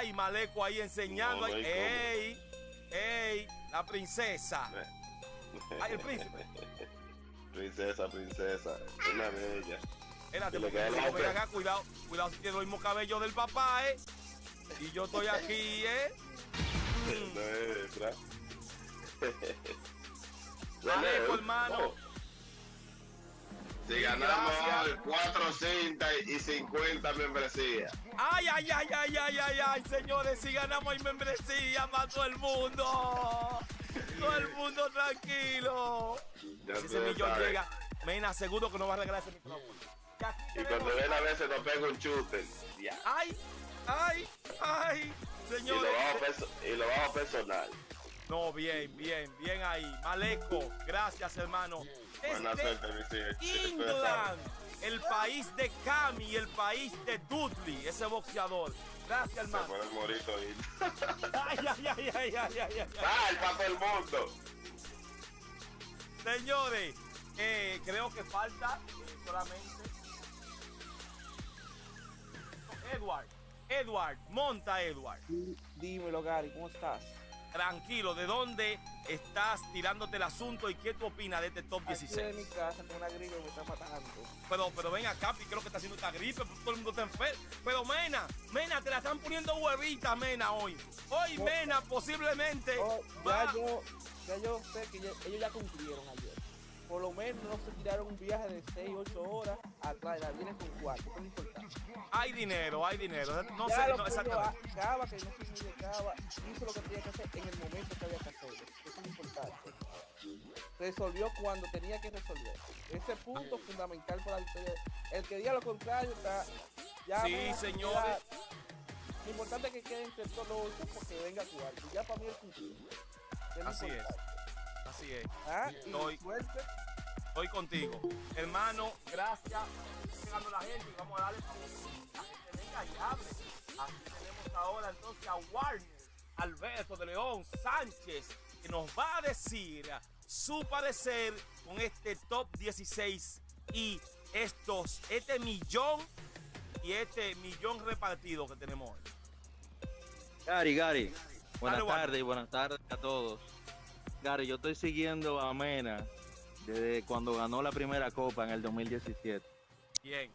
Ay, Maleco ahí enseñando. No, no ¡Ey! La princesa. Ay, el príncipe. Princesa. Una bella. Espérate, porque yo voy acá, cuidado si tiene el mismo cabello del papá, Y yo estoy aquí, Maleco, hermano. Si ganamos 4 cintas y 50 membresías. Ay, señores, si ganamos hay membresía para todo el mundo. Todo el mundo tranquilo. Si ese millón llega, Mena, seguro que no va a regalar ese micrófono. Y cuando ven a veces nos pega un chute. Ay, señores. Y lo vamos personal. No, bien ahí. Maleco, gracias, hermano. Buena suerte, mis hijos. England, el país de Cami, el país de Dudley, ese boxeador. Gracias, hermano. Se pone el morito ahí. Ay, para todo el mundo. Señores, creo que falta solamente Edward, monta Edward. Dímelo, Gary, ¿cómo estás? Tranquilo, ¿de dónde estás tirándote el asunto y qué tú opinas de este top 16? Aquí de mi casa con una gripe me está matando. Pero ven acá, ¿qué es lo que está haciendo esta gripe? Todo el mundo está enfermo. Pero Mena, te la están poniendo huevita, Mena, hoy. Hoy, Mena, posiblemente. Ya yo sé que ellos ya cumplieron ayer. Por lo menos no se tiraron un viaje de 6, 8 horas atrás, vienen con 4, ¿qué es importante? Hay dinero. No ya sé, no exactamente. Cava, que no se mide Cava, hizo lo que tenía que hacer en el momento que había que hacerlo. Eso es importante. Resolvió cuando tenía que resolver. Ese punto fundamental para la victoria. El que diga lo contrario está. Ya sí, señores. Lo importante es que quede entre todos los 8 porque venga a jugar. Y ya para mí el cumplido. Así es. Y suerte. Estoy contigo. Hermano, gracias. Está llegando la gente y vamos a darle para que la gente venga y hable. Aquí tenemos ahora entonces a Warner Alberto de León Sánchez, que nos va a decir su parecer con este top 16 y este millón repartido que tenemos hoy. Gary. Buenas tardes a todos. Gary, yo estoy siguiendo a Mena desde cuando ganó la primera copa en el 2017. Bien.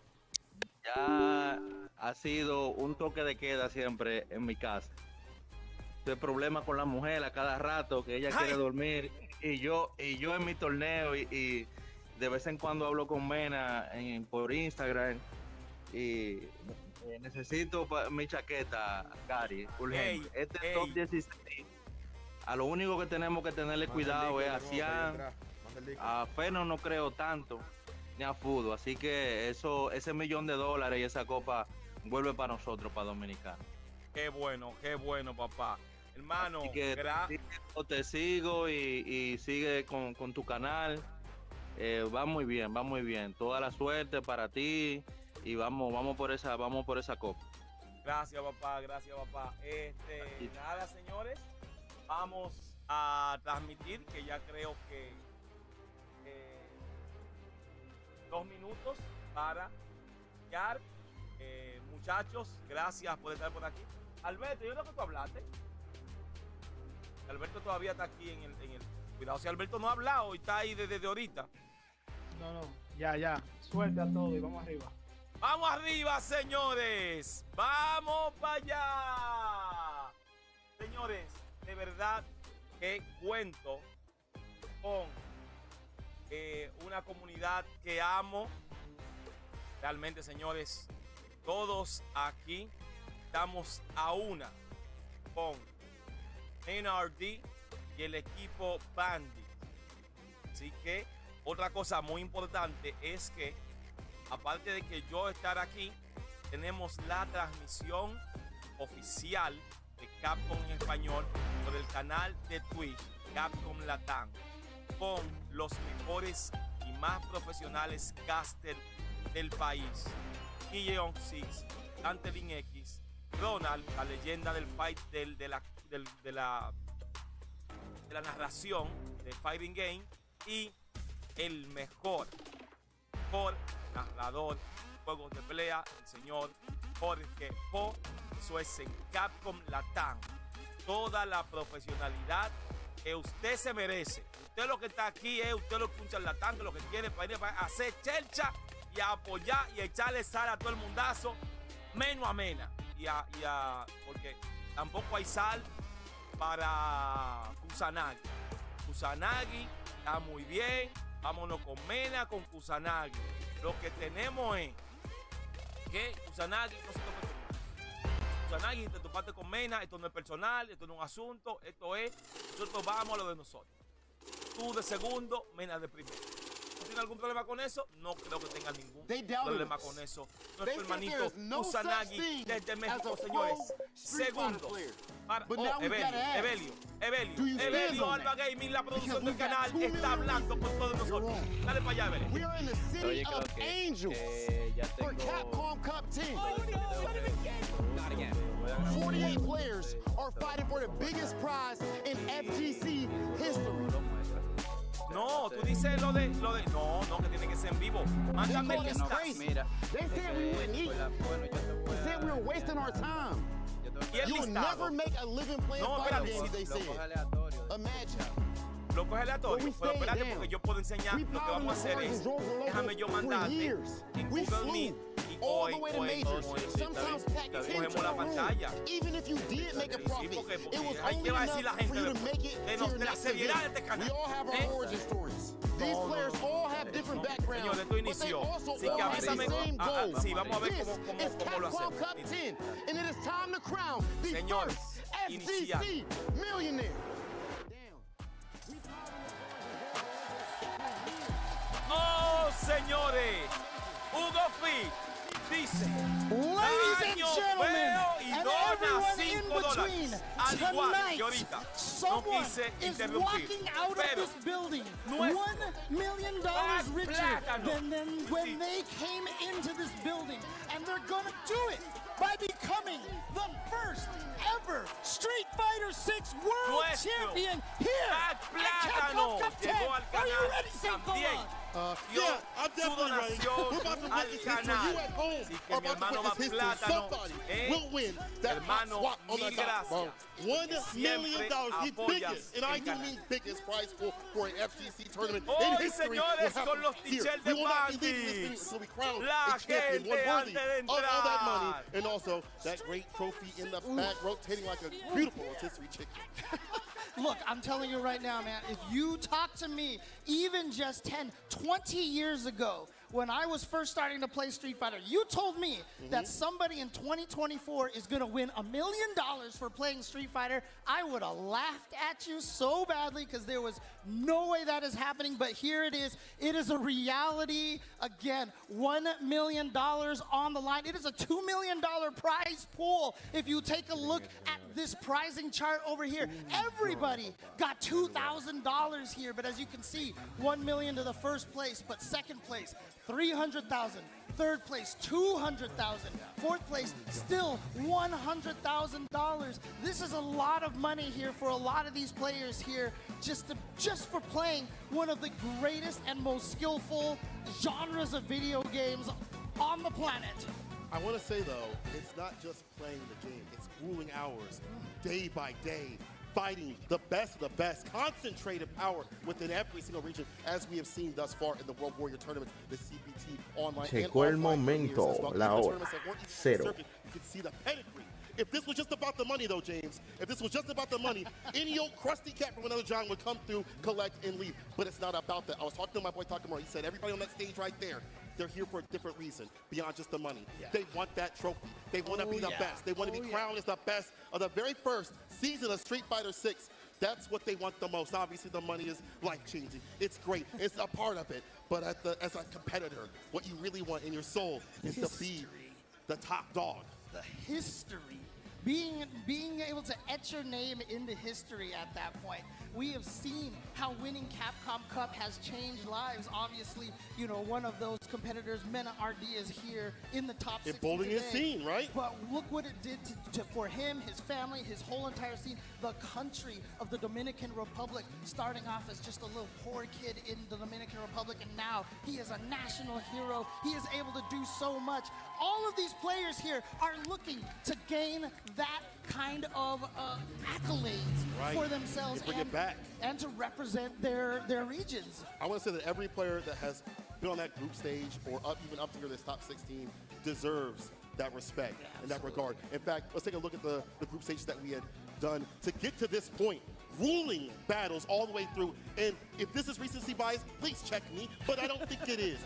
Ya ha sido un toque de queda siempre en mi casa. Tuve problemas con la mujer a cada rato, que ella quiere dormir. Y yo en mi torneo y de vez en cuando hablo con Mena por Instagram. Y necesito mi chaqueta, Gary, urgente. Top 16. A lo único que tenemos que tenerle cuidado es a Cian. A Feno no creo tanto, ni a Fudo. Así que ese $1 millón y esa copa vuelve para nosotros, para Dominicana. Qué bueno, papá. Hermano, te sigo y sigue con tu canal. Va muy bien. Toda la suerte para ti y vamos por esa copa. Gracias, papá. Nada, señores. Vamos a transmitir, que ya creo que 2 minutos para llegar. Muchachos, gracias por estar por aquí. Alberto, yo creo que tú hablaste. Alberto todavía está aquí en el. Cuidado, si Alberto no ha hablado y está ahí desde ahorita. No, ya. Suerte a todos y vamos arriba. ¡Vamos arriba, señores! ¡Vamos para allá! Señores, de verdad que cuento con una comunidad que amo. Realmente, señores, todos aquí estamos a una con menard y el equipo Bandit. Así que otra cosa muy importante es que, aparte de que yo estar aquí, tenemos la transmisión oficial de Capcom en español por el canal de Twitch Capcom Latam, con los mejores y más profesionales casters del país. Guilleon Six, Dantelin X, Ronald, la leyenda del fight de la narración de Fighting Game, y el mejor narrador de juegos de pelea, el señor Jorge Po, Eso es en Capcom Latam. Toda la profesionalidad que usted se merece. Usted lo que está aquí es, usted lo que un charlatán, que lo que quiere para ir a hacer chelcha y a apoyar y a echarle sal a todo el mundazo, menos a Mena. Porque tampoco hay sal para Kusanagi. Kusanagi está muy bien. Vámonos con Mena, con Kusanagi. Lo que tenemos es que Kusanagi no se toca con Mena. Kusanagi, te topaste con Mena. Esto no es personal, esto no es un asunto. Esto es, nosotros vamos a lo de nosotros. Tú de segundo, Mena de primero. ¿No tiene algún problema con eso? No creo que tenga ningún problema con eso. Nuestro hermanito Kusanagi desde México, señores. Segundo. Evelio Alba Gaming, la producción del canal, está hablando por todos nosotros. Dale para allá, Evelio. Oye, creo que ya tengo... Capcom Cup 10. 48 players are fighting for the biggest prize in FGC history. No, tú dices lo de... No, que tiene que ser en vivo. Mándame el list. Mira, They said we wouldn't eat. They said we were wasting our time. Y el You would listado. never make a living playing No, fighting espérate. games, they said. Imagine. Lo coge aleatorio, pero espérate porque yo puedo enseñar. We Lo que vamos a hacer es, déjame yo mandarte en We Google Meet flew y all the way to majors. Sometimes packed 10 cogemos la times. pantalla. Even if you did make a Sí, profit, porque it was hay only que va a decir la enough gente for you to make it to your de la next seriedad de event. este canal. We all have our origin stories. These players all have different backgrounds, Señores, esto but they inició. also Así all que have the avísame. same goal. Sí, vamos a ver This is cómo lo Capcom hacemos. Cup 10, and it is time to crown the Señores, first iniciar. FGC millionaire. Oh, señores, Hugo Fit dice, Ladies and daño gentlemen, feo y and dona everyone in $5. between, Al igual que tonight, ahorita. No someone quise is interrumpir. walking out of Pero this building nuestro $1 million richer plátano. than when they came into this building, and they're gonna do it by becoming the first ever Street Fighter 6 World Nuestro Champion here at plátano Capcom Cup 10. llegó al Are you canal ready, Saint también. Colan? Dio I'm su definitely ready. donación We're about to al witness history. canal. You at home Así que are mi about to hermano witness history. Plátano, Somebody will win that hermano, swap on the mil top, bro. gracias. $1 million, the apoyas biggest, and I el do canal. mean biggest prize pool for an FGC tournament Hoy, in history. señores, will con los happen here. t-shirts We de will not be leaving this Bandits. venue until we crown La a champion, gente one worthy antes de of all that money, entrar. and also that great trophy in the back, rotating like a beautiful rotisserie chicken. Look, I'm telling you right now, man, if you talk to me even just 10, 20 years ago, when I was first starting to play Street Fighter, you told me that somebody in 2024 is gonna win $1 million for playing Street Fighter, I would have laughed at you so badly because there was no way that is happening, but here it is. It is a reality. Again, $1 million on the line. It is a $2 million prize pool. If you take a look at this prizing chart over here, everybody got $2,000 here, but as you can see, $1 million to the first place, but second place, $300,000. Third place, $200,000. Fourth place, still $100,000. This is a lot of money here for a lot of these players here, just for playing one of the greatest and most skillful genres of video games on the planet. I want to say, though, it's not just playing the game. It's grueling hours, day by day, fighting the best of the best, concentrated power within every single region, as we have seen thus far in the World Warrior Tournament, the CPT online and Llegó el offline momento, premieres as well. la Even hora, tournaments that weren't even cero. circuit, you can see the pedigree. If this was just about the money, though, James, if this was just about the money, any old crusty cat from another genre would come through, collect, and leave. But it's not about that. I was talking to my boy Takamura. He said everybody on that stage right there, they're here for a different reason beyond just the money. They want that trophy. They want to be the best. They want to be crowned as the best of the very first season of Street Fighter 6. That's what they want the most. Obviously, the money is life-changing. It's great. It's a part of it. But as a competitor, what you really want in your soul is to be the top dog. The history. Being able to etch your name into history at that point. we have seen how winning Capcom Cup has changed lives. Obviously, you know, one of those competitors, Mena RD, is here in the top 60 Emboldening his scene, right? But look what it did for him, his family, his whole entire scene, the country of the Dominican Republic, starting off as just a little poor kid in the Dominican Republic, and now he is a national hero. He is able to do so much. All of these players here are looking to gain that kind of accolades for themselves and to represent their regions. I want to say that every player that has been on that group stage or even up to this top 16 deserves that respect in that regard. In fact, let's take a look at the group stages that we had done to get to this point. Ruling battles all the way through. And if this is recency bias, please check me, but I don't think it is.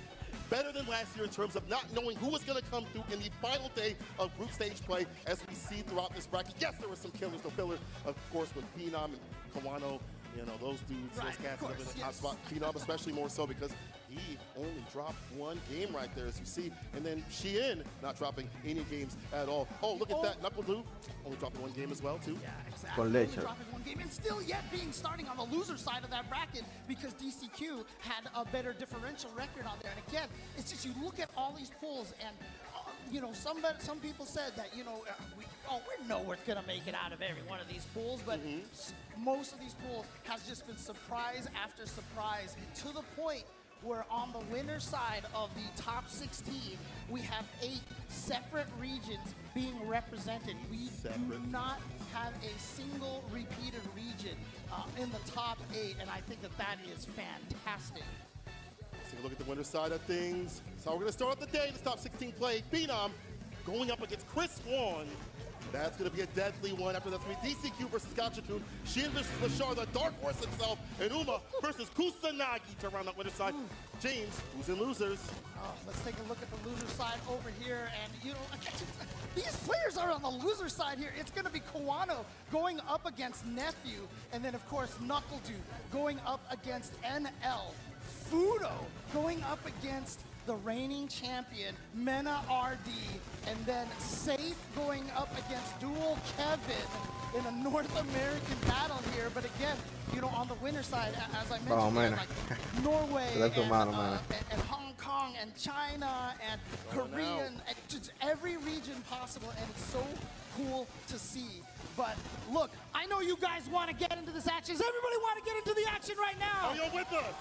Better than last year in terms of not knowing who was going to come through in the final day of group stage play, as we see throughout this bracket. Yes, there were some killers, the filler, of course, with Phenom and Kawano. You know, those dudes, those cats up in the top spot. Phenom especially more so because he only dropped one game right there, as you see. And then Shein not dropping any games at all. Oh, look at that. Knuckle Blue only dropping one game as well, too. Yeah, exactly. Only dropping one game and still yet starting on the loser side of that bracket because DCQ had a better differential record on there. And again, it's just you look at all these pools and you know, some people said that, you know, we know we're going to make it out of every one of these pools, but most of these pools has just been surprise after surprise to the point where on the winner's side of the top 16, we have 8 separate regions being represented. We do not have a single repeated region in the top 8, and I think that is fantastic. Let's take a look at the winner's side of things. So we're going to start off the day, this top 16 play. Phenom going up against Chris Wong. That's going to be a deadly one. After that's going to be DCQ versus Gachikun, Shin versus Bashar, the Dark Horse himself, and Uma versus Kusanagi to round out winner's side. James, who's in losers? Oh, let's take a look at the loser side over here. And, you know, these players are on the loser side here. It's going to be Kawano going up against Nephew. And then, of course, Knuckle Dude going up against NL. Fudo going up against the reigning champion, Mena RD, and then Safe going up against Dual Kevin in a North American battle here. But again, you know, on the winner side, as I mentioned, like Norway and Hong Kong and China and Korea and just every region possible, and it's so cool to see. But look, I know you guys want to get into this action. Does everybody want to get into the action right now? Are you with us?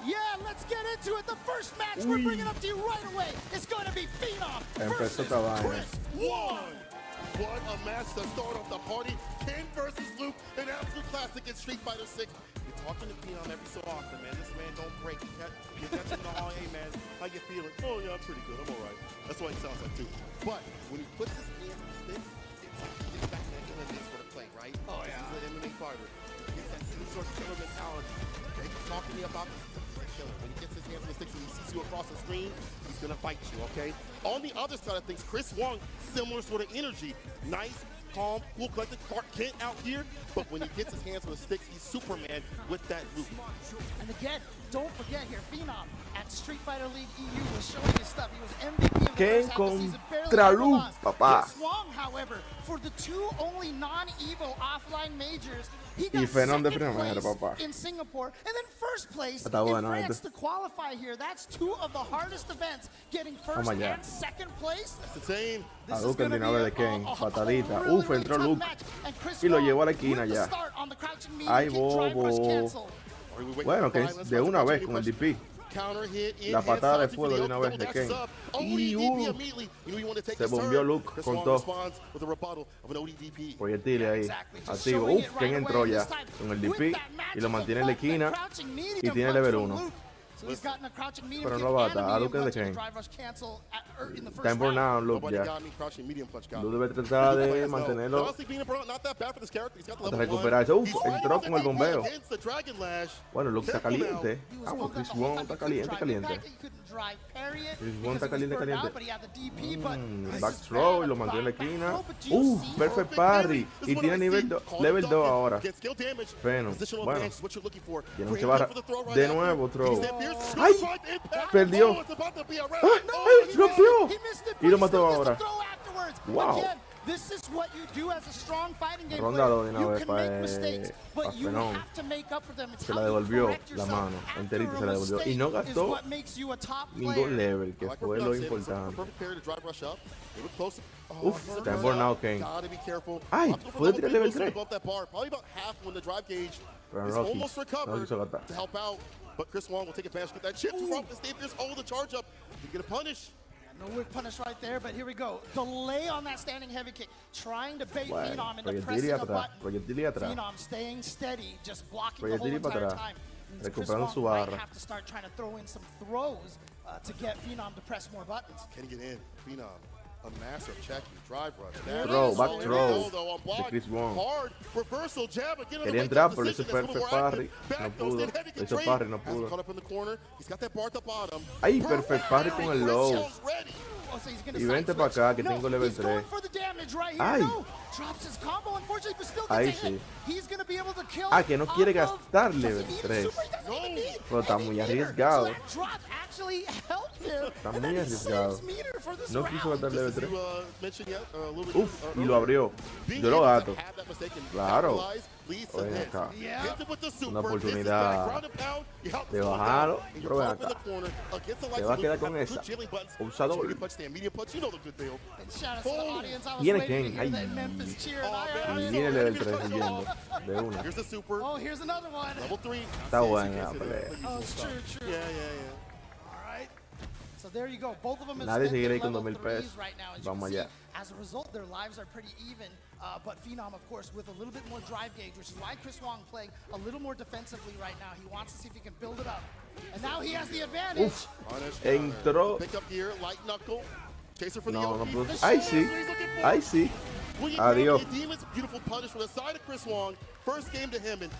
Yeah, let's get into it. The first match we're bringing up to you right away is going to be Phenom versus Chris Wong. What a match to start off the party. Ken versus Luke, an absolute classic in Street Fighter 6. You're talking to Phenom every so often, man. This man don't break. You catch him the hey, man, how you feeling? Oh, yeah, I'm pretty good. I'm all right. That's what he sounds like, too. But when he puts his hands on the sticks, it's like he gets back to that MMA sort of play, right? Oh, yeah. He's an MMA fighter. He gets that same sort of killer mentality. They talk to me about this. When he gets his hands on the sticks and he sees you across the screen, he's gonna fight you, okay? On the other side of things, Chris Wong, similar sort of energy. Nice, calm, cool, collected. Clark Kent out here, but when he gets his hands on the sticks, he's Superman with that loop. And again, don't forget here, Phenom at Street Fighter League EU was showing his stuff. He was MVP of the first half of the season, barely Chris Wong, however, for the 2 only non-EVO offline majors, he got second place in Singapore, and then first place in France to qualify here. That's 2 of the hardest events, getting first and second place. That's the same. A Luke el dinero de Ken, patadita. Uf, entró Luke y lo llevó a la esquina ya. Ay, bobo. Bueno, que de una vez con el DP. La patada de fuego de una vez de Ken. Y se bombió Luke con todo. Proyectiles ahí. Activo. Uf, Ken entró ya con el DP y lo mantiene en la esquina y tiene level 1. Pero no bata, a Luke de Ken. Time for now, Luke ya. Luke debe tratar de mantenerlo, de recuperarse. Uf, entró con el bombeo. Bueno, Luke está caliente. Ah, bueno, Chris Wong está caliente. Chris Wong está caliente. Back throw y lo mantiene en la esquina. Perfect parry. Y tiene level 2 ahora. Bueno, tiene mucha barra. De nuevo, throw. ¡Ay! Perdió. ¡Ay! Rompió. Y lo mató ahora. ¡Wow! This is what you do as a strong fighting game Ronda player. 2 de una You vez can para make mistakes, but you Fenón. have to make up for them. It's Se how la you devolvió correct la yourself mano, after enterita a se la devolvió. Y no mistake is gastó what makes you a top ningún player. level, que Like fue what lo Brown said, it's a importante. perfect pair to drive rush up. They look close. Oh, Uf, está embornado Kane. Gotta be careful. Ay, Optical for puede level tirar three, level goes 3. above that bar. Probably about half when the drive gauge Pero is Rocky almost no recovered quiso gastar. to help out. But Chris Wong will take advantage, get that chip to front with Staples. Oh, the charge up. He's gonna punish. No whip punish right there, but here we go. Delay on that standing heavy kick, trying to bait Bueno, Phenom into proyectil y pressing a atrás, button. proyectil y atrás. Phenom staying steady, just blocking the whole Proyectil y para entire atrás. time. Means Chris Recuperando su Wong might barra. have to start trying to throw in some throws to get Phenom to press more buttons. Can he get in? Phenom. A massive check and drive rush. Throw, back So throw there you go, though, on block. de Chris Wong. Hard reversal jab again. Quería entrar, pero le hizo perfect parry. No pudo. Le hizo parry, no pudo. Caught up in the corner. He's got that bar at the bottom. Ay, perfect parry con el low. Oh, so he's gonna Y vente side para switch. acá, que No, tengo level he's going 3. for the damage right here. Ay. No, drops his combo, unfortunately, but still Ahí gets a hit. sí. He's gonna be able to kill Ah, que no quiere off of- gastar Does he level need a 3. super? He doesn't even need Pero está any muy meter. arriesgado. So that drop actually helped him. Está And muy then he arriesgado. saves meter for this No round. quiso gastar level 3. You mentioned yet, a little bit, Uf, y earlier. lo abrió. Being Yo lo able to gato. have that mistake and Claro. capitalize leads to Oye, this. acá. Yeah. Hits it with the super. Una This is oportunidad back, ground and pound. You help de slow it bajarlo, down, and pero you're ven caught up in acá. the corner against the Te likes va a of quedar Luke, con good esa. jailing buttons. Usador. Medium punch, stand, medium punch, you know the good deal. And shout out to the audience. I was Viene waiting to Ken. hear Ay. that Memphis cheer. Oh, And man. Y I viene already level know. 3 siguiendo. De una. Here's the super. Oh, here's another one. Level 3. Está Says buena he la gets it, pelea. the Oh, usual it's stuff. true, true. Yeah. All right. So there you go. Both of them have Nadie spent seguirá their ahí con level 2,000 pesos. 3s right now. As you Vamos can allá. see, as a result, their lives are pretty even. But Phenom, of course, with a little bit more drive gauge, which is why Chris Wong playing a little more defensively right now. He wants to see if he can build it up. And now he has the advantage. Uf, Punish entró. Pick up gear, light knuckle. Chaser for the No, no LP. pudo. The Ay, shoulder sí. is what he's looking for. Ay, sí. William Adiós. Gravity Demons, beautiful punish from the side of Chris Wong. First game to him, and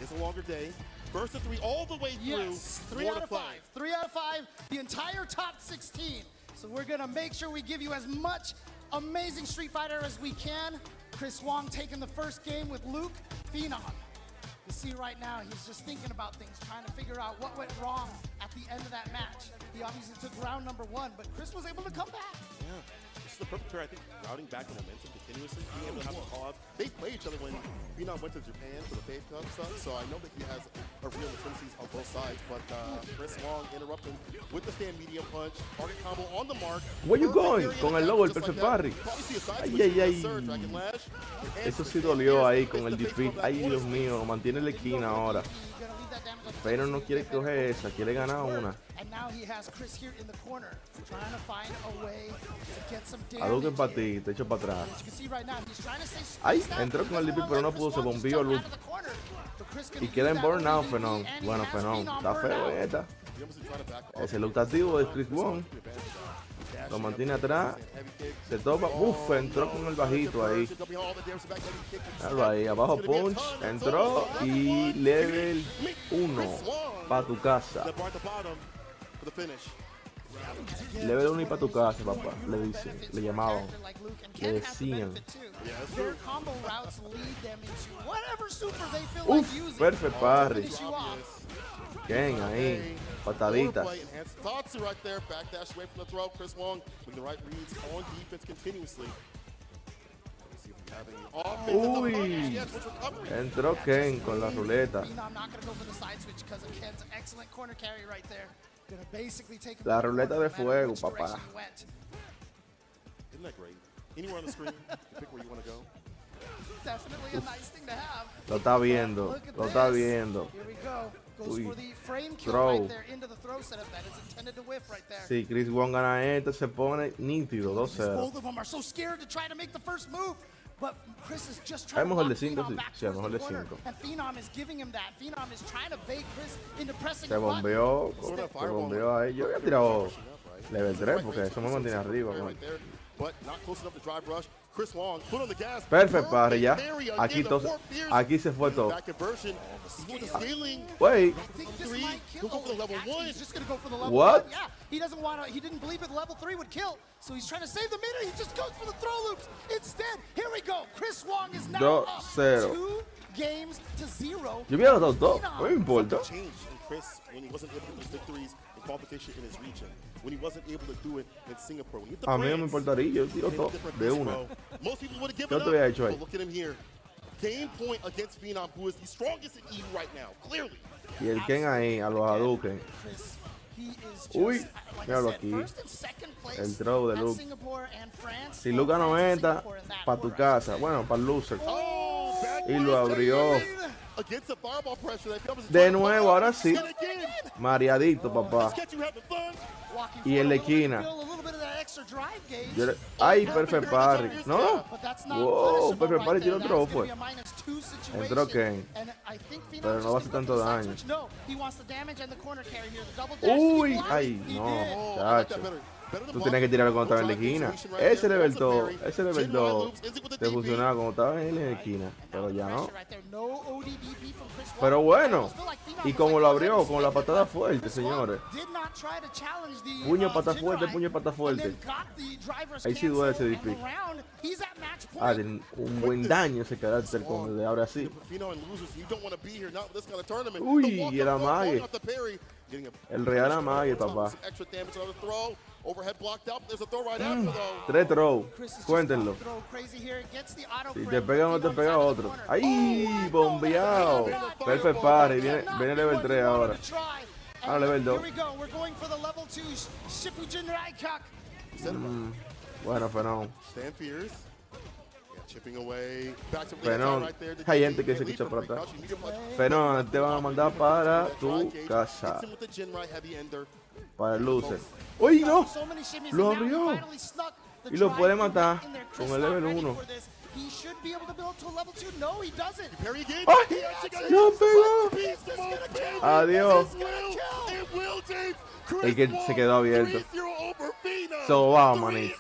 it's a longer day. First to 3 all the way through. Yes, 3 More out to of play. 5. 3 out of 5, the entire top 16. So we're gonna make sure we give you as much amazing Street Fighter as we can. Chris Wong taking the first game with Luke. Phenom. You see right now, he's just thinking about things, trying to figure out what went wrong at the end of that match. He obviously took round number 1, but Chris was able to come back. Yeah. This is the perfect pair, I think, routing back the momentum continuously, being able to have some call-outs. They played each other when Phenom went to Japan for the Fave Cup stuff, so I know that he has a real intensity on both sides, but Chris Wong interrupting with the stand medium punch, target combo on the mark. Where you Perfect going? area Con el attack, lobo, el just like perfect that. parry. Probably see a side Ay, switch ay, with ay. the Surge, Dragon Lash. Eso sí dolió ahí con el defeat. Ay, Dios mío, lo mantiene en la esquina ahora. Pero no quiere coger esa, quiere ganar una. And now he has Chris here in the corner, trying to find a way to get some damage. Hadouken para ti, te echo para atrás. As you can see right now, he's trying to stay Ay, spaced out. entró con el Doesn't DP, pero no wanna let pudo, se Chris Wong just bombió jump Luke. out of the corner. But Chris can Y use queda en that burnout, ODB, Fenón. and he Bueno, has Fenón, Phenom está feo burnout. esta. He almost trying to back off. Es el optativo de Chris Wong. Lo mantiene atrás. Se topa. Uf, entró con el bajito ahí. Claro, ahí abajo punch. Entró y level 1 para tu casa. The bar at the bottom for the finish. Level 1 y para tu casa, papá. Le dicen, le llamaban. Le decían. Their combo routes lead them into whatever super they feel Uf, like using. perfect parry. Finish you off. Ken ahí. Pataditas. Overplay, enhanced Tatsu right there, backdash away from the throw. Chris Wong with the right reads on defense continuously. Let's see if we have any offense. Uy. Yes, with recovery. Entró Ken con la ruleta. Phenom not going to go for the side switch because of Ken's excellent corner carry right there. Going to basically take him La to the ruleta corner de no matter fuego, which papá. direction he went. Isn't that great? Anywhere on the screen, you pick where you want to go. Definitely a nice thing to have. Lo está viendo. Look at Lo está this. viendo. Here we go. Goes Uy. for the frame kill Throw. right there into the throw setup that is intended to whiff right there. Si Chris Wong gana esto, se pone nítido, Because 2-0. both of them are so scared to try to make the first move. But Chris is just trying Es to mejor lock de 5, Phenom sí. back Sí, es towards mejor the de corner. 5. And Phenom is giving him that. Phenom is trying to bait Chris into pressing Se a button. bombeó. Se bombeó ahí. Yo había tirado level 3 porque eso me mantiene arriba. Right man. there, but not close enough to drive rush. Chris Wong, foot on the gas. Perfect parry ya. Parry again, Aquí, the todo, four fears. aquí se fue todo. Back conversion. He's going to scaling. Wait. I think this Three. might kill. He'll go for the level actually, 1. He's just gonna go for the level What? 1. Yeah, he doesn't want to. He didn't believe it. Level 3 would kill, so he's trying to save the meter. He just goes for the throw loops instead. Here we go. Chris Wong is now up 2-0. 2 games to 0. Yo hubiera dado todo. No me importa. Changed in Chris when he wasn't able to get those victories in qualification in his region. when he wasn't able to do it in Singapore. When he hit the A mí no me brands, importaría, yo tiro todo de una. most people would have given ¿Qué up. te había hecho ahí? But look at him here. Game point against Phenom, who is the strongest in EU right now, clearly. Y el Ken ahí, a los Hadouken. Uy, míralo aquí. El throw de Luke. Si Luke a 90, para tu casa. Bueno, para el loser. Y lo abrió. De nuevo, ahora sí. Mareadito, papá. Y en la esquina. Ay, perfect parry. No. Wow, perfect parry tiró otro, fue. Entró Ken. Pero no va a hacer tanto daño. Uy, ay, no, chacho. Tú tenías que tirarlo cuando estaba en la esquina. Ese level 2 te funcionaba cuando estaba en la esquina, pero ya no. Pero bueno, y como lo abrió, con la patada fuerte, señores. Puño, pata fuerte. Ahí sí duele ese DP. Ah, tiene un buen daño ese carácter como de ahora sí. Uy, y era Mague. El real Amague, papá. Tres throw. Cuéntenlo. Si te pega o no te pega otro. ¡Ay! Bombeado. Perfect parry. Viene level 3 ahora. Ah, level 2. Bueno, Fenón. Fenón. Hay gente que se escucha por atrás. Fenón, te van a mandar para tu casa. Para el loser. ¡Uy, no! Lo abrió. Y lo puede matar con el level 1. ¡Ay! ¡No pegó! Adiós. El que se quedó abierto. Sobao, manito.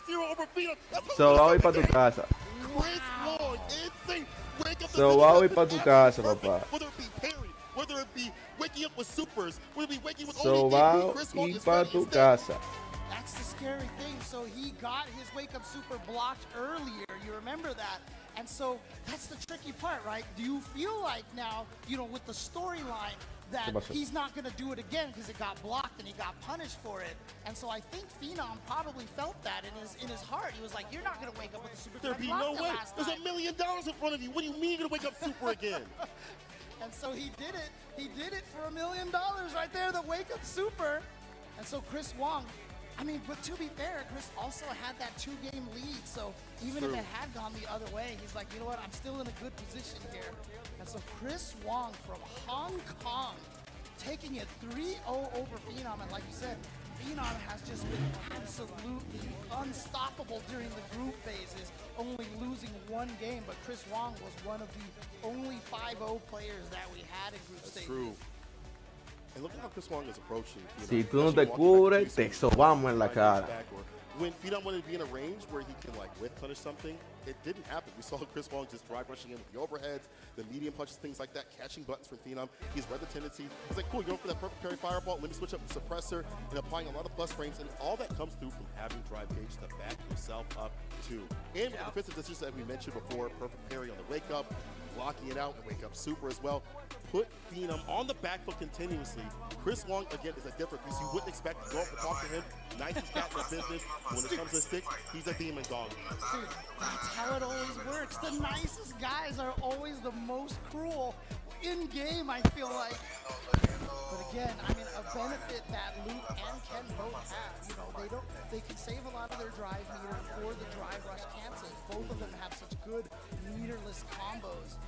Sobao y para tu casa. Sobao y para tu casa, papá. Sobao y para tu casa. That's the scary thing. So he got his wake up super blocked earlier. You remember that? And so that's the tricky part, right? Do you feel like now, you know, with the storyline that he's not going to do it again because it got blocked and he got punished for it? And so I think Phenom probably felt that in his heart. He was like, "You're not going to wake up with a super." There'd be no way. There's $1 million in front of you. What do you mean you're going to wake up super again? And so he did it. He did it for $1 million right there. The wake up super. And so Chris Wong. I mean, but to be fair, Chris also had that 2-game lead, so even if it had gone the other way, he's like, you know what, I'm still in a good position here. And so Chris Wong from Hong Kong taking it 3-0 over Phenom, and like you said, Phenom has just been absolutely unstoppable during the group phases, only losing 1 game, but Chris Wong was one of the only 5-0 players that we had in group stages. True. And look at how Chris Wong is approaching. Si tú no te cubres, te sobamos en la cara. When Phenom wanted to be in a range where he can like whip punish something, it didn't happen. We saw Chris Wong just drive rushing in with the overheads, the medium punches, things like that, catching buttons from Phenom. He's read the tendency. He's like, cool, you're going for that perfect parry fireball. Let me switch up the suppressor and applying a lot of plus frames. And all that comes through from having drive gauge to back yourself up too. And with the defensive decisions that we mentioned before, perfect parry on the wake up, blocking it out and wake up super as well. Put Phenom on the back foot continuously. Chris Wong, again, is a different piece. You wouldn't expect to go up and talk to him. Nicest cat in the business. When it comes to sticks, he's a demon dog. Dude, that's how it always works. The nicest guys are always the most cruel in game, I feel like. But again, I mean, a benefit that Luke and Ken both have. You know, they can save a lot of their drive meter for the drive rush cancels. Both of them have such good meterless combos.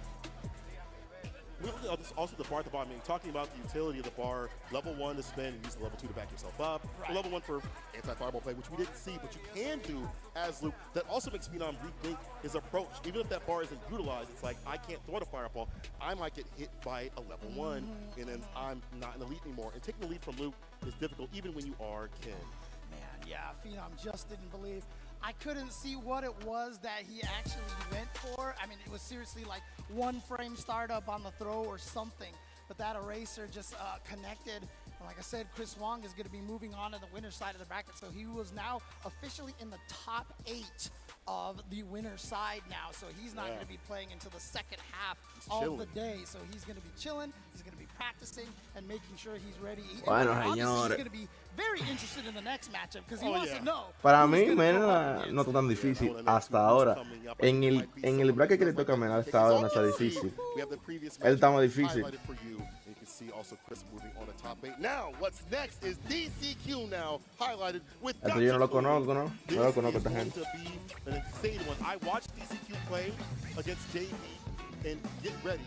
Also the bar at the bottom, I mean, talking about the utility of the bar, level 1 to spin, use the level 2 to back yourself up, level 1 for anti-fireball play, which we didn't see, but you can do as Luke. That also makes Phenom rethink his approach. Even if that bar isn't utilized, it's like, I can't throw the fireball, I might get hit by a level 1, and then I'm not an elite anymore. And taking the lead from Luke is difficult, even when you are Ken. Man, yeah, Phenom just didn't believe. I couldn't see what it was that he actually went for. I mean, it was seriously like 1 frame startup on the throw or something. But that eraser just connected And like I said, Chris Wong is going to be moving on to the winner's side of the bracket. So he was now officially in the top 8 of the winner's side now. So he's not going to be playing until the second half of the day. So he's going to be chilling. He's going to be practicing and making sure he's ready. Bueno, He's señores. going to be very interested in the next matchup because he wants to know. Para mí, Mena no está tan difícil hasta ahora. En el bracket que le toca a Mena, hasta ahora no está difícil. Él está más difícil. Also Chris moving on to top 8. Now, what's next is DCQ now highlighted with Esto yo no lo conozco, ¿no? No lo conozco esta going gente. to be an insane one. I watched DCQ play against JP and get ready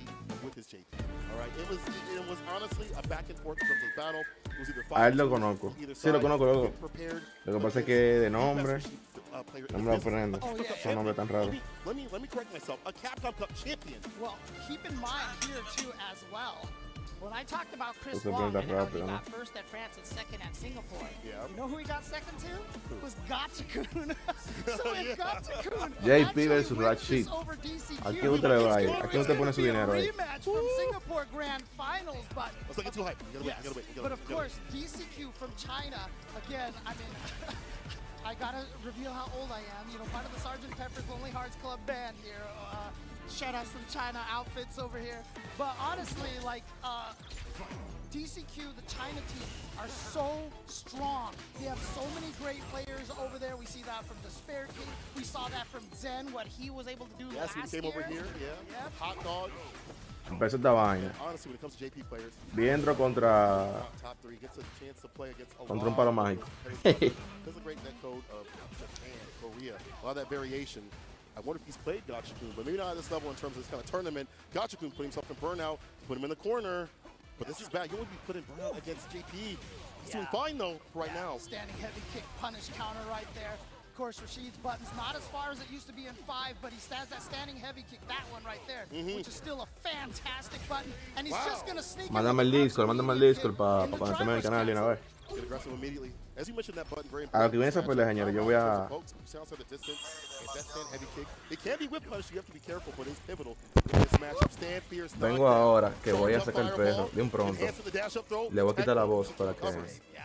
with his JP. All right, it was honestly a back and forth in terms of battle. It was either A él lo conozco. Sí, lo conozco, luego. Lo que pasa es que de nombre no me lo aprendo. Son nombres tan raros. Let me correct myself. A Capcom Cup champion. Well, keep in mind here too as well. When I talked about Chris Eso Wong and how he rápido, ¿no? got first at France and second at Singapore, Yeah. you know who he got second to? It was Gotcha-kun. So if Gotcha-kun JP actually versus wins Rashid. this over DCQ, Aquí usted le va ahí. Aquí usted pone su it's dinero gonna ahí. be a rematch from Singapore Grand Finals, but Let's not get too hype. You gotta wait. yes. You gotta wait. But of course, DCQ from China, again, I mean, I gotta reveal how old I am. You know, part of the Sgt. Pepper's Lonely Hearts Club band here. Shout outs to the China outfits over here. But honestly, like, DCQ, the China team, are so strong. They have so many great players over there. We see that from Despair King. We saw that from Zen, what he was able to do Yes, last he came year. over here. Yeah. Yep. Hot dog. Empezó esta vaina. Honestly, when it comes to JP players, Viendro contra top 3 gets a chance to play against a Contra un lot palo of mágico. players. There's a great net code of Japan, Korea, a lot of that variation. I wonder if he's played Gotcha-kun, but maybe not at this level in terms of this kind of tournament. Gotcha-kun put himself in burnout, put him in the corner, but this is bad. You won't be put in burnout against JP. He's doing fine though right now. Standing heavy kick, punish counter right there. Of course, Rashid's button's not as far as it used to be in 5, but he stands that standing heavy kick, that one right there, which is still a fantastic button. And he's just gonna sneak. Mándame el Discord para cuando estemos en el canal y una vez. Get aggressive immediately. As you mentioned, that button very A lo important. que viene esa pelea, señores, yo voy a... Sounds at a distance. Get that stand heavy kick. It can be whip punch, you have to be careful, but it's pivotal in this matchup. Stand fierce. Vengo ahora que voy a sacar el perro de un pronto. Le voy a quitar la voz para que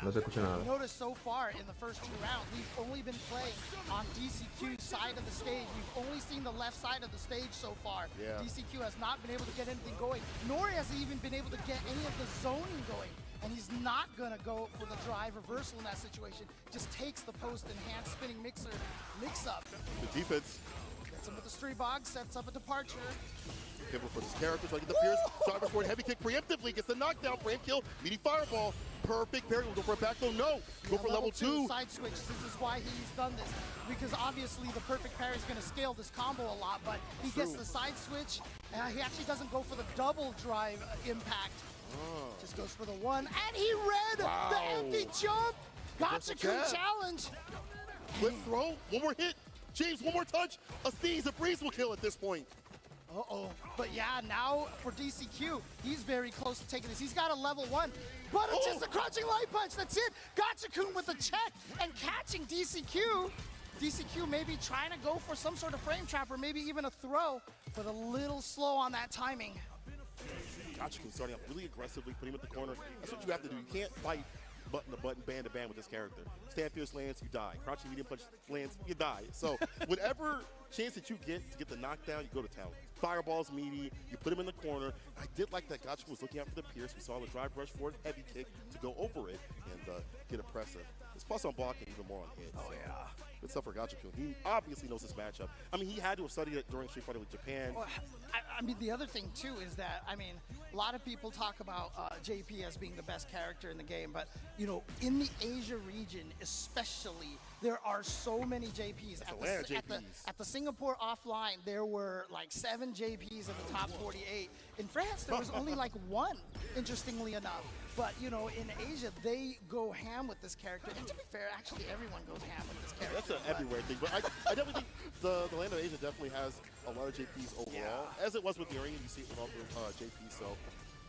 no se escuche nada. Notice so far in the first 2 rounds, we've only been playing on DCQ's side of the stage. We've only seen the left side of the stage so far. Yeah. DCQ has not been able to get anything going, nor has he even been able to get any of the zoning going. And he's not gonna go for the drive reversal in that situation. Just takes the post enhanced spinning mixer mix-up. The defense. Gets him with the street bog, sets up a departure. Careful for this character, trying to get the Pierce. Driver forward, heavy kick preemptively, gets the knockdown, frame kill, meaty fireball. Perfect parry, we'll go for a back throw, no. Go for level 2. Side switch, this is why he's done this. Because obviously the perfect parry is gonna scale this combo a lot, but he gets the side switch, and he actually doesn't go for the double drive impact. Just goes for the 1, and he read the empty jump. Gotcha-kun challenge. Flip throw, one more hit. James, one more touch. A sneeze, a breeze will kill at this point. But yeah, now for DCQ, he's very close to taking this. He's got a level 1, but it's just a crouching light punch. That's it. Gotcha-kun with the check and catching DCQ. DCQ maybe trying to go for some sort of frame trap or maybe even a throw, but a little slow on that timing. Gotcha-kun starting off really aggressively, putting him at the corner. That's what you have to do. You can't fight button to button, band to band with this character. Stand fierce lands, you die. Crouching medium punch lands, you die. So whatever chance that you get to get the knockdown, you go to town. Fireball's meaty, you put him in the corner. I did like that Gotcha was looking out for the Pierce. We saw the drive rush forward, heavy kick to go over it and get oppressive. His plus on blocking, even more on hits. Oh yeah. Good stuff for Gotcha-kun. He obviously knows this matchup. I mean, he had to have studied it during Street Fighter with Japan. Well, I mean, the other thing too is that, I mean, a lot of people talk about JP as being the best character in the game, but you know, in the Asia region especially, there are so many JPs. At the Singapore offline, there were like 7 JPs in the top 48. In France, there was only like 1, interestingly enough. But, you know, in Asia, they go ham with this character. And to be fair, actually, everyone goes ham with this character. That's an everywhere thing. But I definitely think the land of Asia definitely has a lot of JPs overall. Yeah. As it was with Yuri, you see it with all the JPs. So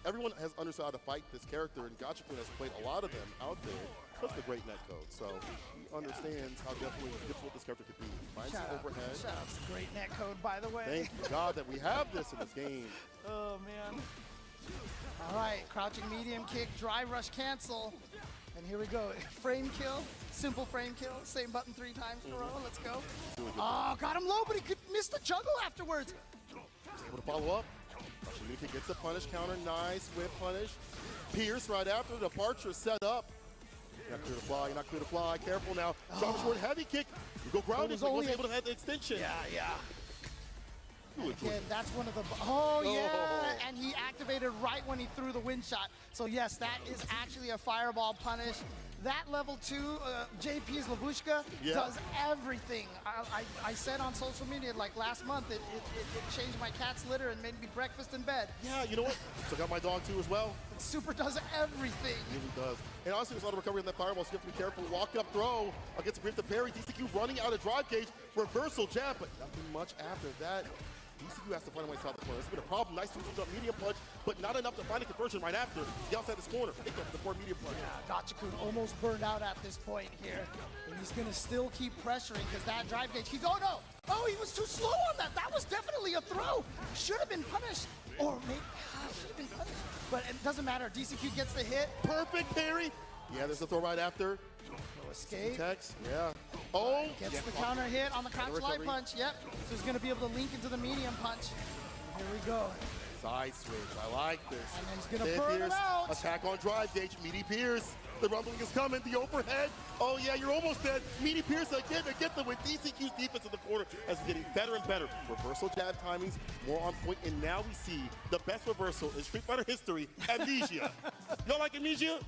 everyone has understood how to fight this character, and Gotcha-kun has played a lot of them out there. Plus the great netcode. So he understands how definitely difficult this character could be. Finds some overhead. Shout out to great netcode, by the way. Thank God that we have this in this game. Oh, man. All right, crouching medium kick, drive rush cancel. And here we go. Frame kill, simple frame kill. Same button 3 times in a row. Let's go. Oh, got him low, but he could miss the juggle afterwards. Able to follow up. Crouching medium kick gets a punish counter. Nice whip punish. Pierce right after the departure set up. You're not clear to fly. You're not clear to fly. Careful now. Drop short heavy kick. You go grounded. So only able to have the extension. Yeah. Again, that's one of the, yeah, and he activated right when he threw the wind shot. So yes, that is actually a fireball punish. That level 2, JP's Labushka does everything. I said on social media like last month, it changed my cat's litter and made me breakfast in bed. Yeah, you know what? Took out my dog too as well. Super does everything. It really does. And honestly, there's a lot of recovery in that fireball, so you have to be careful. Walk up throw against a grip to parry. DCQ running out of drive gauge. Reversal jab, but nothing much after that. DCQ has to find a way south the corner. This has been a problem. Nice to up medium punch, but not enough to find a conversion right after. The outside this corner. Pick up the 4 medium punch. Yeah, Gachikun almost burned out at this point here. And he's going to still keep pressuring because that drive gauge, he's, oh no! Oh, he was too slow on that. That was definitely a throw. Should have been punished. Or maybe, should have been punished. But it doesn't matter. DCQ gets the hit. Perfect parry. Yeah, there's the throw right after. No escape. Text, yeah. Oh! Gets the counter hit on the crouch light punch, yep. So he's going to be able to link into the medium punch. Here we go. Side switch, I like this. And then he's going to burn it out. Attack on drive gauge, Meaty Pierce. The rumbling is coming, the overhead. Oh yeah, you're almost dead. Meaty Pierce again to get them with DCQ's defense in the corner as it's getting better and better. Reversal jab timings, more on point, and now we see the best reversal in Street Fighter history, Amnesia. Y'all like Amnesia?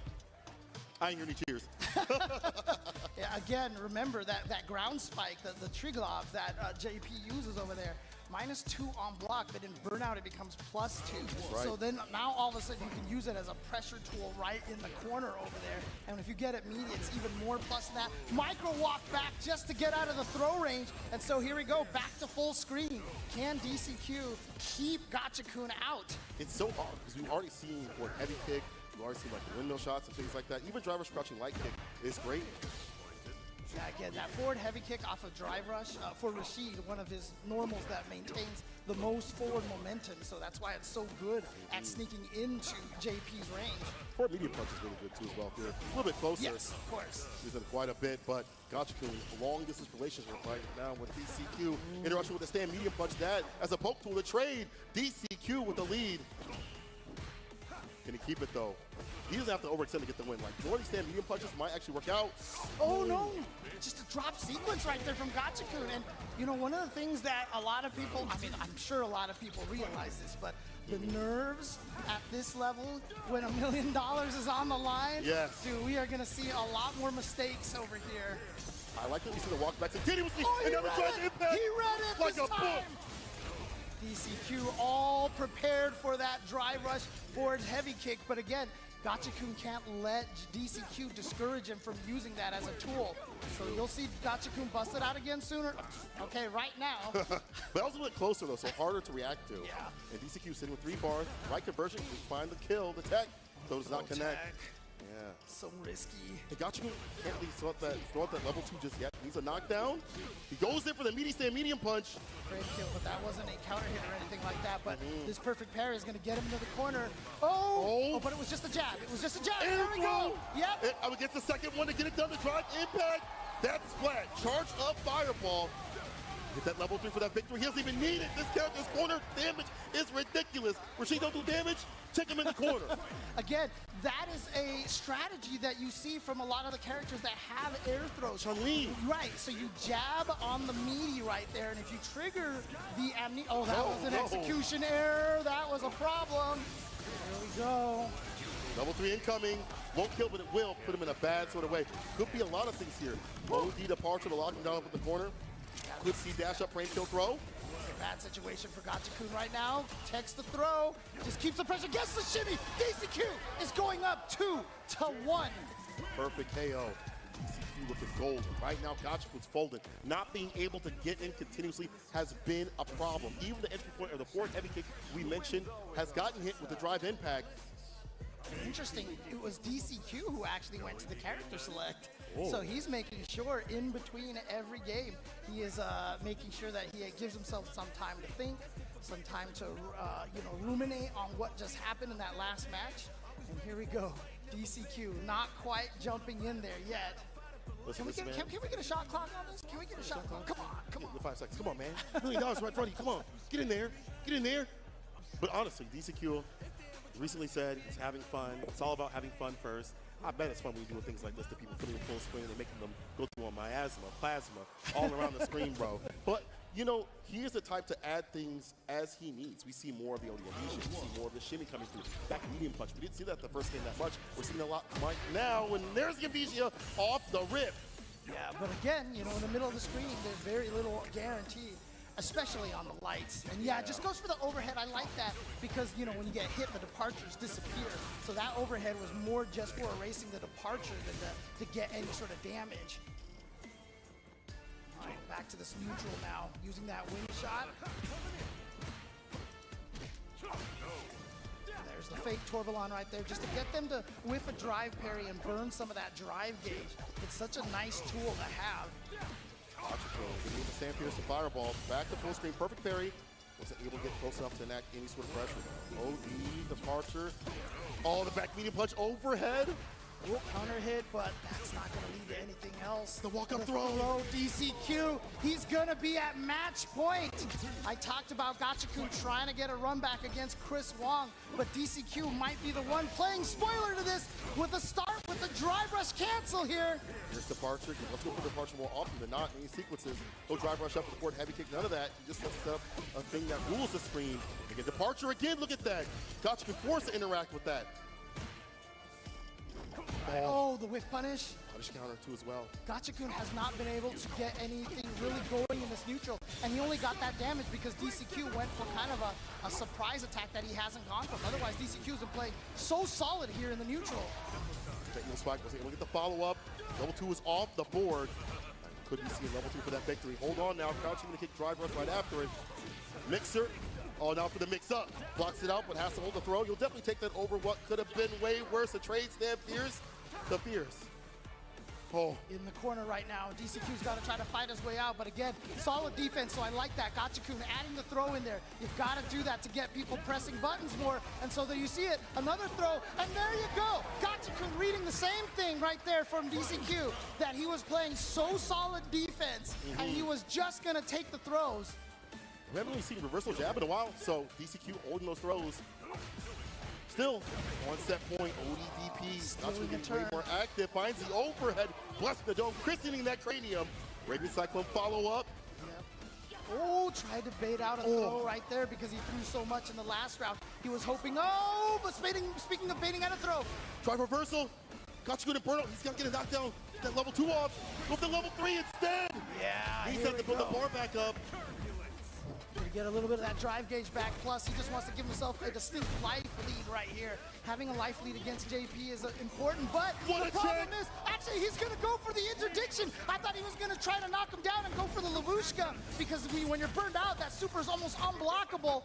I ain't hear any cheers. Yeah, again, remember that ground spike, the Triglav that JP uses over there, -2 on block, but in burnout it becomes +2. Right. So then now all of a sudden you can use it as a pressure tool right in the corner over there. And if you get it meaty, it's even more plus than that. Micro walk back just to get out of the throw range. And so here we go, back to full screen. Can DCQ keep Gachikun out? It's so hard because we've already seen for heavy kick, we've already seen like the windmill shots and things like that. Even driver's crouching light kick is great. Yeah, again, that forward heavy kick off of drive rush for Rashid, one of his normals that maintains the most forward momentum. So that's why it's so good at sneaking into JP's range. Forward medium punch is really good too as well. If you're a little bit closer. Yes, of course. He's done quite a bit, but Gachikun, long distance relationship right now with DCQ. Interaction with the stand medium punch, that as a poke tool to trade. DCQ with the lead. Can he keep it though? He doesn't have to overextend to get the win. Like, more these stand medium punches might actually work out. Oh no! Just a drop sequence right there from Gachikun. And you know, one of the things that a lot of people, I mean, I'm sure a lot of people realize this, but the nerves at this level, when $1 million is on the line, dude, we are gonna see a lot more mistakes over here. I like that we see the walk back continuously. Oh, and never tried to impact. He read it like this a time. book. DCQ all prepared for that drive rush forward heavy kick, but again, Gachikun can't let DCQ discourage him from using that as a tool. So you'll see Gachikun bust it out again sooner. Okay, right now. But that was a bit closer though, so harder to react to. Yeah. And DCQ sitting with 3 bars, right conversion, we find the kill, the tech, so does not connect. Yeah. So risky. And Gachikun can't really throw out that level 2 just yet. Needs a knockdown. He goes in for the meaty stand medium punch. Great kill, but that wasn't a counter hit or anything like that. But this perfect parry is going to get him into the corner. Oh, but it was just a jab. It was just a jab. There we go. Yep. And gets the second one to get it done to drive impact. That's flat. Charge up fireball. Get that level 3 for that victory. He doesn't even need it. This character's corner damage is ridiculous. Rashid don't do damage, check him in the corner. Again, that is a strategy that you see from a lot of the characters that have air throws. Chun-Li. Right, so you jab on the meaty right there, and if you trigger the amnesia, oh, that was an execution error. That was a problem. There we go. Level 3 incoming. Won't kill, but it will put him in a bad sort of way. Could be a lot of things here. OD departure to lock him down up in the corner. Could see dash up, frame kill, throw. Bad situation for Gachikun right now. Takes the throw, just keeps the pressure, gets the shimmy. DCQ is going up 2-1. Perfect KO. DCQ looking golden. Right now, Gachikun's folded. Not being able to get in continuously has been a problem. Even the entry point or the forward heavy kick we mentioned has gotten hit with the drive impact. Interesting, it was DCQ who actually went to the character select. So he's making sure in between every game, he is making sure that he gives himself some time to think, some time to, ruminate on what just happened in that last match. And here we go. DCQ not quite jumping in there yet. Can we get a shot clock on this? Can we get a shot clock? Come on. 5 seconds. Come on, man. $1 million right in front of you. Come on. Get in there. Get in there. But honestly, DCQ recently said he's having fun. It's all about having fun first. I bet it's fun when you do things like this to people putting a full screen and making them go through a miasma, plasma, all around the screen, bro. But, he is the type to add things as he needs. We see more of the Odialisha. We see more of the shimmy coming through. Back medium punch. We didn't see that the first game that much. We're seeing a lot right now, and there's Odialisha off the rip. Yeah, but again, in the middle of the screen, there's very little guarantee, especially on the lights. And yeah, it just goes for the overhead. I like that because, when you get hit, the departures disappear. So that overhead was more just for erasing the departure than to get any sort of damage. All right, back to this neutral now, using that wing shot. There's the fake Tourbillon right there, just to get them to whiff a drive parry and burn some of that drive gauge. It's such a nice tool to have. Getting the Sand Pierce to Fireball. Back to full screen. Perfect parry. Wasn't able to get close enough to enact any sort of pressure. OD, departure. Oh, the back medium punch overhead. Counter hit, but that's not going to lead to anything else. The walk-up throw. DCQ, he's going to be at match point. I talked about Gachikun trying to get a run back against Chris Wong, but DCQ might be the one playing spoiler to this with a start with the drive rush cancel here. Here's departure. Let's go for departure more often than not in these sequences. No drive rush up with the forward heavy kick, none of that. He just sets up a thing that rules the screen. Again, departure again, look at that. Gachikun forced to interact with that. Oh, the whiff punish. Punish counter too as well. Gachikun has not been able to get anything really going in this neutral, and he only got that damage because DCQ went for kind of a surprise attack that he hasn't gone for. Otherwise, DCQ's been playing so solid here in the neutral. Technical spike was able to get the follow-up. Level 2 is off the board. Could be seeing level 2 for that victory. Hold on now. Crouching to kick drive rush right after it. Mixer. Oh, now for the mix-up. Blocks it out, but has to hold the throw. You'll definitely take that over what could have been way worse. The trade stab Fierce. The Fierce. Oh. In the corner right now. DCQ's got to try to fight his way out, but again, solid defense, so I like that. Gachikun adding the throw in there. You've got to do that to get people pressing buttons more, and so there you see it. Another throw, and there you go. Gachikun reading the same thing right there from DCQ, that he was playing so solid defense, and he was just going to take the throws. We haven't really seen reversal jab in a while, so DCQ holding those throws. Still, one set point, ODDP, not to get way more active, finds the overhead, blessing the dome, christening that cranium. Raging Cyclone follow up. Yep. Oh, tried to bait out a throw right there because he threw so much in the last round. He was hoping, but speaking of baiting out a throw. Try reversal, Gachikun and burnout, he's got to get a knockdown. That level 2 off, go for level 3 instead. Yeah, he said to put the bar back up. To get a little bit of that drive gauge back, plus he just wants to give himself a distinct life lead right here. Having a life lead against JP is important, but the problem is, actually he's gonna go for the interdiction. I thought he was gonna try to knock him down and go for the Lavushka, because when you're burned out, that super is almost unblockable.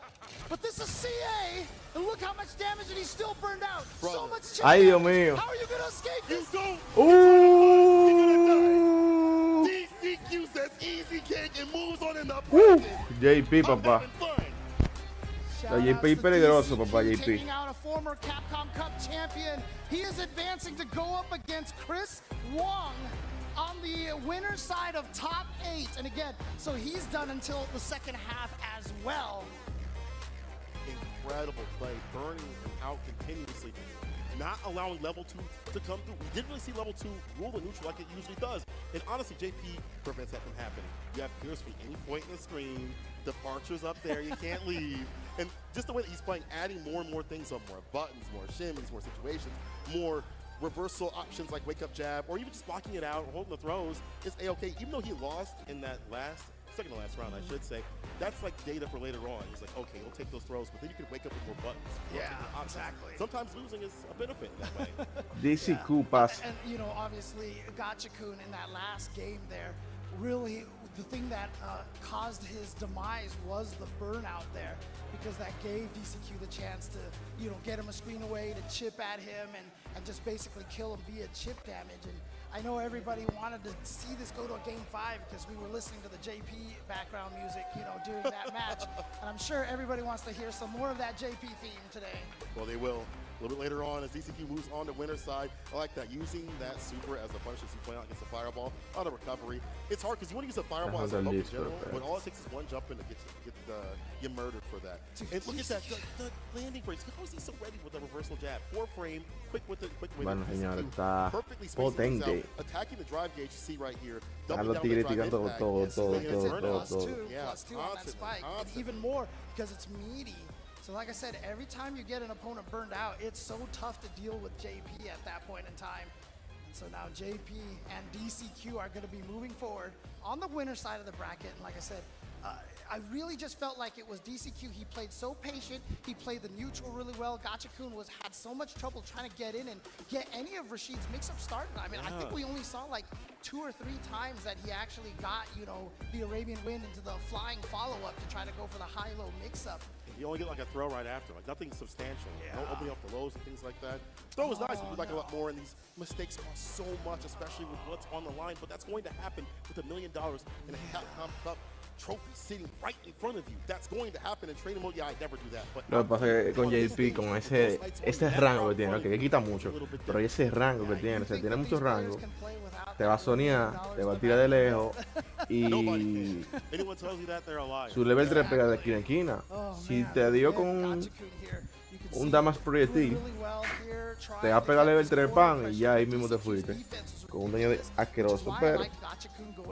But this is CA, and look how much damage, and he's still burned out. Bro. So much chip Ay, Dios damage. mío. How are you gonna escape this? You DCQ says easy kick and moves on in the JP, papá. JP peligroso, papá, JP. Taking out a former Capcom Cup champion. He is advancing to go up against Chris Wong on the winner's side of top 8. And again, so he's done until the second half as well. Incredible play, burning him out continuously. Not allowing level 2 to come through. We didn't really see level 2 rule the neutral like it usually does. And honestly, JP prevents that from happening. You have Pierce from any point in the screen, departures up there, you can't leave. And just the way that he's playing, adding more and more things on, more buttons, more shimmies, more situations, more reversal options like wake up jab, or even just blocking it out or holding the throws, it's A-okay. Even though he lost in that second to last round, I should say, that's like data for later on. He's like, okay, we'll take those throws, but then you can wake up with more buttons. Yeah, exactly. Sometimes losing is a benefit in that way. DCQ pass. And obviously, Gachikun in that last game there, really the thing that caused his demise was the burnout there, because that gave DCQ the chance to, get him a screen away, to chip at him and just basically kill him via chip damage. And I know everybody wanted to see this go to a game 5 because we were listening to the JP background music, you know, during that match. And I'm sure everybody wants to hear some more of that JP theme today. Well, they will. A little bit later on, as DCQ moves on the winner's side, I like that. Using that super as a punch as you point out against the fireball on a recovery. It's hard because you want to use a fireball as a hook in general, but all it takes is one jump in to get you murdered for that. And look at that, the landing frames. How is he so ready with the reversal jab? 4-frame, quick with it, quick with Bueno, it. señor, está Perfectly spacing things out, potente. attacking the drive gauge you see right here. A Doubling los down tigres the drive tirando impact. todo, Yes, todo, making it todo, turn todo, up. todo. Yeah, Plus two on that spike. And even more because it's meaty. So like I said, every time you get an opponent burned out, it's so tough to deal with JP at that point in time. And so now JP and DCQ are going to be moving forward on the winner side of the bracket. And like I said, I really just felt like it was DCQ. He played so patient. He played the neutral really well. Gachikun had so much trouble trying to get in and get any of Rashid's mix-up started. I mean, I think we only saw like 2 or 3 times that he actually got, you know, the Arabian Wind into the flying follow-up to try to go for the high-low mix-up. You only get like a throw right after, like nothing substantial. No opening up the lows and things like that. Throw is nice, but we'd like a lot more, and these mistakes cost so much, especially with what's on the line. But that's going to happen with $1 million in a Capcom Cup trophy sitting right in front of you. That's going to happen in training mode. Yeah, I'd never do that. But Lo que pasa es que con JP, con ese rango que tiene, okay, que quita mucho, pero ese rango que tiene, o sea, tiene mucho rango, te va a sonear, te va a tirar de lejos y su level 3 pega de esquina a esquina. Si te dio con un damage proyectil, te va a pegar level 3 pan y ya ahí mismo te fuiste. Con un daño asqueroso, pero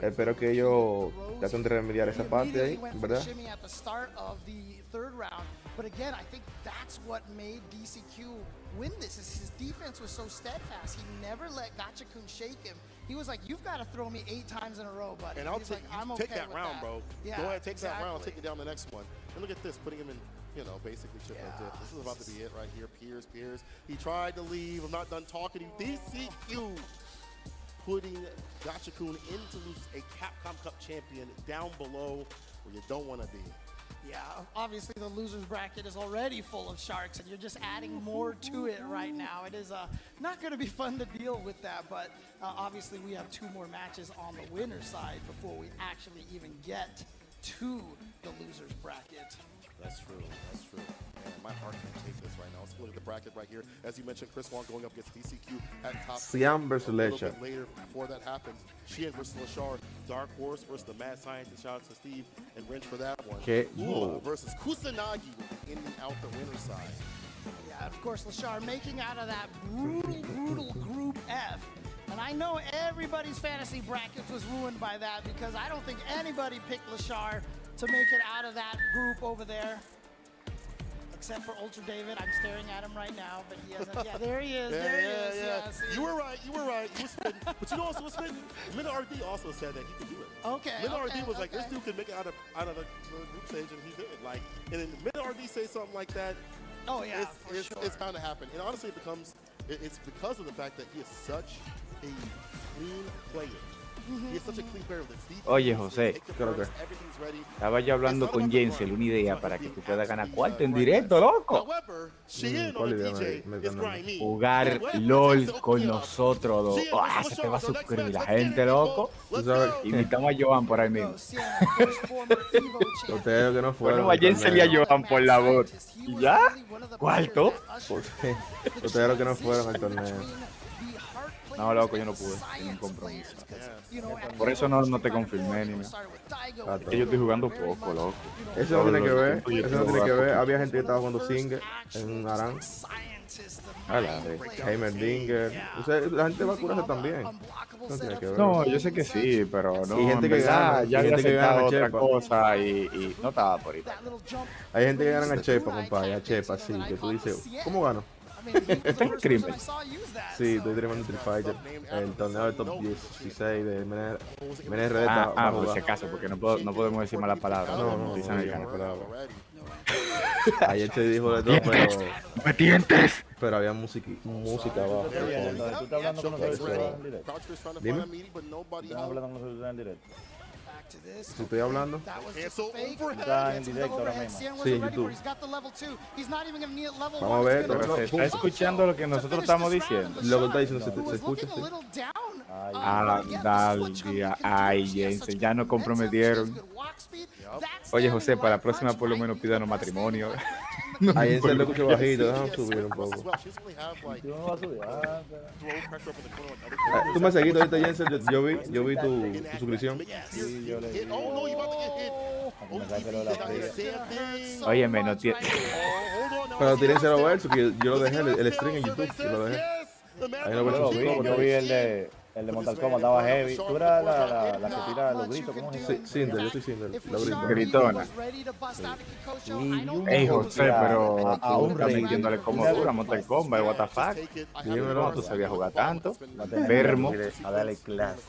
espero que ellos traten de remediar esa parte ahí, ¿verdad? But again, I think that's what made DCQ win this. Is his defense was so steadfast. He never let Gachikun shake him. He was like, "You've got to throw me 8 times in a row, buddy." And I'll take, like, I'm take okay that with round, that. bro. Yeah, Go ahead, take exactly. that round. I'll take you down the next one. And look at this, putting him in, you know, basically chip like dip. This is about to be it right here. Piers. He tried to leave. I'm not done talking to you. DCQ putting Gachikun in to lose a Capcom Cup champion down below where you don't want to be. Yeah, obviously the losers bracket is already full of sharks, and you're just adding more to it right now. It is not going to be fun to deal with that, but obviously we have 2 more matches on the winner's side before we actually even get to the losers bracket. That's true. Man, my heart can't take this right now. Let's look at the bracket right here. As you mentioned, Chris Wong going up against DCQ at top. Siam versus a little Lecha. bit later, before that happens, Sheehan versus Lashar, Dark Horse versus the Mad Scientist. Shout out to Steve and Wrench for that one. Lula versus Kusanagi ending out the winner's side. Yeah, of course, Lashar making out of that brutal Group F. And I know everybody's fantasy brackets was ruined by that because I don't think anybody picked Lashar to make it out of that group over there. Except for Ultra David. I'm staring at him right now, but he hasn't. Yeah, there he is. Yeah. You were right. You was spitting. But you know also what's spitting? Mena RD also said that he could do it. Okay. Mena RD was like, this dude could make it out of the group stage, and he did. Like, and then Mena RD say something like that. Oh yeah, it's bound to happen. And honestly, it's because of the fact that he is such a clean player. Oye, José, estaba yo hablando con Jensel, una idea para que tú puedas ganar cuarto en directo, loco. Jugar LOL con nosotros, se te va a suscribir la gente, loco. Invitamos a Joan por ahí mismo. Ustedes que no fueron. Bueno, a Jensel y a Joan por la voz. ¿Y ya? ¿Cuarto? Ustedes los que no fueron al torneo. No, loco, yo no pude. Tengo un compromiso. Por eso no te confirmé ni nada. Yo estoy jugando poco, loco. Eso no tiene que ver. Eso no tiene que ver. Había gente que estaba jugando single en un Aran. Heimerdinger. O sea, la gente va a curarse también. No tiene que ver. No, yo sé que sí, pero no. Y gente que gana. Ya había aceptado otra cosa y no estaba por ahí. Hay gente que gana a Chepa, compadre. A Chepa, sí. Que tú dices, ¿cómo gano? ¿Está en crimen? Sí, estoy tremendo Streetfighter. El torneo del top 16 de Mena por si acaso, porque no podemos decir malas palabras. No dicen malas palabras. Ayer te dijo de todo, pero... ¡Metientes! Pero había música abajo. ¿Tú estás hablando con nosotros en directo? Dime. ¿Estás hablando con nosotros en directo? Si estoy hablando. Está en directo ahora mismo. Sí, en YouTube. Vamos a ver. Pero se está escuchando lo que nosotros estamos diciendo. Lo que está diciendo se escucha, sí. Ay, Jensen, ya nos comprometieron. Oye, José, para la próxima por lo menos pídanos matrimonio. Ahí en serio lo escucho bajito, déjame subir un poco. Tú me seguiste ahorita, Jensen, yo vi tu suscripción. Sí, yo le di. Oye, no tiene. Pero tienen cero versos, que yo lo dejé, el stream en YouTube, yo lo dejé. Ahí lo yo vi el de Mortal Kombat, estaba heavy. Tú eras la que tira los gritos, ¿cómo se llama? Cinder, yo soy Cinder, lo grito. Gritona. Ey, José, pero tú estás metiéndole como dura Mortal Kombat, what the fuck. Dímelo, tú sabías jugar tanto. Enfermo. A darle clase.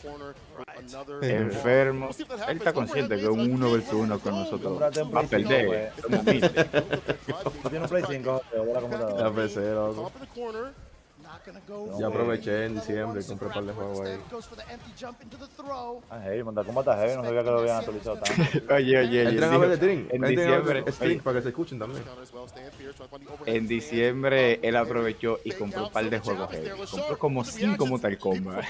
Enfermo. Él está consciente que un 1 versus 1 con nosotros va a perder. Somos humildes. ¿Tú tienes un Play 5 de la computadora? La PC, loco. Ya aproveché en diciembre y compré un par de juegos ahí. Ah, heavy, Mortal Kombat está heavy, no sabía que lo habían actualizado tanto. Oye. Entren a ver el stream. En diciembre. Stream para que se escuchen también. En diciembre él aprovechó y compró un par de juegos heavy. Compró como 5 Mortal Kombat.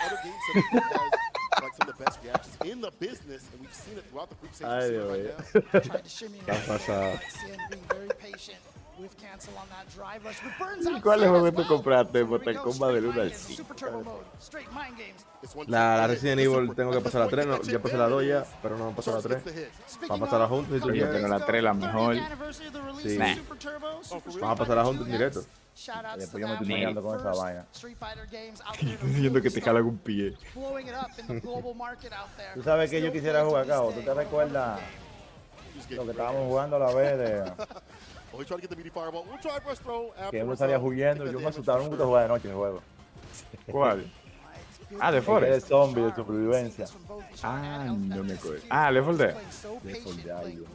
Ay, Dios mío. ¿Qué ha pasado? ¿Cuál es el juego que tú compraste? Mortal Kombat del 1 al 5. La Resident Evil tengo que pasar a la 3, no, ya pasé la 2 ya, pero no pasé a la 3. Vamos a pasarla juntos si tú Yo quieres. tengo la 3, la mejor. Sí. Vamos a pasarla juntos en directo. Después yo me estoy peleando con esa vaina. Estoy diciendo que te jalan un pie. Tú sabes que yo quisiera jugar acá, ¿o tú te recuerdas lo que estábamos jugando a la vez de que uno salía huyendo? Yo me asustaba, no me gusta jugar de noche el juego. ¿Cuál? Ah, de El Forest. zombie de supervivencia. Ah, no me acuerdo. Ah, Left 4 Dead. Left 4 Dead, ay, Dios.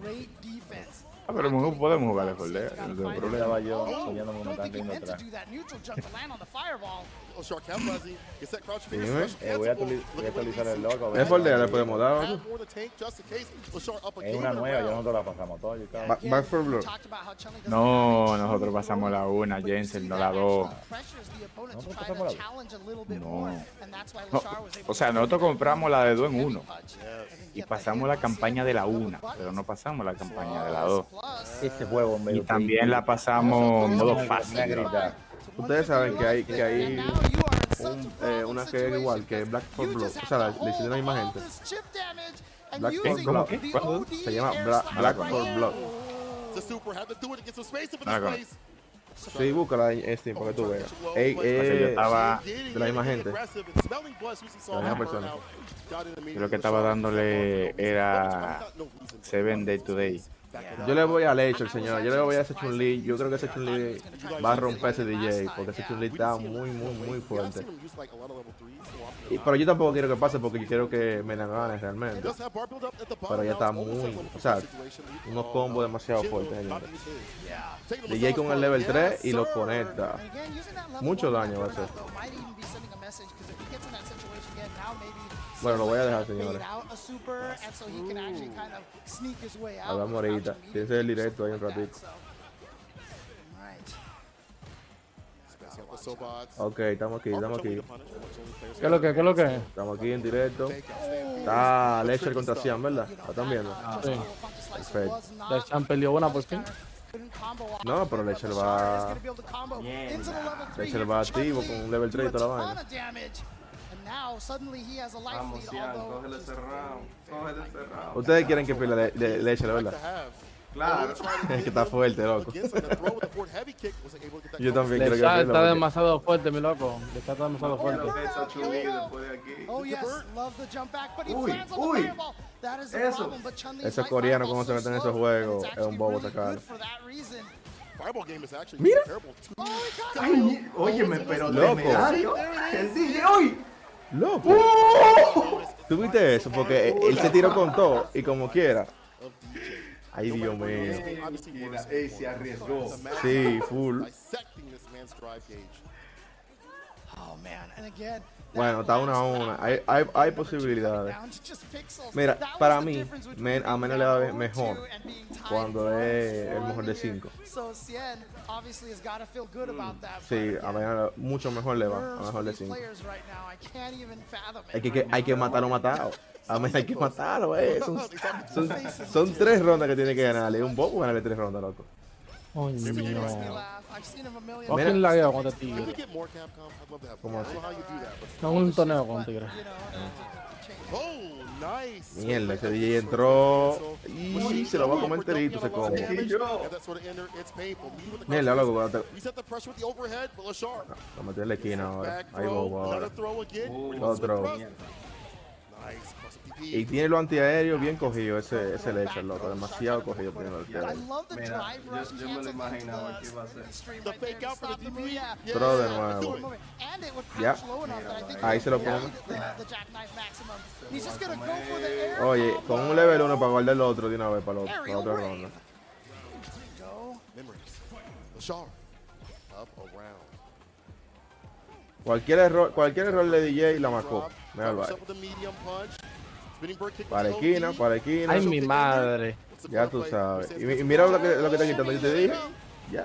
Ah, pero no podemos jugar Left 4 Dead, no tengo Estaba problema. yo soñándome una tanque y no atrás. Voy a actualizar el logo. Es por día, le podemos dar algo. Es una nueva, ya nosotros la pasamos todo. Back for Blood. No, nosotros pasamos la 1, Jensen, no la 2. ¿Nosotros pasamos la 2? No. O sea, nosotros compramos la de 2 en 1. Y pasamos la campaña de la 1, pero no pasamos la campaña de la 2. Ese juego Y también la pasamos en modo fácil. Ustedes saben que hay una que es igual, que es Black for Blood. O sea, le hicieron la misma gente. Black for ¿Cómo Blood. qué? Se llama Black for Blood. Sí, búscala en Steam para que tú veas. Yo estaba de la misma gente. De la misma persona. Yo lo que estaba dándole era 7 Day Today. Yo le voy a Lecho, señor. Yo le voy a ese Chun-Li. Yo creo que ese Chun-Li va a romper ese DJ. Porque ese Chun-Li está muy fuerte. Pero yo tampoco quiero que pase porque yo quiero que Mena gane realmente. Pero ya está muy... O sea, unos combos demasiado fuertes, señores. DJ con el level 3 y lo conecta. Mucho daño va a hacer. Bueno, lo voy a dejar, señores. Hablamos ahorita. Tienes el directo ahí un ratito. Ok, estamos aquí. ¿Qué es lo que? Estamos aquí en directo. Está Lecher contra Cian, ¿verdad? ¿Lo están viendo? Sí. Perfecto. La Chan perdió una por fin. No, pero Lecher va activo con un level 3 y toda la vaina. Vamos, Cian, cógele cerrado. Ustedes quieren que pierda Lecher, ¿verdad? Claro. Es que está fuerte, loco. Yo también quiero que Está pierda. demasiado fuerte, mi loco. Está demasiado fuerte. Uy. Eso. Esos coreanos, como se meten en esos juegos, es un bobo sacar. Mira. Ay, óyeme, pero loco. temerario. El DJ hoy. Loco. ¿Tú viste eso? Porque él se tiró con todo y como quiera. Ay, Dios mío. Ey, se arriesgó. Sí, full. Bueno, está 1 a 1. Hay posibilidades. Mira, para mí, a Mena le va mejor cuando es el mejor de 5. Sí, a Mena mucho mejor le va, a mejor de 5. Hay que matarlo matado. A Mena hay que matarlo, Son 3 rondas que tiene que ganarle. Un bobo ganarle 3 rondas, loco. Coño. Mira, ¿Quién lagueó contra Tigre? ¿Cómo así? No, un torneo con Tigre. Mierda, ese DJ entró y se lo va a comer enterito, se come. Mierda, loco, lo metió en la esquina ahora. Ahí bobo ahora. Otro. Y tiene lo antiaéreo bien cogido ese Lecher, loco. Demasiado cogido tiene lo antiaéreo. Mira, yo me lo imaginaba que iba a ser. Pero de nuevo. Ya. Ahí se lo pone. Oye, con un level 1 para guardar el otro de una vez para la otra ronda. Cualquier error de DJ la marcó. Míralo ahí. Para esquina. Ay, mi madre. Ya tú sabes. Y mira lo que está quitando, yo te dije. Ya.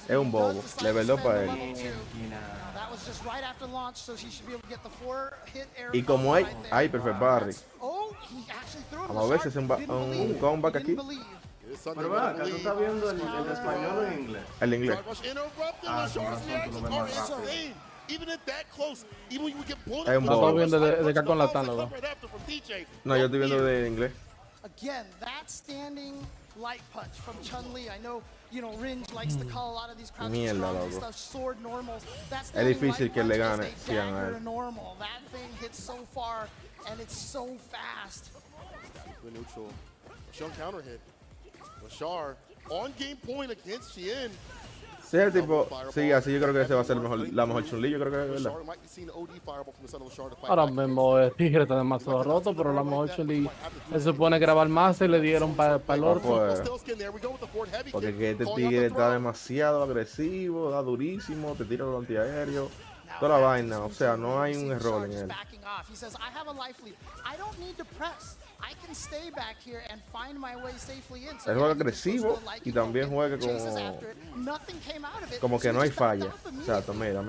Es un bobo. Level 2 para él. Y como hay perfect barry. Vamos a ver si es un comeback aquí. Pero bueno, acá tú estás viendo el español o el inglés. El inglés. Ah, con razón, tú lo ves más rápido. Es un bobo. Estás viendo de Capcom Latam, loco. No, yo estoy viendo de inglés. Again, that standing light punch from Chun-Li. I know, Ringe likes to call a lot of these crouching strong stuff sword normals. Es difícil que le gane Cian a él. Normal. That thing hits so far and it's so fast. The neutral. Sean counter hit. Bashar on game point against Chien. Sí, el tipo, sí, así yo creo que ese va a ser la mejor Chun-Li, yo creo que es verdad. Ahora mismo el Tigre está demasiado roto, pero la mejor Chun-Li se supone grabar más y le dieron para el orto. Porque que este Tigre está demasiado agresivo, da durísimo, te tira los antiaéreos, toda la vaina, o sea, no hay un error en él. Él juega agresivo y también juega como que no hay falla. Exacto, mira.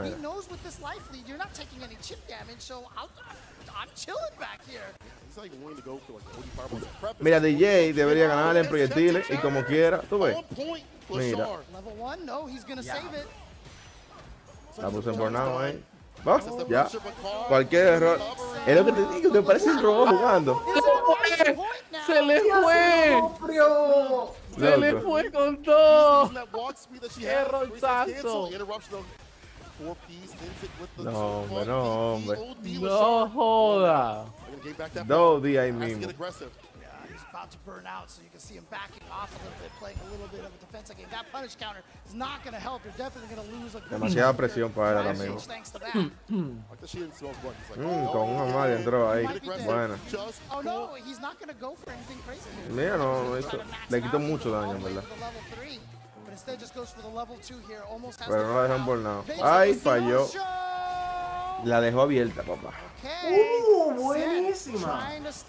Mira, DJ debería ganarle en proyectiles y como quiera, tú ves. Mira. La puse en burnout ahí. ¿Vas? Ya. Cualquier error. Es lo que te digo, que parece un robot jugando. ¡Se le fue! ¡Se le fue con todo! ¡Qué rochazo! No, hombre. No joda. 2 días ahí mismo. About to burn out, so you can see him backing off a little bit, playing a little bit of a defensive game. That punish counter is not going to help. You're definitely going to lose a good demasiada presión para él ahora mismo. Con una madre entró ahí. Bueno. Oh no, he's not going to go for anything crazy. Mira, no hizo. Le quitó mucho daño, en verdad. Pero no la dejan por nada. Ay, falló. La dejó abierta, papá. Buenísima. Es un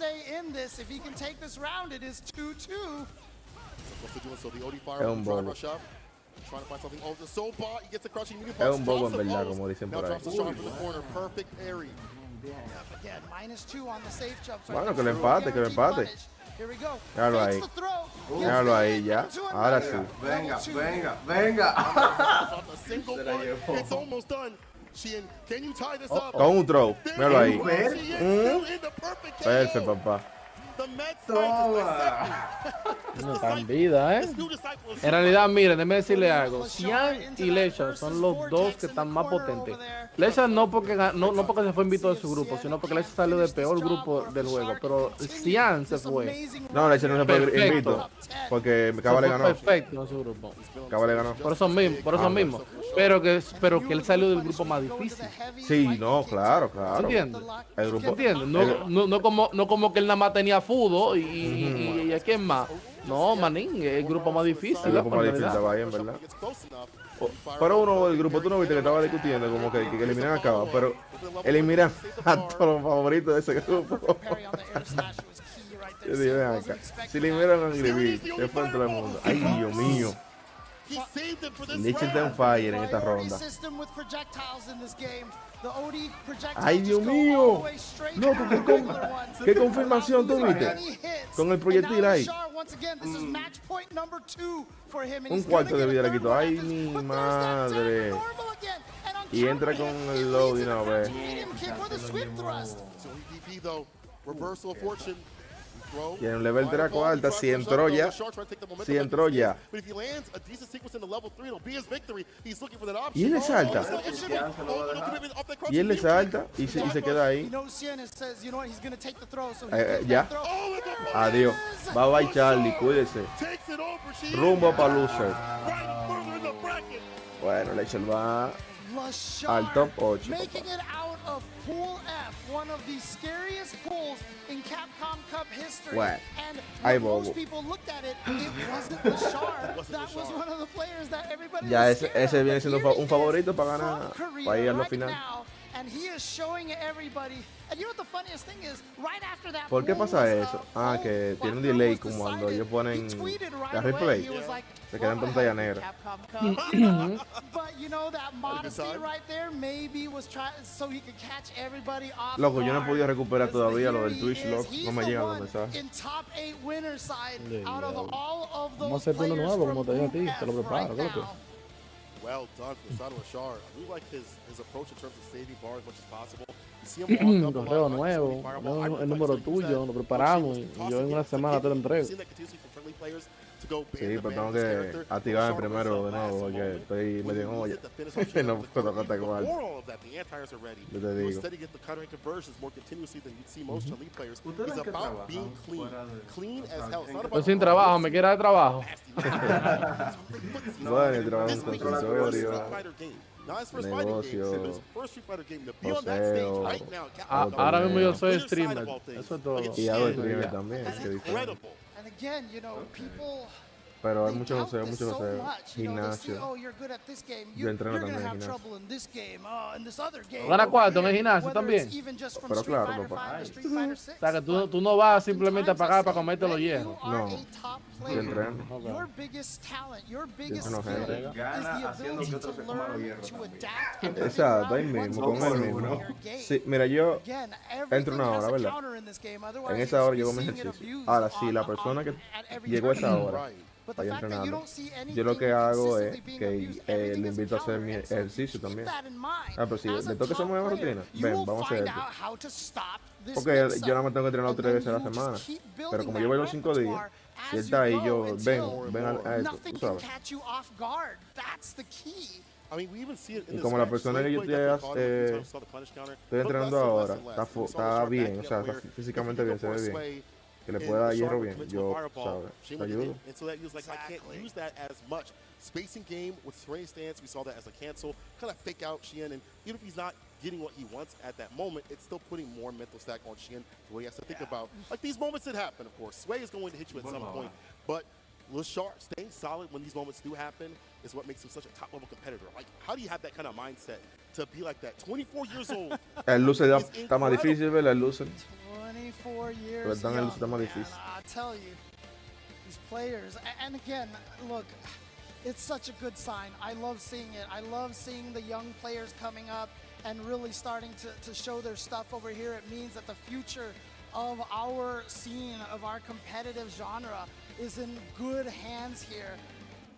bobo. Es un bobo en verdad, como dicen por ahí. Bueno, que lo empate, Míralo ahí, ya. Ahora sí. Venga. Con un throw, míralo ahí. Perfecto, papá. No está en vida, En realidad, miren, déjenme decirle algo. Cian y Lecher son los dos que están más potentes. Lecher no porque se fue invitado de su grupo, sino porque Lecher salió del peor grupo del juego. Pero Cian se fue. No, Lecher no se fue invito. Porque Cava le ganó. Perfecto en su grupo. Cava le ganó. Por eso mismo. Pero que él salió del grupo más difícil. Sí, no, claro. ¿Entiendes? El grupo. ¿Entiendes? No como que él nada más tenía fútbol y a quién más. No, manín, es el grupo más difícil. El grupo por más difícil realidad. estaba ahí, en verdad. Pero uno del grupo, tú no viste que estaba discutiendo como que eliminan a Cava, pero eliminan a todos los favoritos de ese grupo. Yo dije, ven acá, si eliminan a Angry ¿qué fue entre el mundo? Ay, Dios mío. Leche está en fire en esta ronda. Ay, Dios mío. Loco, ¿qué confirmación tú viste? Con el proyectil ahí. Un cuarto de vida le quitó. Ay, mi madre. Y entra con el low de una vez. Tiene un level 3 cuarta, si entró ya. Si entró ya. Y él le salta. Y él le salta y se queda ahí. Ya. Adiós. Bye bye Charlie, cuídese. Rumbo para loser. Bueno, Lechel va al top 8. Making it out of Pool F, one of the scariest pools in Capcom Cup history. What? And Ay, when most bobo. people looked at it, it wasn't Lashar. That was one of the players that everybody Ya was ese viene siendo un favorito para ganar, para ir a la final. And he is showing everybody. And you know what the funniest thing is? Right after that ¿Por qué pool pasa was, eso? Ah, que tiene un delay como cuando ellos ponen la replay. Se queda en pantalla negra. But you know that modesty right there maybe was trying so he could catch everybody off. Loco, yo no he podido recuperar todavía lo del Twitch Lock. No me llegan los mensajes. In top 8 winner side out of all of those Vamos a hacer uno nuevo, como te digo a ti. Te lo preparo, creo que. Well done from the side of Lashar. We like his approach in terms of saving bar as much as possible. You see him walk up a Correo lot, nuevo, fireball. el número tuyo, lo preparamos y yo en una semana te lo entrego. Sí, pero tengo que activarme primero de nuevo porque estoy medio en olla. No puedo tocar igual. Yo te digo. Estoy sin trabajo, me quiera de trabajo. Bueno, trabajo en consultorio, negocio, poseo. Ahora mismo yo soy streamer, eso es todo. Y hago streamer también, que diferente. And again, you know, people Pero hay mucho joseo, gimnasio. Yo entreno también en gimnasio. ¿Gana cuarto en el gimnasio también? Pero claro, papá. O sea, que tú no vas simplemente a pagar para comerte los hierros. No, yo entreno. Yo entreno gente. Gana haciendo que otros se coman los hierros también. Exacto, ahí mismo, con él mismo. Sí, mira, yo entro una hora, ¿verdad? En esa hora llego mi ejercicio. Ahora, si la persona que llegó a esa hora vaya entrenando, yo lo que hago es que le invito a hacer mi ejercicio también. Ah, pero si le toca esa nueva rutina, ven, vamos a hacer esto. Porque yo no me tengo que entrenar 3 veces a la semana. Pero como yo voy los 5 días, si él está ahí, yo ven a esto, tú sabes. Y como la persona que yo estoy entrenando ahora está bien, o sea, está físicamente bien, se ve bien, que le pueda dar hierro bien, yo, ¿sabes? Te ayudo. Spacing game with Serenity stance, we saw that as a cancel, kind of fake out Xian, and even if he's not getting what he wants at that moment, it's still putting more mental stack on Xian, where he has to think about, like these moments that happen, of course. Sway is going to hit you at some point, but Lashar staying solid when these moments do happen is what makes him such a top-level competitor. Like, how do you have that kind of mindset to be like that? 24 years old. El luce está más difícil, ¿verdad? El luce. 24 years Pero el luce está más difícil. I tell you, these players, and again, look, it's such a good sign. I love seeing it. I love seeing the young players coming up and really starting to show their stuff over here. It means that the future of our scene, of our competitive genre, is in good hands here.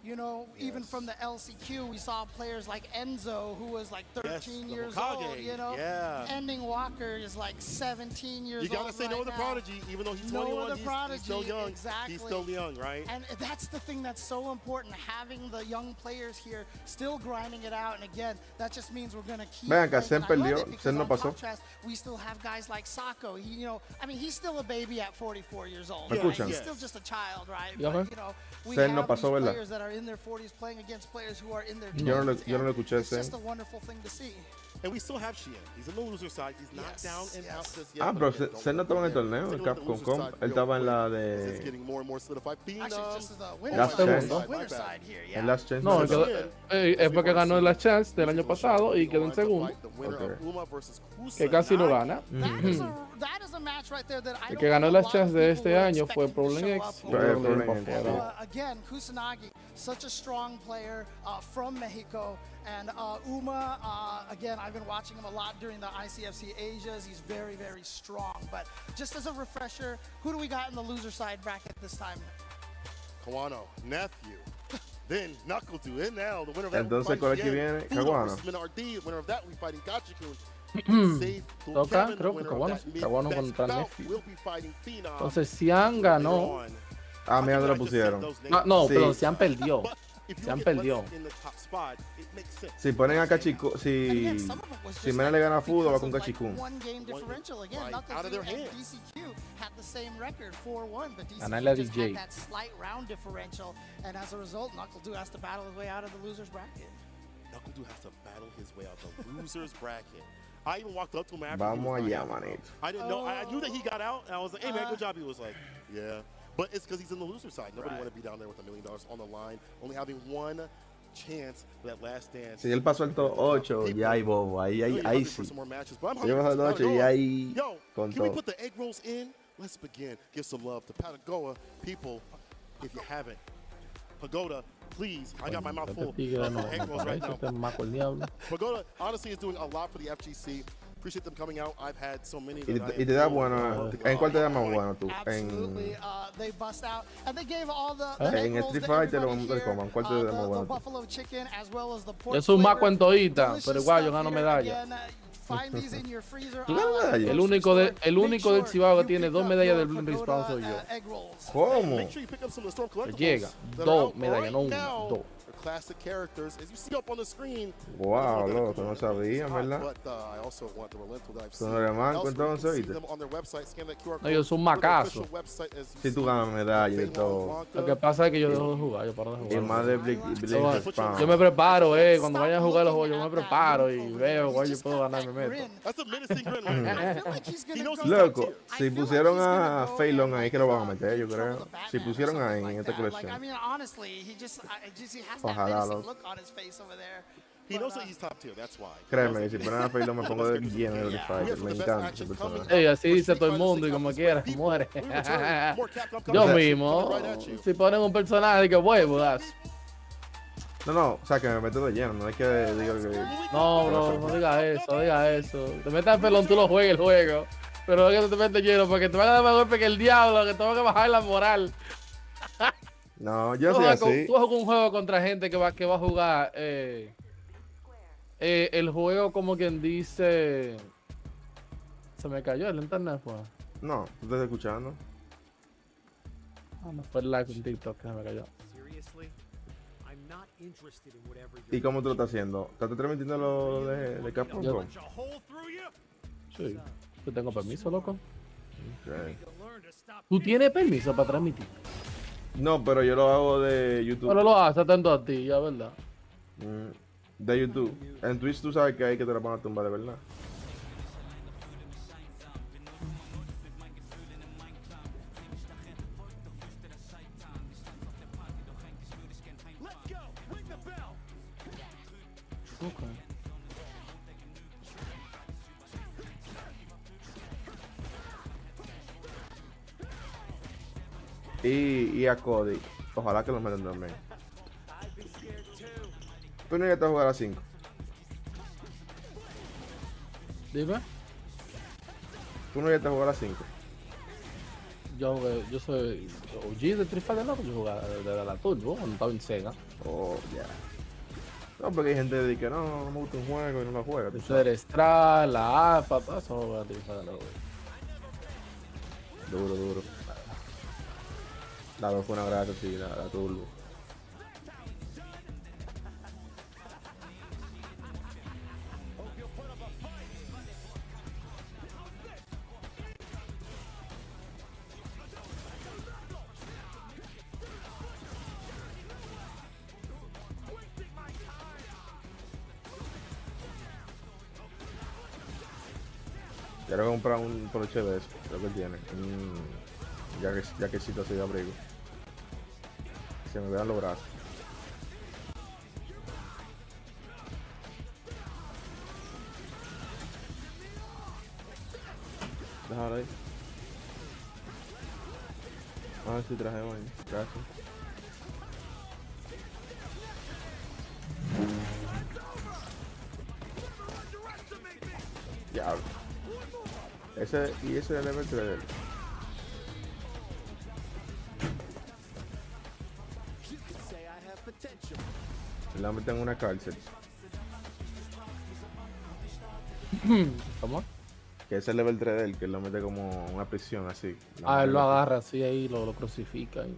You know, even from the LCQ, we saw players like Enzo, who was like 13 years old, you know? Ending Walker is like 17 years old. You gotta say no to the prodigy, even though he's 21, he's still young. Exactly. He's still young, right? And that's the thing that's so important, having the young players here still grinding it out. And again, that just means we're gonna keep. Ven acá, Zen perdió, Zen no pasó. We still have guys like Sako. He, you know, I mean, he's still a baby at 44 years old. ¿Me escuchan? He's still just a child, right? Yeah. But, you know, we Zen no have pasó, these ¿verdad? players that are in their 40s playing against players who are in their Yo no 20s. lo escuché It's ese. just a wonderful thing to see. And we still have Sheehan. He's in the loser side. He's not down and out just yet. Ah, but pero again, don't se no let estaba en el them torneo, there. el Take a look at the Capcom. loser side Él real estaba en la quick, 'cause it's de getting more and more solidified. Actually, just as the winner Last side, Chance. winner side here, yeah. El Last Chance. No, no, es porque ganó el Last Chance del año pasado y quedó en segundo. Que casi lo gana. That is a match right there that I El don't que ganó el think a Last lot of Chance de people este were año fue expecting to Problem show X. up y for. Problem X para afuera. Again, Kusanagi, such a strong player from Mexico. And Uma, again, I've been watching him a lot during the ICFC Asias. He's very, very strong. But just as a refresher, who do we got in the loser side bracket this time? Kawano, nephew. Then Knuckle to in now. The winner of that Entonces, ¿cuál aquí viene? Kawano. Menard. The winner of that will be fighting Gachikun. Toca, creo que Kawano contra Nephew. Entonces, Sian ganó. Ah, mira, no lo pusieron. No, Sí. perdón, Sian perdió. Sian perdió. Si ponen a Cachico, si Mena le gana a Fudo, va con Cachicún. One game differential again. Knuckles and DCQ had the same record, 4-1, but Ganarle a DCQ just DJ. had that slight round differential, and as a result, Knuckle has to battle his way out of the losers bracket. Knuckle has to battle his way out the losers bracket. I even walked up to him after. Vamos allá, manito. I didn't know. I knew that he got out, and I was like, "Hey man, good job." He was like, "Yeah," but it's because he's in the loser side. Nobody want to be down there with $1 million on the line, only having one chance for that last dance. Si él pasó al top 8, ya hay bobo. Ahí sí. Si él pasó al top 8, ya hay con Can we todo. put the egg rolls in? Let's begin. Give some love to Patagonia people, if you haven't. Pagoda, please. I got my mouth full of egg rolls right now. Pagoda honestly is doing a lot for the FGC. Appreciate them coming out. I've had so many. Y te da bueno. ¿En cuál te da más bueno tú? Absolutely, they bust out, and they gave all the En Street Fighter o en Capcom, ¿cuál te da más the bueno? buffalo chicken as well as the pork. Yo soy un maco en flavor. todita, Delicious pero igual yo stuff gano here. medalla. Again, find these in your freezer. El único del Chihuahua que tiene 2 medallas del Blue Respawn soy yo. ¿Cómo? Make sure you pick up some of the Storm collectibles. Llega, that are 2 out medallas, right no 1, now. 2. They're classic characters, as you see up on the screen. Wow, loco, no sabía, ¿verdad? But I also want the Relental that I've Tú seen. no eres manco, Elsewhere, you can entonces, see ¿oíste? them on their website. Scan that QR No, yo soy un code. Go to their macazo. official website as you Si tú see. ganas medalla y todo. Lo que pasa es que yo dejo de jugar, yo paro de Y jugar. más de Blade Spam. Yo me preparo, cuando vaya a jugar los juegos, yo me preparo y veo cuál yo puedo ganar y me meto. That's a menacing grin right there. He knows he's Loco, top tier. si pusieron a Phelan ahí que lo van a meter, yo creo. Si pusieron ahí en esta Like, I colección. mean, honestly, he he has that Ojalá, menacing loco. look on his face over there. He knows that he's top tier, that's why. Créeme que si ponen a Phelan me pongo de lleno de Street Fighter. Me encanta ese personaje. Ey, así dice todo el mundo y como quiera, muere. Yo mismo, si ponen un personaje que huevo, das. No, o sea que me meto de lleno, no es que digo que. No, bro, no digas eso, no digas eso. Te metas pelón, tú lo juegues el juego. Pero es que te metes lleno porque te van a dar más golpe que el diablo, que te van a bajar la moral. No, yo soy así. Tú juegas un juego contra gente que va a jugar el juego como quien dice. Se me cayó el internet, pues. No, tú estás escuchando. Ah, no fue el like en TikTok que se me cayó. ¿Y cómo tú lo estás haciendo? ¿Estás transmitiendo lo de Capcom? Sí, yo tengo permiso, loco. Okay. ¿Tú tienes permiso para transmitir? No, pero yo lo hago de YouTube. Pero lo haces atento a ti, ya, ¿verdad? De YouTube. En Twitch tú sabes que hay que te la van a tumbar de verdad. Okay. Y a Cody. Ojalá que lo metan también. Tú no llegaste a jugar a 5. Dime. Tú no llegaste a jugar a 5. Yo soy OG de Street Fighter, no, yo jugaba desde la Turbo, cuando estaba en Sega. Oh, ya. No, porque hay gente que dice que no me gusta un juego y no lo juega. tú Eso sabes. era Stral, la APA, todo eso juega Street Fighter, no, Duro. La 2 fue una grata, sí, la Turbo. Quiero comprar un broche de eso, creo que tiene. Ya que cito así de abrigo. Se me vean los brazos. Déjalo ahí. A ver si traje hoy. Gracias. Diablo. Ese es el level 3 de él. La meten en una cárcel. ¿Cómo? Que ese es el level 3 de él, que él lo mete como una prisión así. Él lo agarra así ahí, lo crucifica ahí.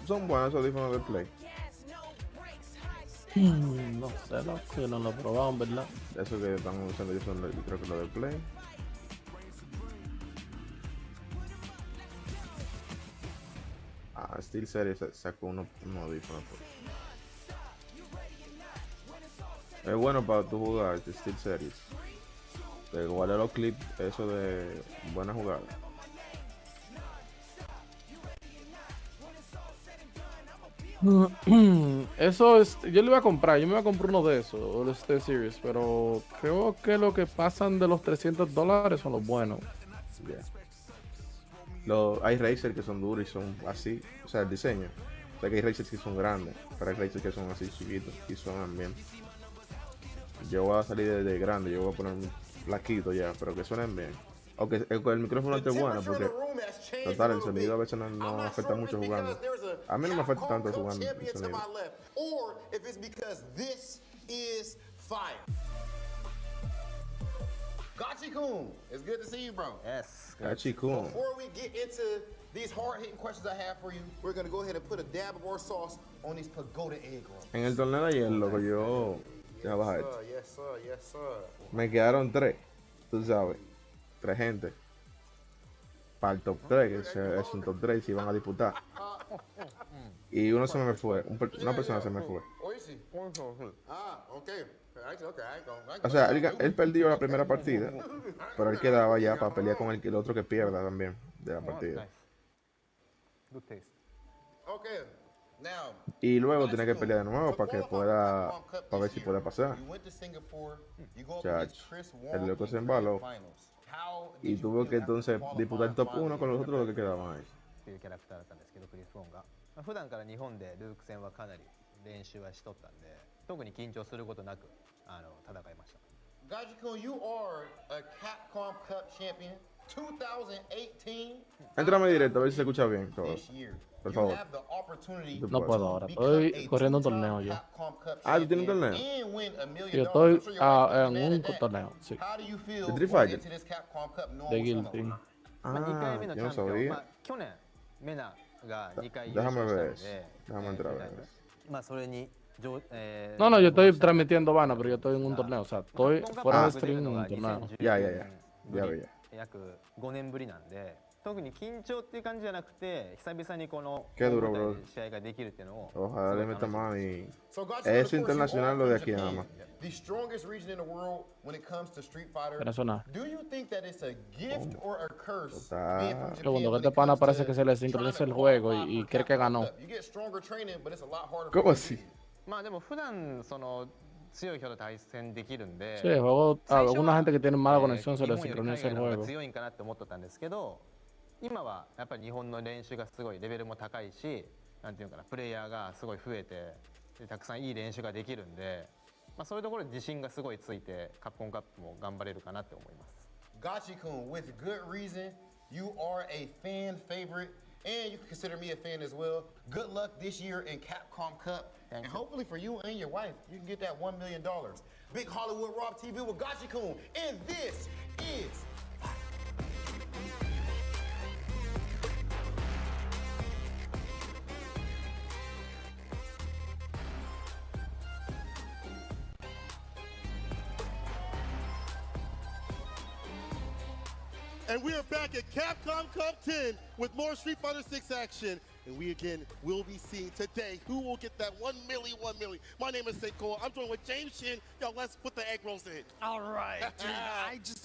Son buenos esos audífonos de Play. No sé, que no lo probaron, ¿verdad? Eso que están usando yo son, creo que lo de Play. Steel Series sacó unos audífonos. Es bueno para tu jugar Steel Series. Te guarda los clips, eso de buena jugada. Eso es, yo le iba a comprar, yo me iba a comprar uno de esos, o el Steel Series, pero creo que lo que pasan de los $300 son los buenos. Yeah. Hay racers que son duros y son así, o sea, el diseño. O sea, que hay racers que son grandes, pero hay racers que son así chiquitos y suenan bien. Yo voy a salir de grande, yo voy a poner un flaquito ya, pero que suenen bien. Aunque el micrófono esté bueno, porque total, el sonido a veces no afecta mucho jugando. A mí no me afecta tanto jugando el sonido. Gachi-kun, it's good to see you, bro. Yes. Gachi-kun. Before we get into these hard-hitting questions I have for you, we're gonna go ahead and put a dab of our sauce on these pagoda egg rolls. En el torneo de ayer, loco, yo... Ya baja esto. Yes, sir, yes, sir. Me quedaron 3, tú sabes. 3 gente. Para el top 3, que es un top 3 y se iban a disputar. Y uno se me fue, una persona se me fue. O sea, él perdió la primera partida, pero él quedaba ya para pelear con el otro que pierda también de la partida. Y luego tiene que pelear de nuevo para que pueda, para ver si puede pasar. Chacho, el loco se embaló. Y tuvo que entonces disputar el top 1 con los otros que quedaban ahí. 普段から日本でルーク戦はかなり練習はしとったんで、特に緊張することなく戦いました。Gaji-kun, you are a Capcom Cup champion 2018. Entrame directo, a ver si se escucha bien todo. Por favor. No puedo ahora, estoy corriendo un torneo yo. ¿Tú tienes un torneo? Yo estoy en un torneo, sí. ¿De Street Fighter? De Guilty. Yo no sabía. Mena Déjame ver eso. Déjame entrar a ver eso. No, yo estoy transmitiendo Vana, pero yo estoy en un torneo, o sea, estoy fuera de stream en un torneo. Ya veía. 5年ぶりなんで、特に緊張っていう感じじゃなくて、久々にこのQué duro, bro. 試合ができるっていうのを。 Ojalá le meta más y... Es internacional lo de aquí nada más. The strongest region in the world when it comes to Street Fighter. Venezuela. Do you think that it's a gift or a curse? Segundo, que este pana parece que se le sincroniza el juego y cree que ganó. ¿Cómo así? まあでも普段その強い人と対戦できるんで、 Sí, el juego, a alguna gente que tiene mala conexión se le sincroniza el juego. 強いんかなって思ってたんですけど、今はやっぱり日本の練習がすごいレベルも高いし、なんていうかな、プレイヤーがすごい増えて、たくさんいい練習ができるんで、まあそういうところで自信がすごいついて、カプコンカップも頑張れるかなって思います。Gachi-kun, with good reason, you are a fan favorite, and you can consider me a fan as well. Good luck this year in Capcom Cup, and hopefully for you and your wife, you can get that $1 million. Big Hollywood Rob TV with Gachi-kun, and this is And we are back at Capcom Cup 10 with more Street Fighter 6 action. And we again will be seeing today who will get that 1 milli, 1 milli. My name is Seiko. I'm joined with James Shin. Yo, let's put the egg rolls in. All right, dude.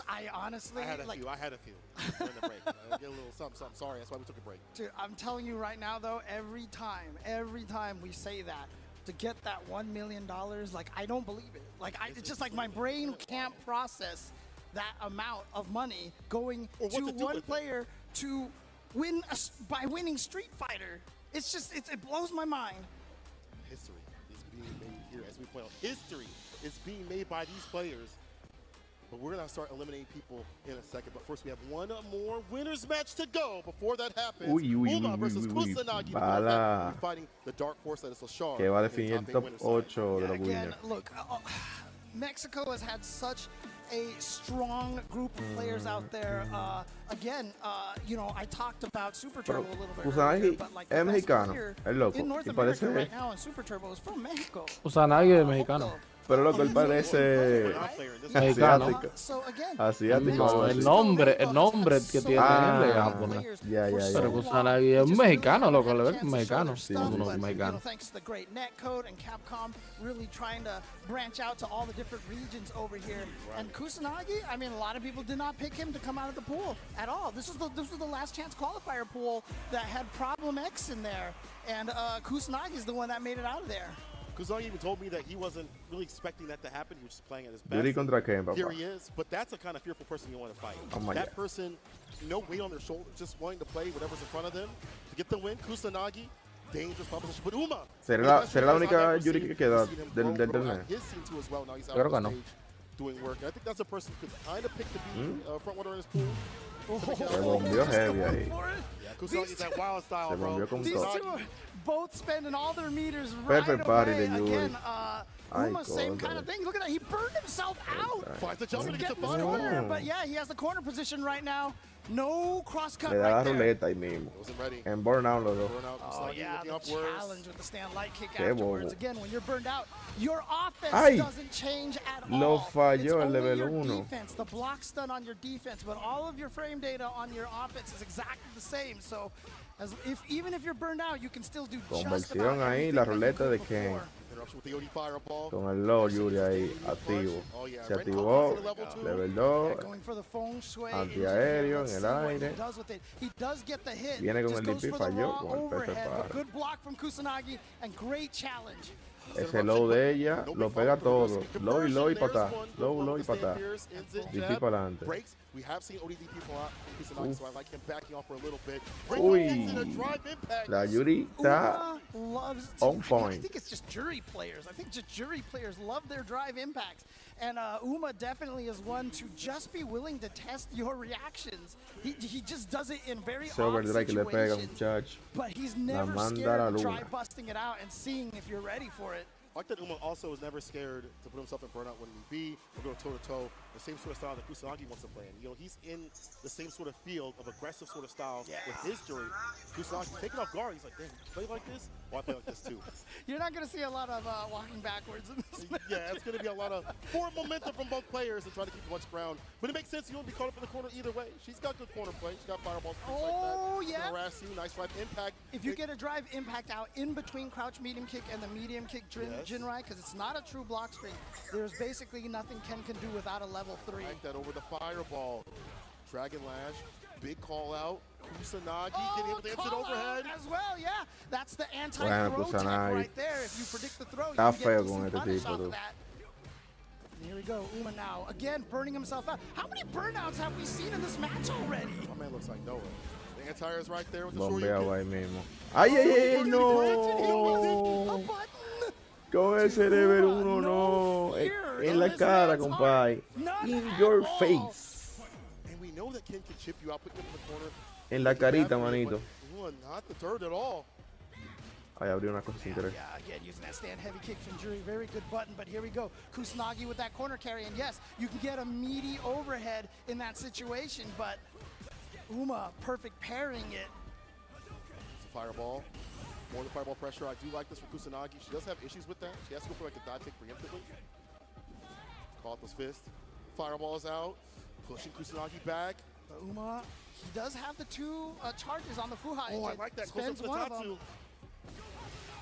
I honestly. I had a few during the break. Get a little something. Sorry, that's why we took a break. Dude, I'm telling you right now, though, every time we say that, to get that $1 million, like, I don't believe it. Like, it's just like my brain can't process that amount of money going to one player to win by winning Street Fighter. It's just, it blows my mind. History is being made here, as we point out. History is being made by these players. But we're gonna start eliminating people in a second. But first, we have one more winners match to go. Before that happens, Uma versus Kusanagi. We're fighting the dark horse that is Lashar. Que va a definir el top 8 de los winners. Look, Mexico has had such a strong group of players out there. You know, I talked about Super Turbo a little bit earlier, but like the best player in North America right now in Super Turbo is from Mexico. Kusanagi es mexicano. Pero lo que él parece asiático. Asiático. No, el nombre que tiene él es japonés. Pero Kusanagi es mexicano, lo que le ve mexicano. Sí, mexicano. Thanks to the great netcode and Capcom really trying to branch out to all the different regions over here. And Kusanagi, I mean, a lot of people did not pick him to come out of the pool at all. This was the last chance qualifier pool that had Problem X in there, and Kusanagi is the one that made it out of there. Kusanagi even told me that he wasn't really expecting that to happen. He was just playing at his best. Yuri contra quién, papá? Here he is, but that's a kind of fearful person you want to fight. That person, no weight on their shoulders, just wanting to play whatever's in front of them to get the win. Kusanagi, dangerous proposition, but Uma. ¿Será la única Yuri que queda del torneo? His team too as well. Now he's out on the stage doing work. And I think that's a person who could kind of pick to be front runner in his pool. Se bombió heavy ahí. Kusanagi, that wild style, bro. These two are both spending all their meters right away. Again, Uma, same kind of thing. Look at that. He burned himself out. Finds the jump to get the corner. But yeah, he has the corner position right now. No cross cut Le da right la there. ruleta ahí mismo. En burnout los dos. Oh yeah, the challenge with the stand light kick afterwards. Again, when you're burned out, your offense doesn't change at all. Lo falló el it's level only your 1. defense, the block stun on your defense, but all of your frame data on your offense is exactly the same. So, even if you're burned out, you can still do just about Conversión ahí, la ruleta de Ken. Con el Lord Yuri ahí activo. Se activó, level 2, antiaéreo en el aire. Viene con el DP, falló con el Good block from Kusanagi and great challenge. Ese low de ella lo pega todo. Low y patá. Low y patá. DP para adelante. We have seen ODDP pull out Kusanagi, so I like him backing off for a little bit. Uy, la Yuri está on point. I think it's just jury players. I think just jury players love their drive impacts. And Uma definitely is one to just be willing to test your reactions. He just does it in very odd situations. But he's never scared of try busting it out and seeing if you're ready for it. I like that Uma also is never scared to put himself in burnout when he be or go toe-to-toe. The same sort of style that Kusanagi wants to play in. You know, he's in the same sort of field of aggressive sort of style with his jury. Kusanagi taking off guard. He's like, damn, you play like this? Well, I play like this too. You're not going to see a lot of walking backwards in this match. Yeah, it's going to be a lot of forward momentum from both players and trying to keep much ground. But it makes sense. You won't be caught up in the corner either way. She's got good corner play. She's got fireballs, things like that. Oh, yeah. Harass you. Nice drive impact. If you get a drive impact out in between crouch medium kick and the medium kick Jinrai, because it's not a true block screen, there's basically nothing Ken can do without a level 3. Like that over the fireball. Dragon Lash, big call out. Kusanagi getting able to answer it overhead. As well, yeah. That's the anti-throw tech right there. If you predict the throw, you Está can feo get con decent este punish tipo, off of that. Here we go, Uma now. Again, burning himself out. How many burnouts have we seen in this match already? My man looks like Noah. The anti-air is right there with the Bombeado ahí mismo. ¡Ay, no! Con ese level 1 no. En la cara, compadre. In your face. And we know that Ken can chip you out, put you in the corner. En la carita, manito. Not the third at all. Ahí abrió una cosa sin querer. Yeah, again, using that stand heavy kick from Jury. Very good button, but here we go. Kusanagi with that corner carry. And yes, you can get a meaty overhead in that situation, but Uma perfect parrying it. It's a fireball. More than fireball pressure. I do like this for Kusanagi. She does have issues with that. She has to go for like a dive kick preemptively. Caught those fists. Fireball is out. Pushing Kusanagi back. But Uma, he does have the 2 charges on the Fuha. Oh, I like that. Spends Close up one to of them.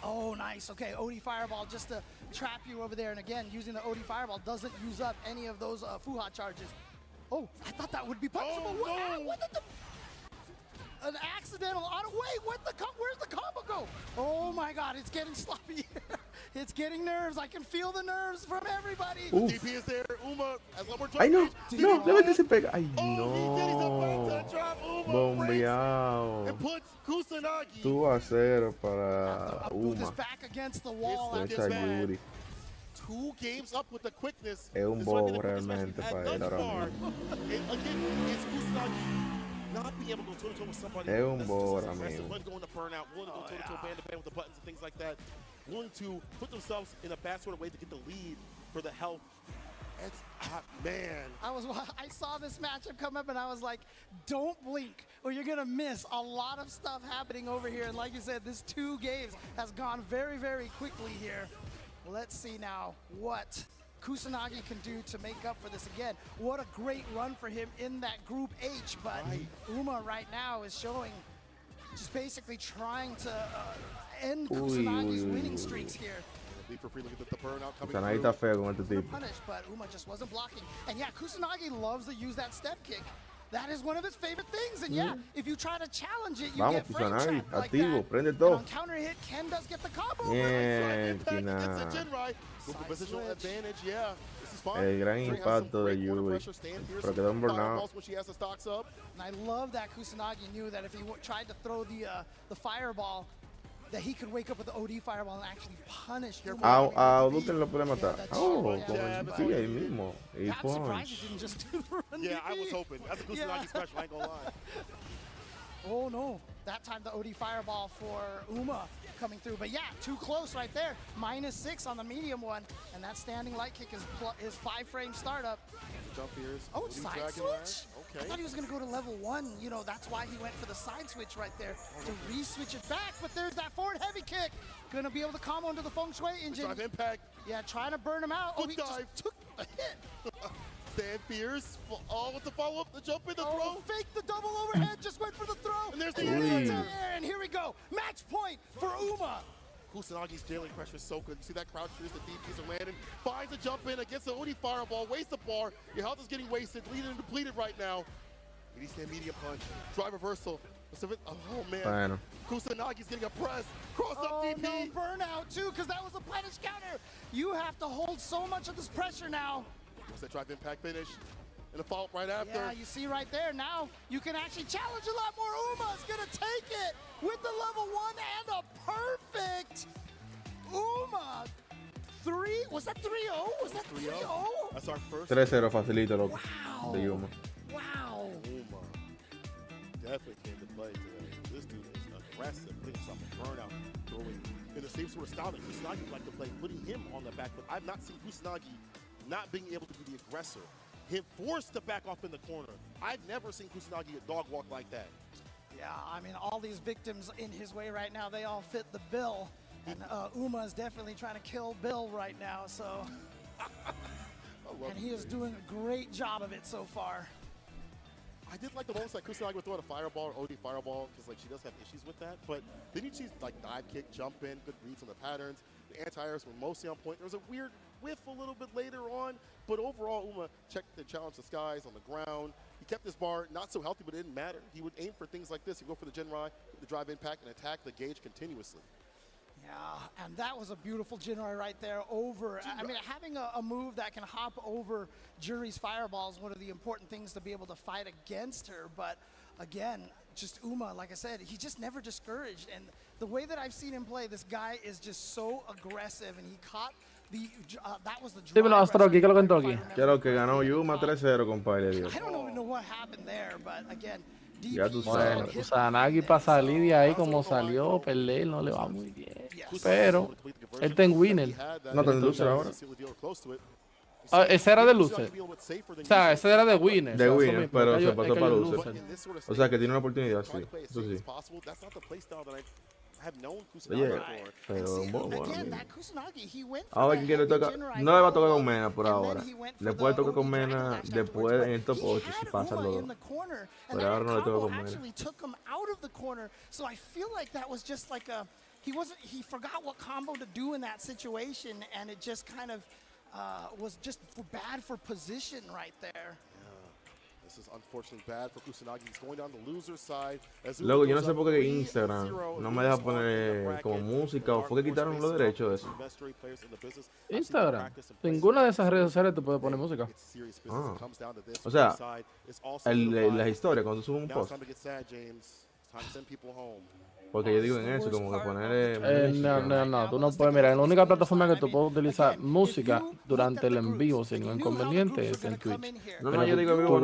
Oh, nice. Okay, OD Fireball just to trap you over there. And again, using the OD Fireball doesn't use up any of those Fuha charges. Oh, I thought that would be punishable. Oh, no. What did an accidental auto. Wait, where's the combo go? Oh my God, it's getting sloppy here. It's getting nerves. I can feel the nerves from everybody. DP is there. Uma, as one more Ay, no. drop. No, le mete ese pega. Ay, Oh, he did. He's about no. to drop. Uma Bombeado. and puts Kusanagi. 2-0 para Move this Uma. back against the wall. Esa Yuri. 2 games up with the quickness. Es un This might be bobo the quickest match realmente we've had para él thus ahora far. mismo. And again, it's Kusanagi not being able to go toe-to-toe with somebody Es un that's bobo just ahora aggressive, mismo. willing to go into burnout, willing to go toe-to-toe band-to-band with the buttons and things like that, willing to put themselves in a bad sort of way to get the lead for the health. It's man. I saw this matchup come up and I was like, don't blink or you're gonna miss a lot of stuff happening over here. And like you said, this 2 games has gone very, very quickly here. Let's see now what Kusanagi can do to make up for this again. What a great run for him in that Group H, but Uma right now is showing, just basically trying to end Kusanagi's winning streaks here. Kusanagi está feo con este tipo. Punish, but Uma just wasn't blocking. And yeah, Kusanagi loves to use that step kick. That is one of his favorite things. And yeah, if you try to challenge it, you Vamos, get frame Kusanagi, trapped like activo, that. prende And todo. on counter hit, Ken does get the combo. Positional advantage, yeah. This is fine. El gran impacto de Yuri. Pero quedó en burnout. And I love that Kusanagi knew that if he tried to throw the fireball, that he could wake up with the OD fireball and actually punish your A Duken lo puede matar. Oh, sí, ahí mismo. Y I'm surprised punch. he didn't just do the run. Yeah, I was hoping. That's a Kusanagi special, I ain't gonna lie. Oh no, that time the OD fireball for Uma coming through. But yeah, too close right there. -6 on the medium one. And that standing light kick is 5-frame startup. Jump ears. Oh, it's side switch? I thought he was going to go to level 1. You know, that's why he went for the side switch right there to re-switch it back. But there's that forward heavy kick. Going to be able to combo into the Feng Shui engine. Drive impact. Yeah, trying to burn him out. Foot He dive. just took a hit. Stand fierce. Oh, with the follow-up, the jump in, the throw. Fake the double overhead, just went for the throw. And there's the And here we go. Match point for Uma. Kusanagi's jailing pressure is so good. You see that crouch through the DPs are landing. Finds a jump in against the OD fireball. Waste the bar. Your health is getting wasted. Bleeding and depleted right now. He stand medium punch. Drive reversal. Oh man. Bueno. Kusanagi's getting a press. Cross up DP. No, burnout too, because that was a punish counter. You have to hold so much of this pressure now. What's that drive impact finish? And a follow-up right after. Yeah, you see right there. Now you can actually challenge a lot more. Uma's gonna take it with the level 1 and a perfect Uma. 3, was that 3-0? Was that 3-0? That's our first. 3-0 facilito, loco. Wow. De Yuma. Wow. Uma definitely came to play today. This dude is aggressive, putting himself in burnout, throwing in the same sort of style that Kusanagi would like to play, putting him on the back foot. I've not seen Kusanagi not being able to be the aggressor. Him forced to back off in the corner. I've never seen Kusanagi a dog walk like that. Yeah, I mean, all these victims in his way right now, they all fit the bill. And Uma is definitely trying to kill Bill right now, so. And he is doing a great job of it so far. I did like the moments like Kusanagi would throw a fireball or OD fireball, because like she does have issues with that. But then you see like dive kick, jump in, good reads on the patterns. The anti-airs were mostly on point. There was a weird whiff a little bit later on, but overall Uma checked the challenge the skies on the ground. He kept his bar not so healthy, but it didn't matter. He would aim for things like this. He'd go for the Jinrai, the drive impact, and attack the gauge continuously. Yeah, and that was a beautiful Jinrai right there over. I mean, having a move that can hop over Jury's fireball is one of the important things to be able to fight against her. But again, just Uma, like I said, he just never discouraged. And the way that I've seen him play, this guy is just so aggressive, and he caught the, that was the Dímelo, Astroki, ¿qué es lo que entró aquí? Quiero que ganó Yuma 3-0, compadre. Dios. I don't even know what happened there, but again, Ya tú Bueno, sabes. Kusanagi para salir de ahí como salió, perder no le va muy bien. Pero él está en winner. No te luce ahora. Ah, ese era de loser. O sea, ese era de winner. De o sea, winner, eso mismo, pero es que se yo- pasó es que para yo loser. O sea, que tiene una oportunidad, sí. Eso sí. Oye, pero bueno, Again, that Kusanagi, he went a for ver that quién le heavy toca. Jinrai No le va a follow, tocar con Mena por and ahora. then he went for Después the toca con OD Dragon Mena Dash después afterwards, en el top but he 8 si had pasan Uma los in dos. the corner, and Pero ahora that no le toca combo con Mena. actually took him out of the corner. So I feel like that was just like a he forgot what combo to do in that situation, and it just kind of was just bad for position right there. This is unfortunately bad for Kusanagi. He's going down the loser side. Luego, yo no sé por qué Instagram no me deja poner como música o fue que quitaron los derechos de eso. Instagram. Ninguna de esas redes sociales te puede poner música. Ah. O sea, las historias cuando tú subes un post. Porque yo digo en eso, como que poner No, tú no puedes. Mira, la única plataforma que tú puedes utilizar música durante el en vivo sin ningún inconveniente es en Twitch. No, yo digo en vivo,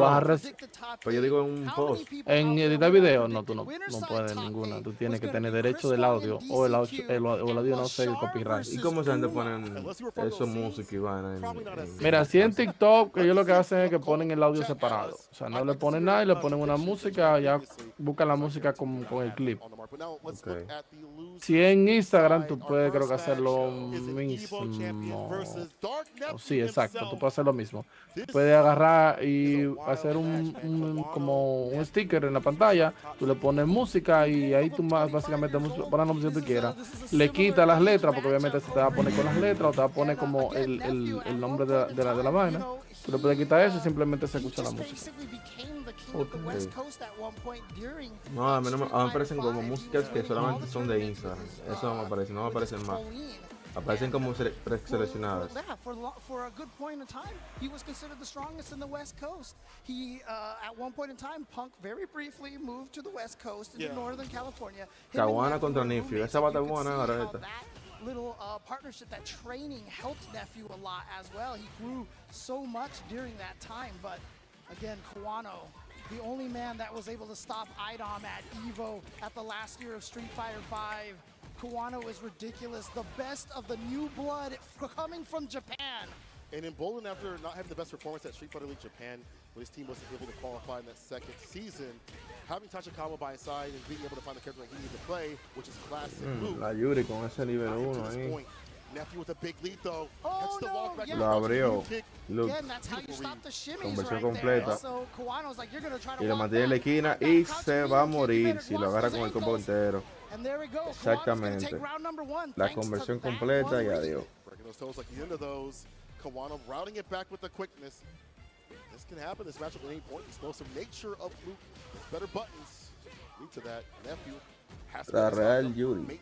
pero yo digo en un post. En editar video, no, tú no puedes ninguna. Tú tienes que tener derecho del audio o el audio no sé, el copyright. ¿Y cómo se gente ponen eso música y van Mira, si en TikTok ellos lo que hacen es que ponen el audio separado. O sea, no le ponen nada y le ponen una música, ya buscan la música con el clip. Okay. Si en Instagram tú puedes creo que hacer lo mismo. Sí, exacto, tú puedes hacer lo mismo. Puedes agarrar y hacer como un sticker en la pantalla, tú le pones música y ahí tú básicamente pones la música que tú quieras. Le quitas las letras porque obviamente se te va a poner con las letras o te va a poner como el nombre de la vaina. Tú le puedes quitar eso y simplemente se escucha la música. Okay. No, a mí no me aparecen como músicas que solamente son de Instagram. Eso no me aparece, no me aparecen más. Aparecen como preseleccionadas. For a good point in time, he was considered the strongest in the West Coast. He, at one point in time, Punk very briefly moved to the West Coast into Northern California. Caguana contra Nifio, esa bata buena ahora esta. Little partnership, that training helped Nephew a lot as well. He grew so much during that time, but again, Kawano, the only man that was able to stop Idom at EVO at the last year of Street Fighter V. Kawano is ridiculous. The best of the new blood coming from Japan. And emboldened after not having the best performance at Street Fighter League Japan, when his team wasn't able to qualify in that second season, having Tachikawa by his side and being able to find the character that he needed to play, which is classic Luke. La Yuri con ese nivel 1 ahí. Nephew with a big lead though. Oh, no, lo abrió. Luke. Again, that's how you stop the shimmies Conversión right completa. there. So Kawano's like, you're gonna try to Y le mantiene en la esquina y se va a morir si lo agarra con el combo entero. Exactamente. La conversión completa y adiós. Kawano routing it back with the quickness. This can happen. This matchup at any point. The explosive nature of Luke. Better buttons. Lead to that. Nephew. La Real Yuri.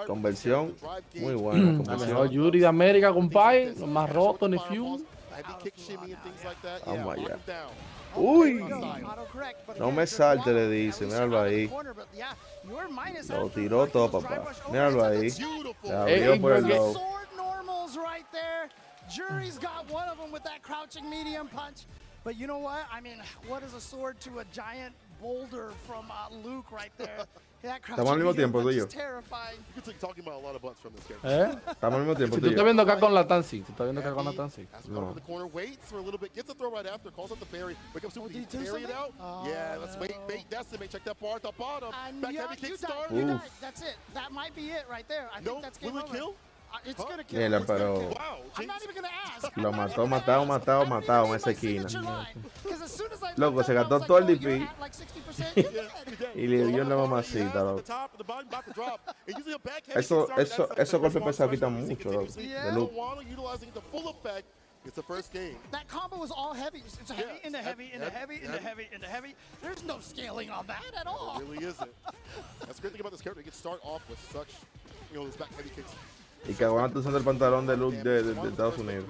Conversión muy buena. La mejor Yuri de América, compadre. Lo más roto ni Few. Vamos allá. Uy, no me salte, le dice. Míralo ahí. Lo tiró todo, papá. Míralo ahí. Le abrió por el low. Right there. Jury's got one of them with that crouching medium punch. But you know what? I mean, what is a sword to a giant boulder from Luke right there? Estamos al mismo tiempo, tú y yo. Estamos al mismo tiempo, Si tú tú y estás yo. viendo acá con la Tansi, tú estás viendo acá con la Tansi. No. That's it. That might be it right there. I think that's game over. It's gonna kill. Mira, pero I'm not even gonna ask. lo mató en esa esquina. Loco, se gastó todo el DP y le dio la mamacita, loco. Esos golpes pesados quitan mucho, loco. De Luke. It's the first game. That combo was all heavy. It's heavy into heavy into heavy into heavy into heavy. There's no scaling on that at all. It really isn't. That's the great thing about this character. He can start off with such, those back heavy kicks. Y que aguanta usando el pantalón de Luke de Estados Unidos.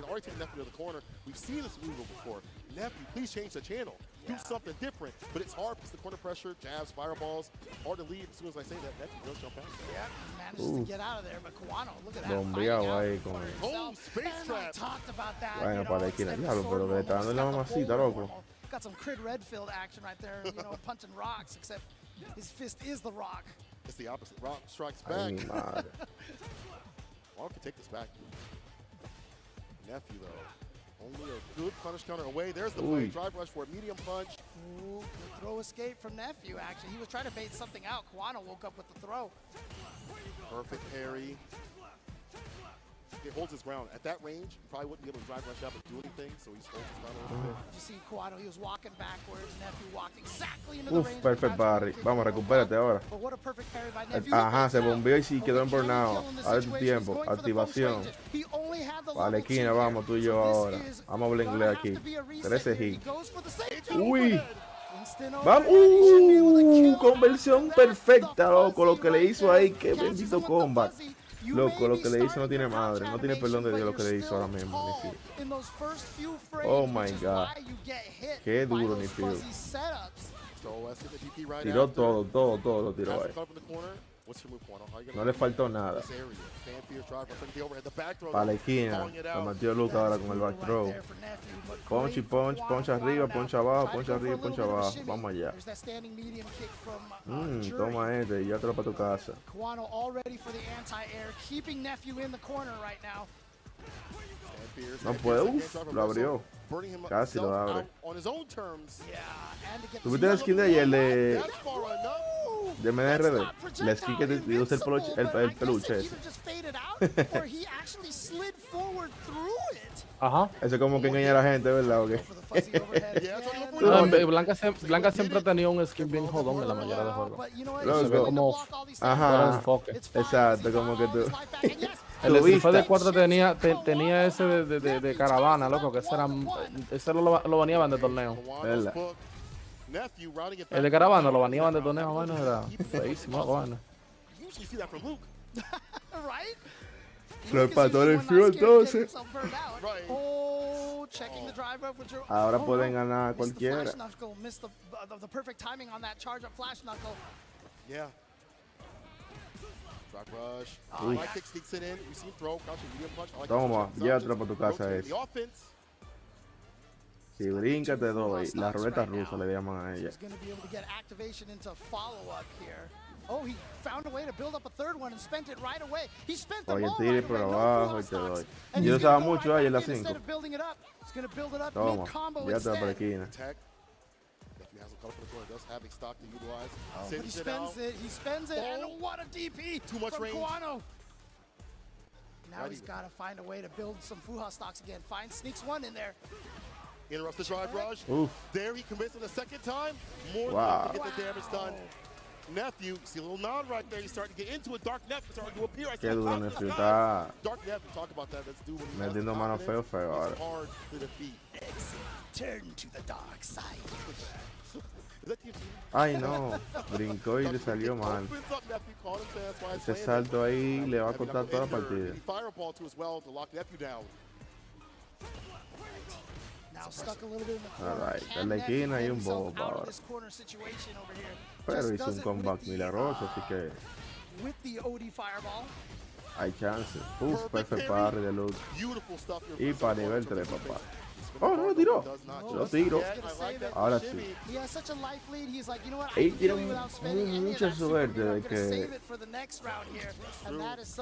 We've seen this move before. Nephew, please change the channel. Do something different. But it's hard because the corner pressure, jabs, fireballs, hard to lead. As soon as I say that, Nephew does jump out. Yeah, he manages to get out of there. But Kawano, look at that. Bombeado ahí con Oh, space trap. Talked about that. Vaina para la esquina. Diablo, pero le está dando la mamacita, loco. Got some Crid Redfield action right there, punching rocks, except his fist is the rock. It's the opposite. Rock strikes Ay, back. mi madre. Walker can take this back. Nephew, though. Only a good punish counter away. There's the play. Drive rush for a medium punch. throw escape from Nephew, actually. He was trying to bait something out. Kwano woke up with the throw. Perfect parry. He holds his ground. At that range, he probably wouldn't be able to drive rush up and do anything, so he's holding his ground a little bit. You see Kwano, he was walking backwards. Nephew walked exactly into the range. Perfect parry. Vamos, recupérate ahora. But what a perfect parry by Nephew. Ajá, se bombeó y sí quedó en burnout. Ahora tu tiempo. Activación. Para la esquina, vamos tú y yo ahora. Vamos a hablar inglés aquí. 13 hits. Uy. Vamos. Conversión perfecta, loco. Lo que le hizo ahí. Qué bendito combat. Loco, lo que le hizo no tiene madre. No tiene perdón de Dios lo que le hizo ahora mismo. Oh my god. Qué duro, Nephew. Tiró todo lo tiró ahí. No le faltó nada. Para la esquina. Lo metió Luca ahora con el back throw. Punch y punch. Punch arriba, punch abajo, punch arriba, punch abajo. Vamos allá. Toma este y ya te lo para tu casa. No puede, lo abrió. Casi lo abre. ¿Tuviste la skin de ayer de Mena RD? La skin que te dio el peluche ese. Ajá. Eso es como que engañar a la gente, ¿verdad? ¿O qué? No, Blanca siempre ha tenido un skin bien jodón en la mayoría de juegos. Se ve como fuera de enfoque. Exacto, como que tú. El Street Fighter 4 tenía ese de caravana, loco, que ese lo baneaban de torneo. ¿Verdad? El de caravana lo baneaban de torneo, bueno, era feísimo, bueno. Lo empató el Fio entonces. Ahora pueden ganar cualquiera. Toma, llévatelo para tu casa ese. Si brinca te doy. La ruleta rusa le llaman a ella. Oye, tire por abajo y te doy. Yo usaba mucho ahí en la 5. Toma, llévatelo para la esquina. He spends it, and what a DP Too much range. Kwano. Now he's got to find a way to build some Fuha stocks again. Sneaks one in there. Interrupts the drive rush. Oof. There he commits it a second time. More wow. than to get the damage done. Nephew, see a little nod right there. He's starting to get into it. Dark Nephew starting to appear. Qué duro, Nephew está Dark Nephew, talk about that. Let's do what he metiendo mano feo ahora. It's hard to defeat. Turn to the dark side. Ay no, brincó y le salió mal. Ese salto ahí le va a costar toda la partida. Alright, está en la esquina y un bobo ahora. Pero hizo un comeback milagroso, así que hay chance. Perfect parry de Luke. Y para nivel 3, papá. Oh, no lo tiró. Lo tiro. Ahora sí. Él tiene mucha suerte de que,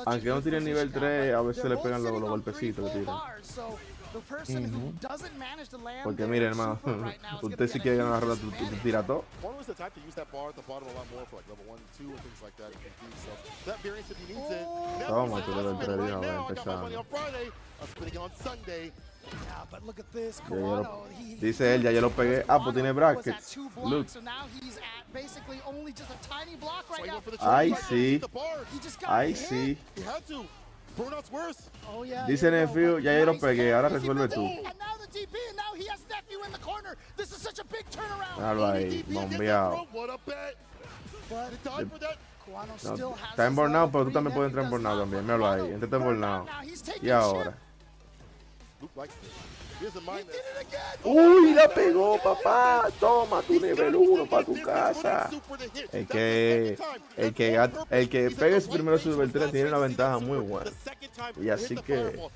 aunque no tiene nivel 3, a veces le pegan los golpecitos que tiran. Porque mire, hermano, usted si quiere ganar la ronda, tú tira todo. Toma, tú le das el 3 de una vez empezando. Dice él, ya yo lo pegué. Ah, pues tiene brackets. Look. Ay, sí. Ay, sí. Dice Nephew, ya yo lo pegué. Ahora resuelve tú. Algo ahí, bombeado. No, está en burnout, pero tú también puedes entrar en burnout también. Míralo ahí, entra en burnout. Y ahora. Uy, la pegó, papá. Toma tu nivel 1 para tu casa. El que pegue su primero su nivel 3 tiene una ventaja muy buena. Y así que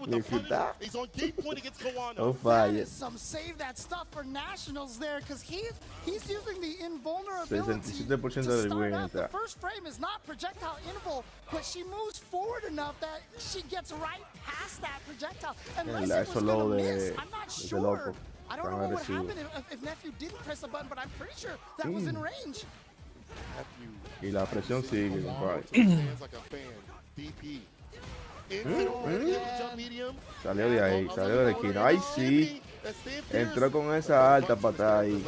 disfrutar. No falles. 67% del win está. Eso lo de loco. I don't know what would happen if Nephew didn't press the button, but I'm pretty sure that was in range. Y la presión sigue, compadre. Salió de ahí, salió de la esquina. ¡Ay, sí! Entró con esa alta patada ahí.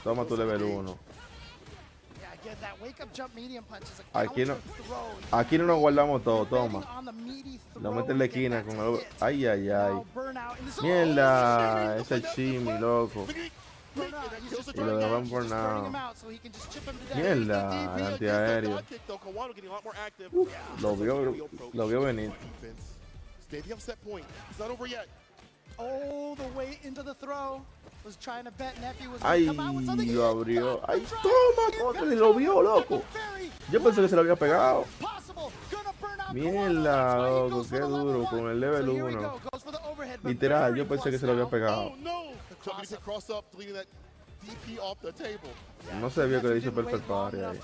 Toma tu level 1. Aquí no nos guardamos todo, toma. Lo mete en la esquina con el... Ay, ay, ay. Mierda, ese chimi, loco. Y lo dejan por nada. Mierda, el antiaéreo. Lo vio venir. Ay, lo abrió. Ay, toma, contra, lo vio, loco. Yo pensé que se lo había pegado. Mierda, loco, qué duro con el level 1. Literal, yo pensé que se lo había pegado. No se vio que le hizo perfect party ahí.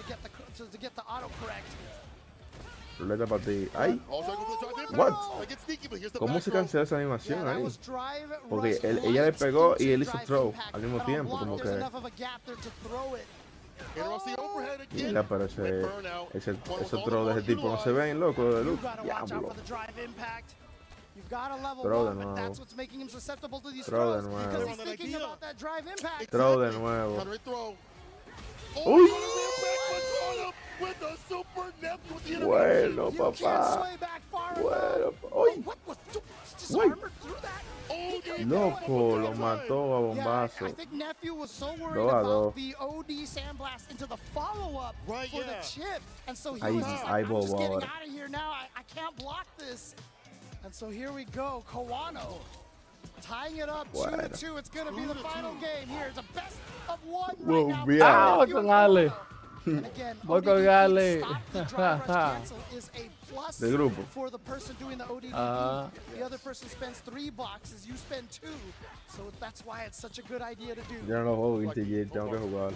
Ruleta para ti. ¡Ay! ¿What? ¿Cómo se cancela esa animación ahí? Porque ella le pegó y él hizo throw al mismo tiempo, como que... Mira, pero ese throw de ese tipo no se ven, loco, de luz. Diablo. Throw de nuevo. Throw de nuevo. Throw de nuevo. ¡Uy! Bueno, papá. Bueno, ¡uy! ¡Uy! Loco, lo mató a bombazo. 2-2. Ahí bobo ahora. And so here we go, Kawano tying it up 2-2. It's going to be the final game here. It's a best of one right now. Ah, con Ale. Voy con Ale. De grupo. For the person doing the ODD, the other person spends 3 boxes, you spend 2. So that's why it's such a good idea to do. Yo no lo juego integer, tengo que jugar.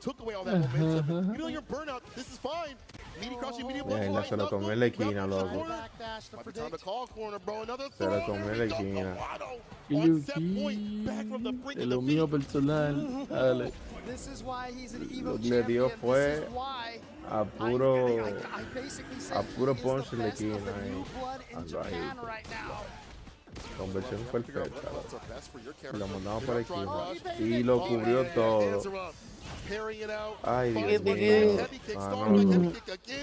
Took away all that momentum. You know your burnout. This is fine. Se lo comió en la esquina, loco. Se lo comió en la esquina. De lo mío personal. Dale. Lo que le dio fue a puro punch en la esquina. Ahí. Conversión perfecta. Lo mandamos para la esquina. Y lo cubrió todo. Ay, Dios mío.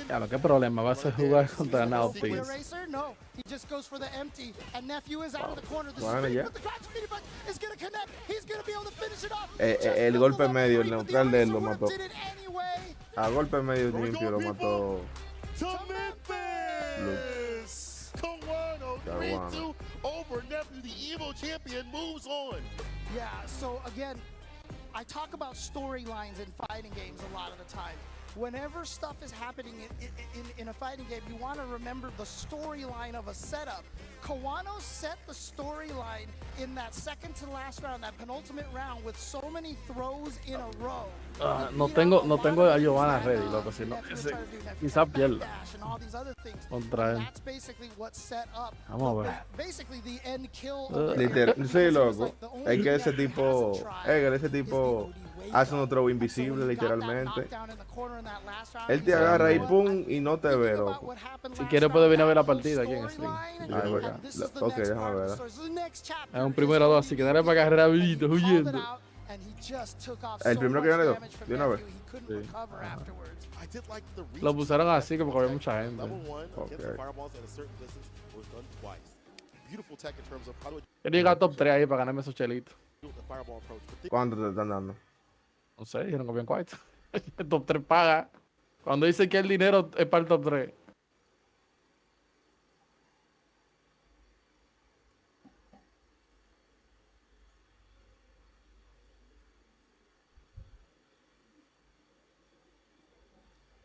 Claro, qué problema. Vas a jugar contra Nautis. Bueno, ya. El golpe medio, el neutral de él lo mató. A golpe medio limpio lo mató. Kawano. Over Nephew, the evil champion, moves on. Yeah, so again, I talk about storylines in fighting games a lot of the time. Whenever stuff is happening in a fighting game, you want to remember the storyline of a setup. Kawano set the storyline in that second to last round, that penultimate round, with so many throws in a row. No tengo a Giovanna ready, loco, si no, quizás pierda contra él. Vamos a ver. Literal, sí, loco. Es que ese tipo hace un throw invisible, literalmente. Él te agarra ahí, pum, y no te ve, loco. Si quieres puede venir a ver la partida aquí en stream. Ok, déjame ver. Es un primero 2, así que dale para acá rapidito, huyendo. El primero que gané de una vez. Sí. Lo pusieron así porque había mucha gente. Yo llegué a top 3 ahí para ganarme esos chelitos. ¿Cuánto te están dando? No sé, dijeron que habían cuarto. El top 3 paga. Cuando dice que el dinero es para el top 3.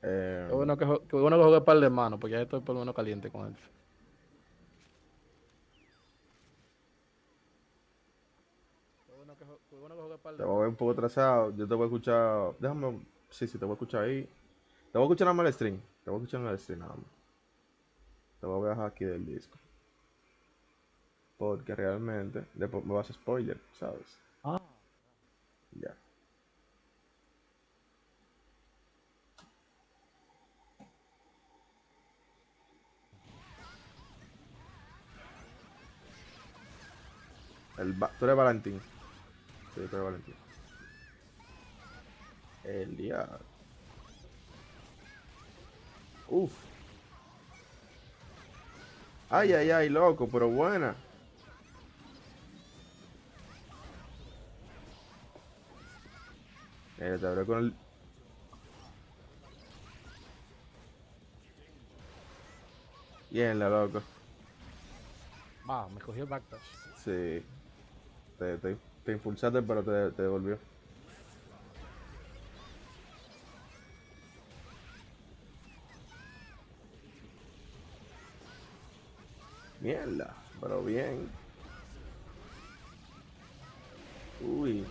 Qué bueno que jugué un par de manos, porque ya estoy por lo menos caliente con él. Te voy a ver un poco atrasado. Yo te voy a escuchar. Déjame. Sí, te voy a escuchar ahí. Te voy a escuchar nada más el stream. Te voy a escuchar en el stream nada más. Te voy a bajar aquí del disco. porque realmente después me vas a spoiler, ¿sabes? Ah. Ya. Tú eres Valentín. Sí, tú eres Valentín. El día. Uf. Ay, ay, ay, loco, pero buena. Te abre con el. Bien, la loco. Va, me cogió el backdash. Sí. Te impulsaste, pero te devolvió. Mierda, pero bien. Uy.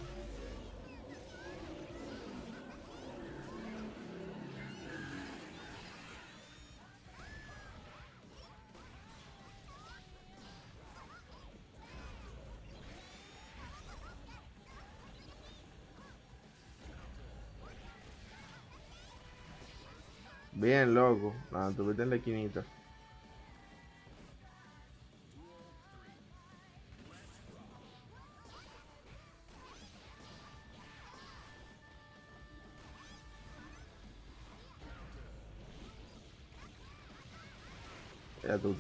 Bien, loco. Nada, tuviste en la esquinita. Ya tú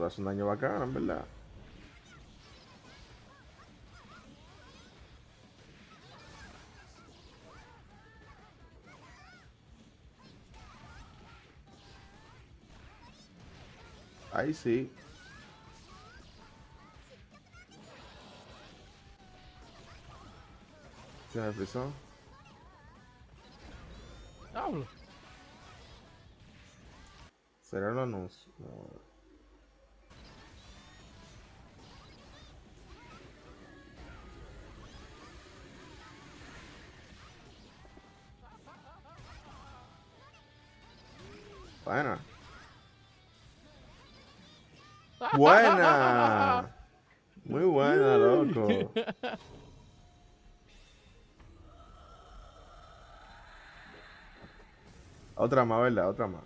haces un daño bacano, en verdad. Ahí sí. ¿Se me frizó? Hablo. ¿Será el anuncio? No. Buena. Buena. Muy buena, loco. Otra más, ¿verdad? Otra más.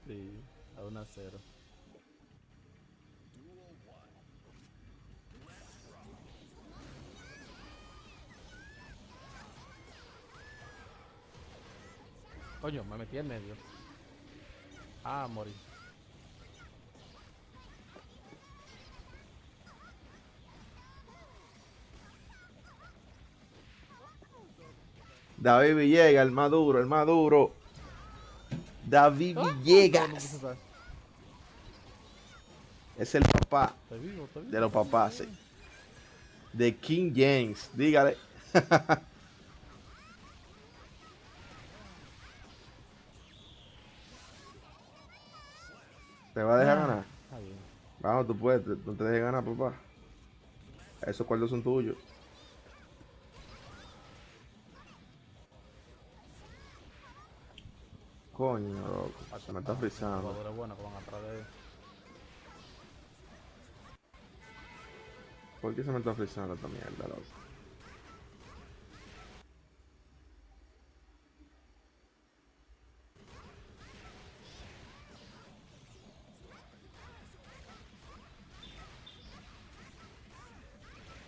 Sí, a 1-0. Coño, me metí en medio. Ah, morí. David Villegas, el más duro, el más duro. David Villegas. Es el papá de los papás. Sí. De King James. Dígale. ¿Te va a dejar ganar? Vamos, tú puedes. No te dejes ganar, papá. Esos cuartos son tuyos. Coño, loco. Se me está frizando. ¿Por qué se me está frizando esta mierda, loco?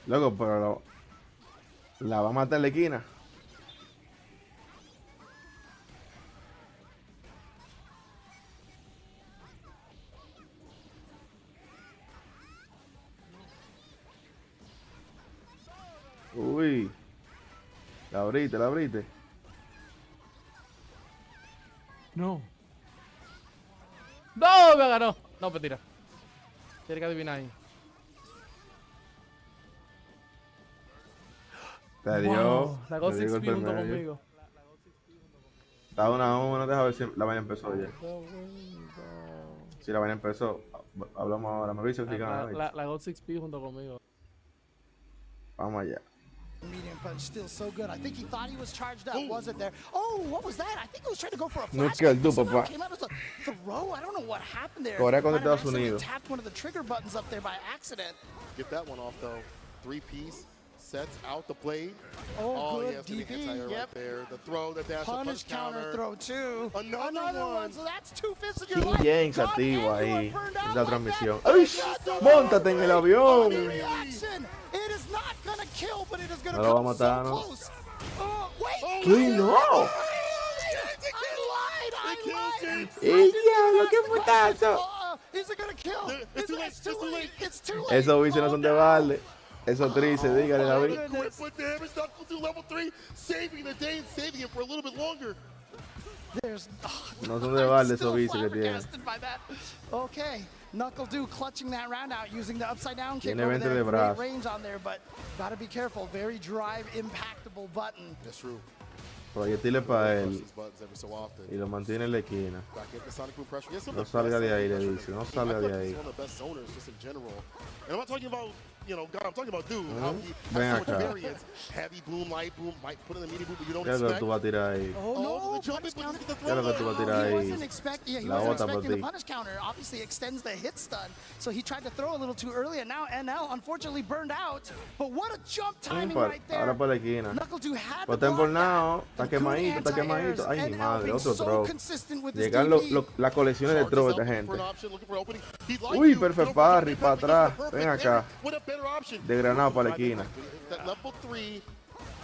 Loco, pero la va a matar en la esquina. Uy. La abriste, la abriste. No. ¡No! Me ganó. No, mentira. Tiene que adivinar ahí. Te dio. La Ghost XP junto conmigo. Está 1-1, deja ver si la vaina empezó ya. Si la vaina empezó, hablamos ahora. Me avisa si gana. La Ghost XP junto conmigo. Vamos allá. medium punch, still so good. I think he thought he was charged up, wasn't there? Oh, what was that? I think he was trying to go for a No flash. que el tú, Somehow papá. came out as a throw. I don't know what happened there. Corea contra Might have Estados accidentally Unidos. tapped one of the trigger buttons up there by accident. Get that one off though. 3-piece. Sets out the blade. Oh, good yes, the DP, anti-air yep. right there. The throw, the dash, Punish the punch counter throw too. Another one. So that's 2 fists in your King life. James Gone activo and you ahí are burned en out la like transmisión. that. ¡Ay! ¡Móntate en el avión! Reaction. It is not gonna kill, but it is gonna No lo va a come matar, so ¿no? close. Wait. ¿Qué? ¡No! I lied. ¡Ey, diablo! ¡Qué putazo! Is it gonna kill? It's too late. It's too late. It's too late. Esos bichos no son de balde. Esos tristes, dígale, David. Quick foot damage, Knuckle to level 3, saving the day and saving it for a little bit longer. There's No son de balde esos bichos que tienen. flabbergasted by that. Okay, Knuckle Dew clutching that round out using the upside down kick Tiene over 20 there. de Great brazo. range on there, but gotta be careful. Very drive impactable button. That's true. Proyectiles para él. These buttons every so often. Y lo mantiene en la esquina. Back into Sonic Boom pressure. Yes, some No of the salga best de ahí, le pressure. dice. No I salga feel de like ahí. he's one of the best zoners just in general. And I'm not talking about, you know, God, I'm talking about dude. How he Ven has so much acá. variance. Heavy boom, light boom, might put in the medium boom, but you don't ¿Qué es lo que expect. tú vas a tirar ahí? Oh no, the jump punish in, but counter. you get the ¿Qué es lo que tú vas a tirar He ahí? wasn't expecting La the bota para ti. punish counter. Obviously extends the hit stun, so he tried to throw a little too early, and now NL unfortunately burned out. But what a jump timing right there. Ahora para la esquina. Knuckle Dew had Pues to está block embornado, está that. quemadito, está Good anti-airs, quemadito. Ay, mi NL madre, being otro so throw. consistent with his Llegan DP. las colecciones de throw de esta For an gente. option, looking for opening. He'd like Uy, you, perfect you know, parry, perfect para parry, atrás. perfect Ven parry. acá. What a better option. De granado para la Right esquina. there. That level 3.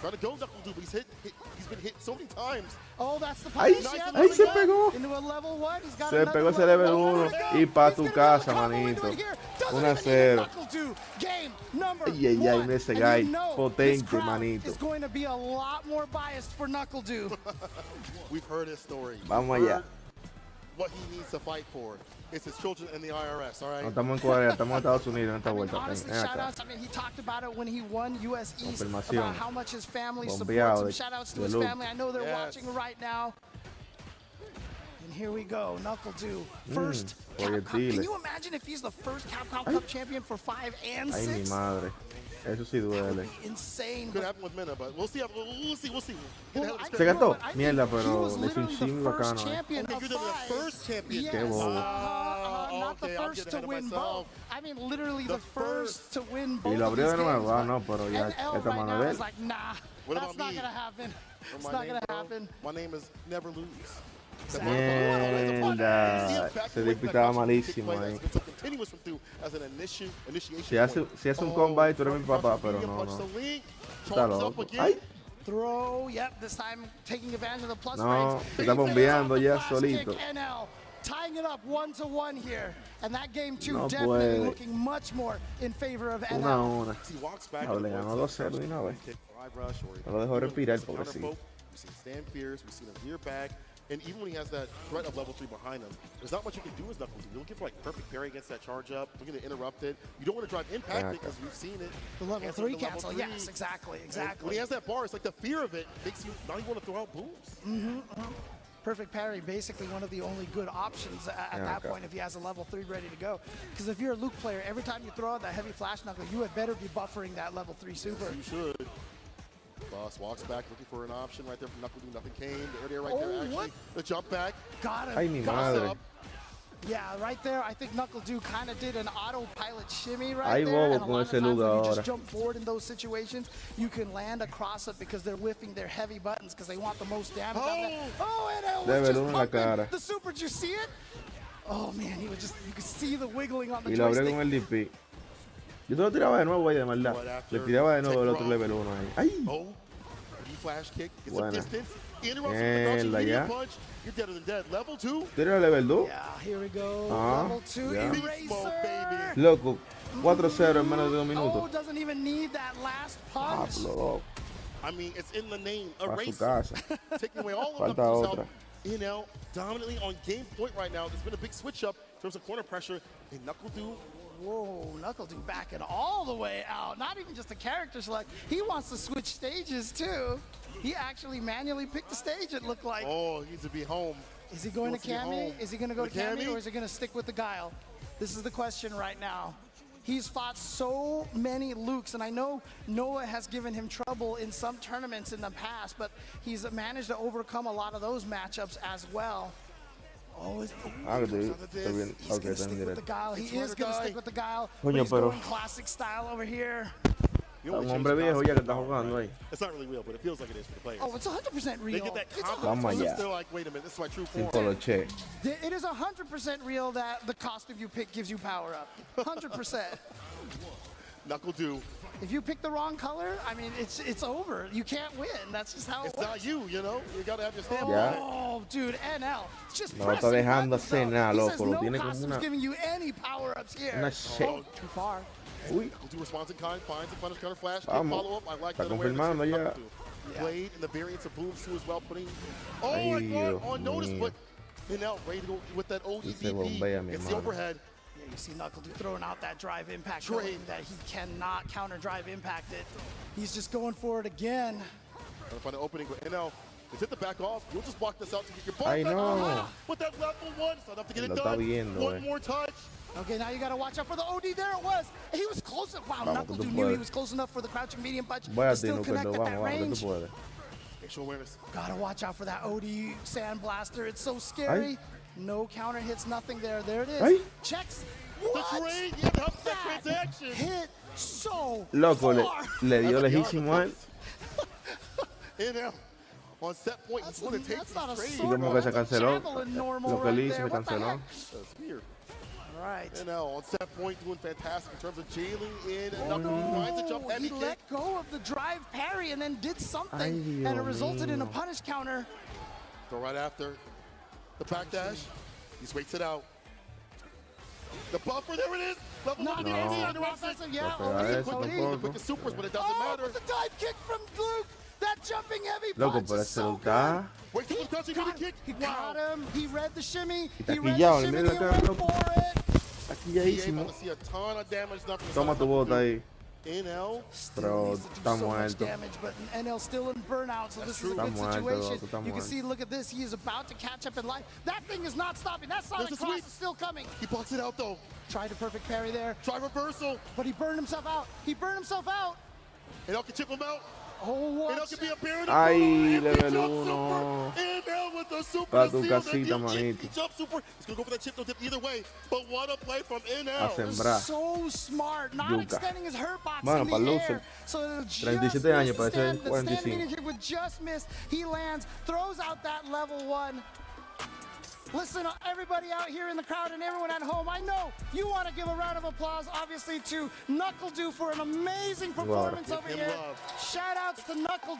Trying to go Knuckle Dew, but he's been hit so many times. Oh, that's the Ay, punish. Yeah, ay, se there we pegó. go. Into a level one. He's got Se another pegó ese level 1 y pa' tu casa, combo manito. into it here. Doesn't 1-0. Knuckle Dew. Game number Ay, ay, ay, one. mira ese And guy you know potente, this crowd manito. is going to be a lot more biased for Knuckle Dew. We've heard his story. Vamos We've allá. heard what he needs to fight for. It's his children and the IRS, all right? No estamos en Corea, estamos en Estados Unidos en esta I mean, vuelta. honestly, Ven shout acá. outs. I mean, he talked about it when he won US East Confirmación. about how much his family supports Bombeado him. Shout outs to de his luz. family. I know they're Yes. watching right now. And here we go, Knuckle Dew. First Capcom. proyectiles. Can you imagine if he's the first Capcom Cup champion for 5 and Ay, mi 6? madre. Eso sí duele. Insane. Could happen with Mena, but we'll see. We'll see. Get ahead of the Se script. gastó. I think Mierda, he pero was le hizo un literally the chingo first bacano, champion Okay, of you're the 5. first champion. Yes. Qué bobo. Not the Okay, I'm first getting to ahead of win myself. both. I mean, literally The the first to win both. Y lo of abrió these de nuevo. games, Ah, but no, pero ya NL esta right mano now de is él. like, nah, What that's about not me? gonna happen. It's My not name, gonna bro, happen. My name is Never Lose. Mierda. Se despistaba malísimo ahí. Si hace un combate, tú eres mi papá, pero no, no. Está loco. Ay, Throw, yep, this time taking advantage of the plus no, frames. se está bombeando ya solito. NL tying it up 1-1 here. And that game 2 No definitely puede. looking much more in favor of Una a NL. una. He walks back. No, le ganó 2-0 de una vez. No lo dejó respirar, pobrecito. We've seen stand fierce. We've seen him veer back. And even when he has that threat of level 3 behind him, there's not much you can do as Knuckles. You're looking for like perfect parry against that charge up. Looking to interrupt it. You don't want to drive impact because we've seen it. The level Cancel 3 the level cancel, 3. yes, exactly, And exactly. when he has that bar, it's like the fear of it makes you not even want to throw out booms. Perfect parry, basically one of the only good options at Yeah, that okay. point if he has a level 3 ready to go. Because if you're a Luke player, every time you throw out that heavy flash knuckle, you had better be buffering that level 3 super. You should. Boss walks back looking for an option right there from Knuckle. Nothing came. There right there. Oh, Actually, what? the jump back. Got him. Ay, mi got madre. him. Yeah, right there, I think Knuckle Dew kind of did an autopilot shimmy right Ay, there. bobo And a con lot of ese times when lugar you ahora. just jump forward in those situations, you can land across it because they're whiffing their heavy buttons because they want the most damage out of that. Oh, and it was Debe just uno en la pumping cara. the super. Did you see it? Oh man, he was just, you could see the wiggling on the Y lo abrió joystick. con el DP. Yo te lo tiraba de nuevo ahí, de maldad. Le tiraba de nuevo el otro level 1 ahí. ¡Ay! Oh, flash kick, get Buena. some distance. Interrupts with the crouching Mierda, medium ya. punch. You're deader than dead. Level 2. ¿Tira el level 2? Yeah, here we go. Ah, Level 2 ya. Beast mode, baby. Loco, 4-0 en menos de 2 Oh, minutos. doesn't even need that last punch. Pablo, loco. I mean, it's in the name. A Pa' su race. casa. Taking away all of Falta Knuckles' otra. health. NL dominantly on game point right now. There's been a big switch up in terms of corner pressure. And Knuckle Dew. Whoa, Knuckle Dew backing all the way out. Not even just a character select. He wants to switch stages too. He actually manually picked the stage, it looked like. Oh, he needs to be home. Is he going to wants to be Cammy? home. Is he going to go to The Cammy Cammy? or is he going to stick with the Guile? This is the question right now. He's fought so many Lukes, and I know Noah has given him trouble in some tournaments in the past, but he's managed to overcome a lot of those matchups as well. Oh, he's gonna stick with the guile. He is gonna stick with the guile. But he's going classic style over here. Un hombre viejo ya que está jugando ahí. It's not really real, but it feels like it is for the players. Oh, it's 100% real. They get that Vamos allá. They're like, wait a minute, this is my true form. Coloche. It is 100% real that the costume you pick gives you power up. 100%. Knuckle do. If you pick the wrong color, I mean, it's over. You can't win. That's just how it works. It's not you, you know? You gotta have your stamina. Oh, dude, NL. Just No está dejando hacer nada, loco. Lo tiene no como costume's una... giving you any power-ups here. Una shit. Oh, too far. Uy. Do response in kind, finds a punish counter flash, Vamos. follow up. I like Está that awareness. confirmando ya. Blade and the variants of booms too as well, putting my Ay, God, Dios on notice, mío. but now ready to go with that Se bombea, OEDP. mi It's the hermano. overhead. Yeah, you see Knuckle throwing out that drive impact, knowing that he cannot counter drive impact it. He's just going for it again. Trying to find an opening, but NL, it's hit the back off. You'll just block this out to get your ball I back. know. With that level one, it's not enough to get it Lo done. está viendo, One more touch. Okay, now you got to watch out for the OD. There it was. He was close. Wow, Vamos, Knuckle que tú knew he puedes. was close enough for the crouching medium punch. Voy a to ti, still no, connect Pedro. at that Vamos, vamos, que range. tú puedes. Extra awareness. Gotta watch out for that OD Sandblaster. It's so scary. No counter hits, nothing there. There it is. Ay. Checks. The What? trade, yeah, helps that transaction. Hit so Loco, far. le dio lejísimo a él. NL on set point. He's going to take That's not a the trade. Y sword. como que se That's a canceló. javelin normal Lo que right él hizo there. se What the canceló. heck? That's weird. Right. NL on set point doing fantastic in terms of jailing in. Oh, Knuckle finds a jump no. heavy He kick. let go of the drive parry and then did something, Ay, and Dios it resulted in a mío. punish counter. Go right after the back dash. He waits it out. The buffer, there it is. Level Not one, the the OD OD, on the offensive, the yeah. Pero OD, eso OD. tampoco. quick supers, but it doesn't Oh, matter. but the dive kick from Luke. That jumping heavy Loco, punch pero is ese so lo está. Wait till the crouching good. heavy kick. He got him. He read the shimmy. Está He read quillado, the shimmy. mira He la went cara, for it. Está He able quilladísimo. to see a ton of damage done from Toma tu bota ahí. NL. Pero Needs to do está so much muerto. damage, but NL still in burnout, so this is a Está good muerto, situation. loco, está You can muerto. see, look at this. He is about to catch up in life. That thing is not stopping. That Sonic There's a Cross sweep. is still coming. He blocks it out though. Tried a perfect parry there, Try reversal. but he burned himself out. He burned himself out. NL can chip him out. Oh, NL watch can be a bear in the Ay, corner. level He jump uno. super. NL with the super Pa' tu to seal the casita, deep kick. manito. He jump super. He's going to go for that chip no dip either way. But what a play from A NL. sembrar. So smart, not Yuca. extending his hurt box Bueno, in pa'l the loser. air. So it'll just 37 años, miss the parece stand. The stand 45. medium kick would just miss. He lands, throws out that level one. Listen, everybody out here in the crowd and everyone at home, I know you want to give a round of applause, obviously, to Knuckle for an amazing performance Give over him here. love. Shout outs to Knuckle,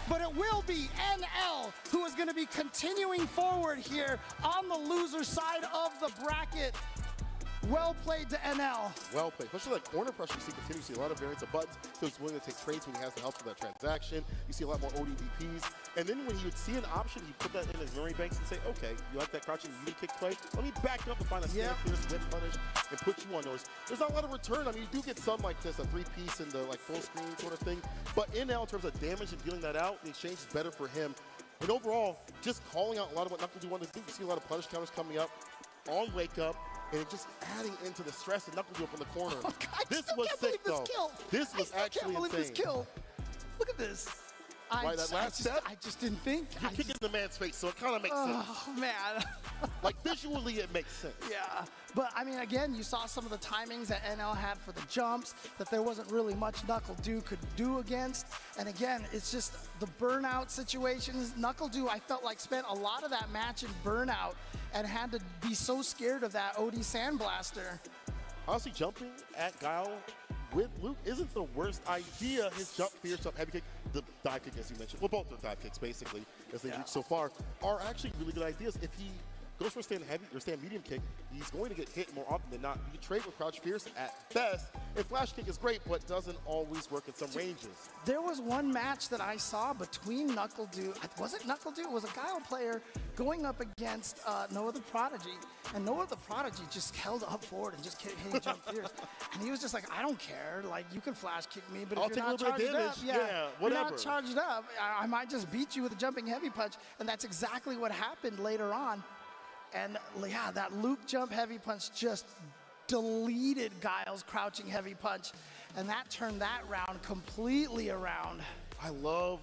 but it will be NL who is going to be continuing forward here on the loser side of the bracket. Well played to NL. Well played. Especially that corner pressure you see continues. You see a lot of variants of buttons. So he's willing to take trades when he has the help for that transaction. You see a lot more ODDPs. And then when he would see an option, he'd put that in his memory banks and say, okay, you like that crouching medium kick play? Let me back up and find a stand pierce, whip punish, and put you on those. There's not a lot of return. I mean, you do get some like this, a three-piece and the like full screen sort of thing. But NL, in terms of damage and dealing that out, the exchange is better for him. And overall, just calling out a lot of what Knuckle wanted to do. You see a lot of punish counters coming up on wake up. And just adding into the stress and Knuckle up in the corner. Oh, This was sick, though. This was actually can't believe insane. this kill. Look at this. Right, that last step? I just didn't think. You're kicking the man's face, so it kind of makes sense. Oh, man. Like, visually, it makes sense. Yeah, but I mean, again, you saw some of the timings that NL had for the jumps, that there wasn't really much Knuckle could do against. And again, it's just the burnout situations. Knuckle I felt like spent a lot of that match in burnout and had to be so scared of that OD Sandblaster. Honestly, jumping at Guile with Luke isn't the worst idea. His jump, fierce jump, heavy kick, the dive kick, as you mentioned, well, both the dive kicks, basically, as they've reached so far, are actually really good ideas. If he goes for a stand heavy or stand medium kick, he's going to get hit more often than not. You can trade with crouch fierce at best, and flash kick is great, but doesn't always work in some ranges. There was one match that I saw between Knuckle was it Knuckle It was a Guile player going up against Noah the Prodigy, and Noah the Prodigy just held up forward and just kept hitting jump fierce. And he was just like, I don't care, like you can flash kick me, but I'll if you're not take a little bit charged of up, damage. Yeah, you're whatever. not charged up, I might just beat you with a jumping heavy punch, and that's exactly what happened later on. And yeah, that Luke jump heavy punch just deleted Guile's crouching heavy punch, and that turned that round completely around. I love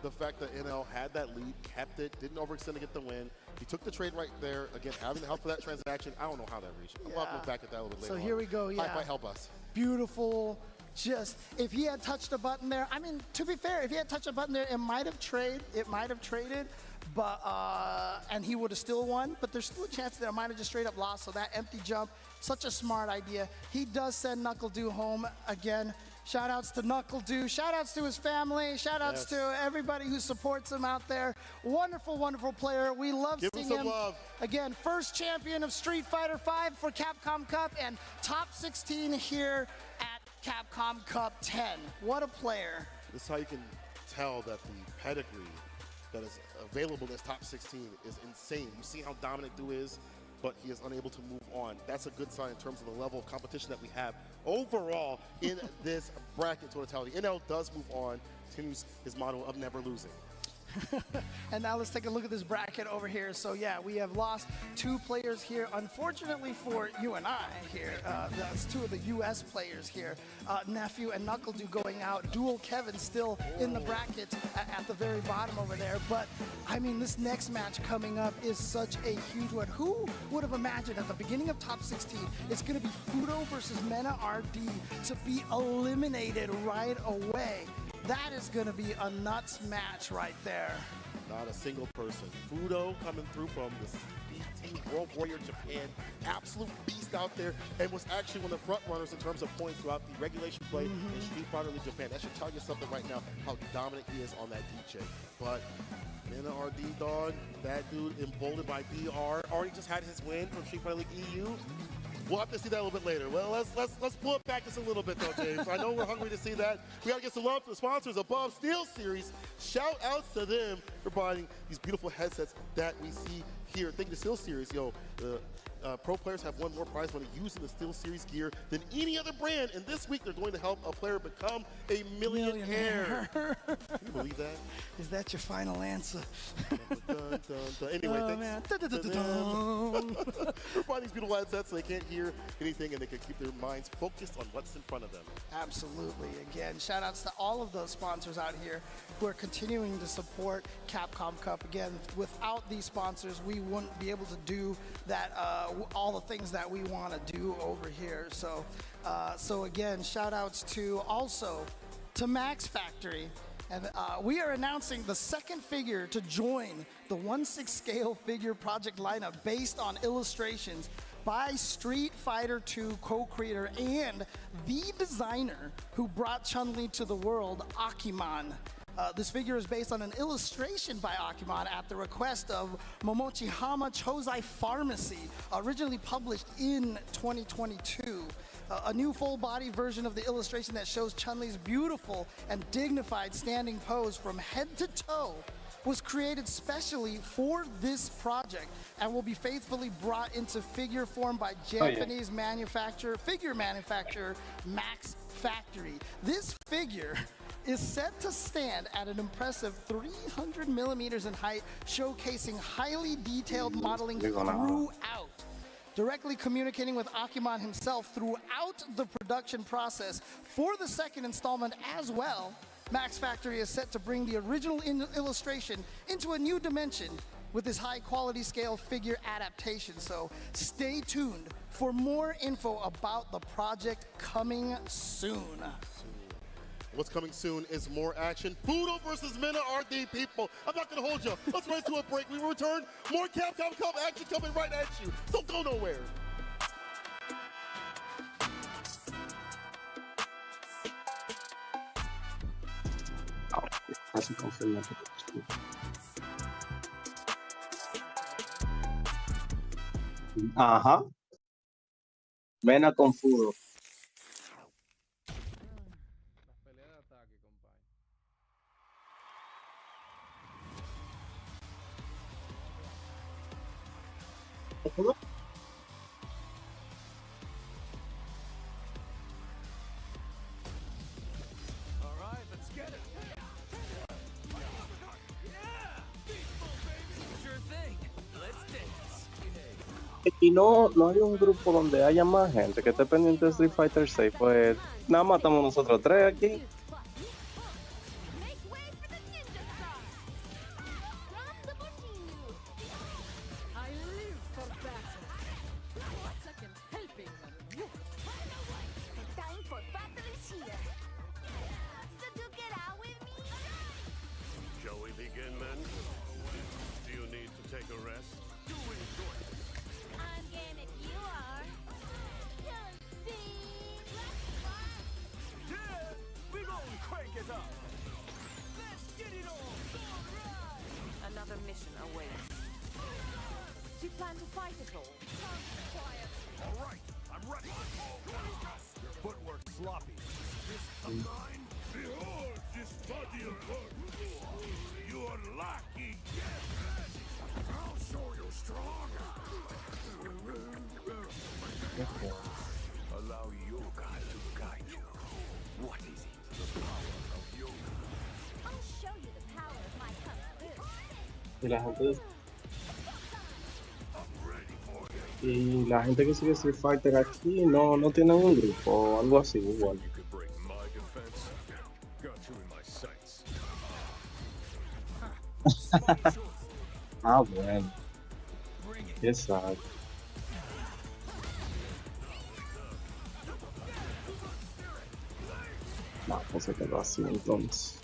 the fact that NL had that lead, kept it, didn't overextend to get the win. He took the trade right there. Again, having the help for that transaction, I don't know how that reached. We'll have to look back at that a little bit later. So here we go, yeah. Might help us. Beautiful. Just, if he had touched a button there, I mean, to be fair, if he had touched a button there, it might have traded, but, and he would have still won, but there's still a chance that it might have just straight up lost, so that empty jump, such a smart idea. He does send Knuckle Dew home again. Shout outs to Knuckle Dew, shout outs to his family, shout outs to everybody who supports him out there. Wonderful, wonderful player. We love seeing him. Love. Again, first champion of Street Fighter 5 for Capcom Cup and top 16 here at Capcom Cup 10. What a player. This is how you can tell that the pedigree that is available in this top 16 is insane. You see how dominant Dew is, but he is unable to move on. That's a good sign in terms of the level of competition that we have overall in this bracket totality. NL does move on, continues his motto of never losing. And now let's take a look at this bracket over here. So yeah, we have lost 2 players here. Unfortunately for you and I here, that's 2 of the US players here. Nephew and Knuckle Dew going out. Dual Kevin still in the bracket at the very bottom over there. But I mean, this next match coming up is such a huge one. Who would have imagined at the beginning of top 16, it's gonna be Fudo versus Mena RD to be eliminated right away. That is going to be a nuts match right there. Not a single person. Fudo coming through from the team World Warrior Japan. Absolute beast out there, and was actually one of the front runners in terms of points throughout the regulation play in Street Fighter League Japan. That should tell you something right now, how dominant he is on that DJ. But Mena RD, dog, that dude emboldened by DR, already just had his win from Street Fighter League EU. We'll have to see that a little bit later. Well, let's pull it back just a little bit, though, James. I know we're hungry to see that. We got to get some love for the sponsors above Steel Series. Shout outs to them for providing these beautiful headsets that we see here. Thank you to Steel Series. Yo, the pro players have won more prize money using the Steel Series gear than any other brand. And this week, they're going to help a player become a millionaire. Can you believe that? Is that your final answer? Anyway, thanks to them for providing these beautiful headsets so they can't hear anything and they can keep their minds focused on what's in front of them. Absolutely. Again, shout outs to all of those sponsors out here who are continuing to support Capcom Cup. Again, without these sponsors, we wouldn't be able to do that, all the things that we want to do over here. So, so again, shout outs to also to Max Factory. And we are announcing the second figure to join the 1/6 scale figure project lineup based on illustrations by Street Fighter 2 co-creator and the designer who brought Chun-Li to the world, Akiman. This figure is based on an illustration by Akiman at the request of Momochihama Chozai Pharmacy, originally published in 2022. A new full-body version of the illustration that shows Chun-Li's beautiful and dignified standing pose from head to toe was created specially for this project and will be faithfully brought into figure form by Japanese figure manufacturer Max Factory. This figure is set to stand at an impressive 300 millimeters in height, showcasing highly detailed modeling throughout. Directly communicating with Akiman himself throughout the production process for the second installment as well, Max Factory is set to bring the original illustration into a new dimension with this high-quality scale figure adaptation. So stay tuned for more info about the project coming soon. What's coming soon is more action. Fudo versus Mena RD, people. I'm not going to hold you. Let's run into a break. We return. More Capcom Cup action coming right at you. Don't go nowhere. Ajá. Mena con Fudo. Y no hay un grupo donde haya más gente que esté pendiente de Street Fighter 6, pues nada más estamos nosotros tres aquí. Another mission awaits. Do you plan to fight at all? All right, I'm ready. Your footwork's sloppy. This of mine? Behold this body of yours. You are lucky. I'll show you strong. Allow yoga to guide you. What is it? The power of yoga. I'll show you the power of my kung fu. Y la gente que sigue Street Fighter aquí no tienen un grupo o algo así igual. You could break my defense. Got you in my sights. Ah, bueno. Exacto. No, pues se quedó así entonces.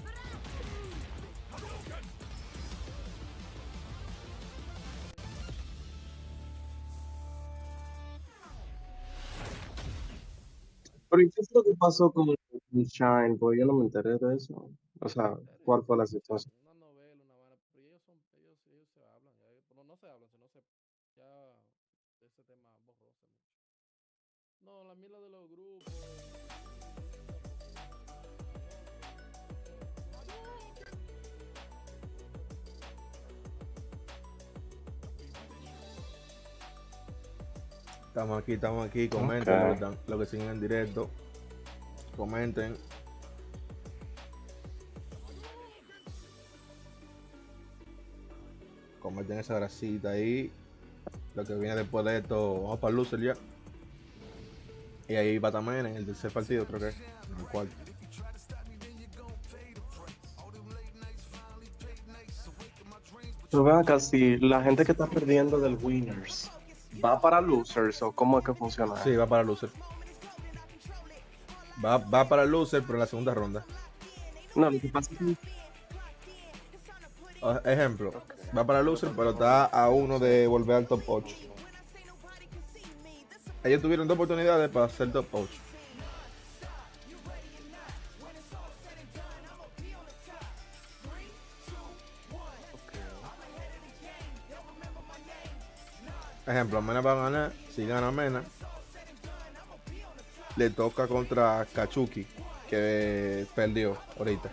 Pero ¿y qué fue lo que pasó con Shine? Pues yo no me enteré de eso. O sea, ¿cuál fue la situación? Una novela, una vaina, pero ellos se hablan, pero no se hablan, sino ya ese tema borroso mucho. No, la mila de los grupos. Estamos aquí, comenten lo que siguen en directo. Comenten. Comenten esa grasita ahí. Lo que viene después de esto, vamos para el loser ya. Y ahí va también en el tercer partido, creo que es. En el cuarto. Pero vean acá, si la gente que está perdiendo del Winners va para Losers o cómo es que funciona. Sí, va para Loser. Va para Loser, pero en la segunda ronda. No, lo que pasa es que... Ejemplo, va para Loser, pero está a uno de volver al top 8. Ellos tuvieron 2 oportunidades para ser top 8. Ejemplo, Mena va a ganar. Si gana Mena, le toca contra Kachuki, que perdió ahorita.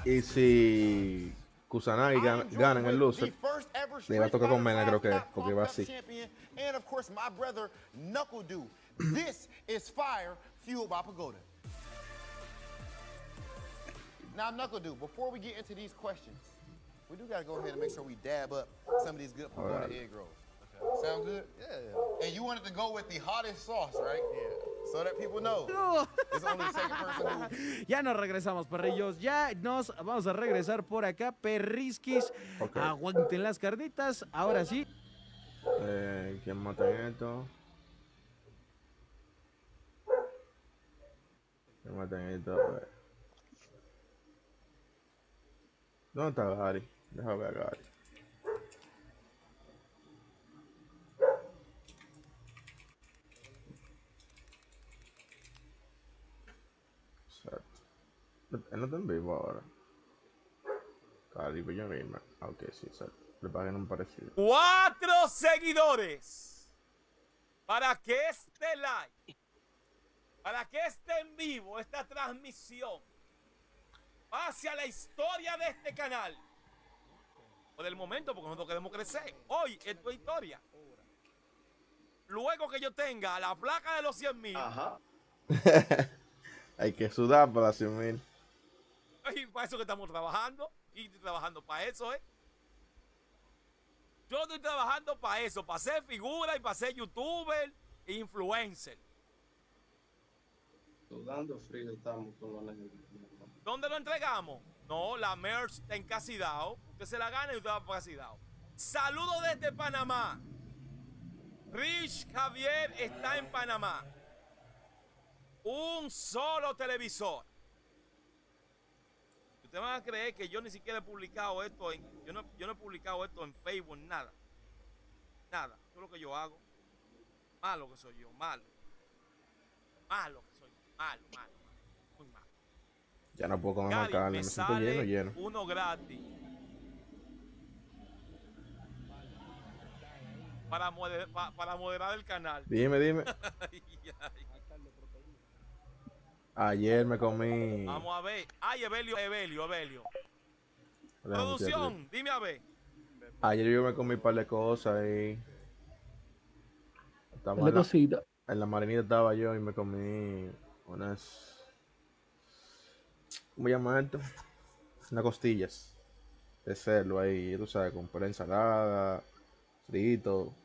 Y si Kusanagi gana en el loser, le va a tocar con Mena, creo que es, porque va así. And of course, my brother, Knuckle Dude. This is fire fueled by Pagoda. Now, Knuckle Dude, before we get into these questions, we do gotta go ahead and make sure we dab up some of these good Pagoda egg rolls. Okay. Sound good? Yeah. And you wanted to go with the hottest sauce, right? Yeah. So that people know. It's only the second person who... Ya nos regresamos, perrillos. Ya nos vamos a regresar por acá, perrisquis. Okay. Aguanten las carnitas. Ahora sí. ¿Quién mata en esto? ¿Quién mata en esto? A ver. ¿Dónde está Gary? Déjame ver a Gary. Exacto. Él no está en vivo ahora. Gary, Bellón Gamer. Ok, sí, exacto. Le pagan un parecido. 4 seguidores. Para que este live, para que este en vivo, esta transmisión, pase a la historia de este canal. Por el momento, porque nosotros queremos crecer. Hoy es tu historia. Luego que yo tenga la placa de los 100.000. Ajá. Hay que sudar para 100.000. Y para eso que estamos trabajando. Y trabajando para eso, Yo estoy trabajando para eso, para ser figura y para ser youtuber e influencer. Sudando frío estamos con los negros. ¿Dónde lo entregamos? No, la merch está en Casidao. Usted se la gana y usted va para Casidao. Saludos desde Panamá. Rich Javier está en Panamá. Un solo televisor. Ustedes van a creer que yo ni siquiera he publicado esto yo no he publicado esto en Facebook, nada. Nada. Eso es lo que yo hago. Malo que soy yo, malo. Malo que soy yo, malo. Muy malo. Ya no puedo comer más Gary, carne, me siento lleno. uno gratis. Para moderar el canal. Dime. Ayer me comí. Vamos a ver. Ay, Evelio. Producción, dime a ver. Ayer yo me comí un par de cosas y. En la marinita estaba yo y me comí unas. ¿Cómo se llama esto? Unas costillas de cerdo ahí, tú sabes, con pura ensalada, frito.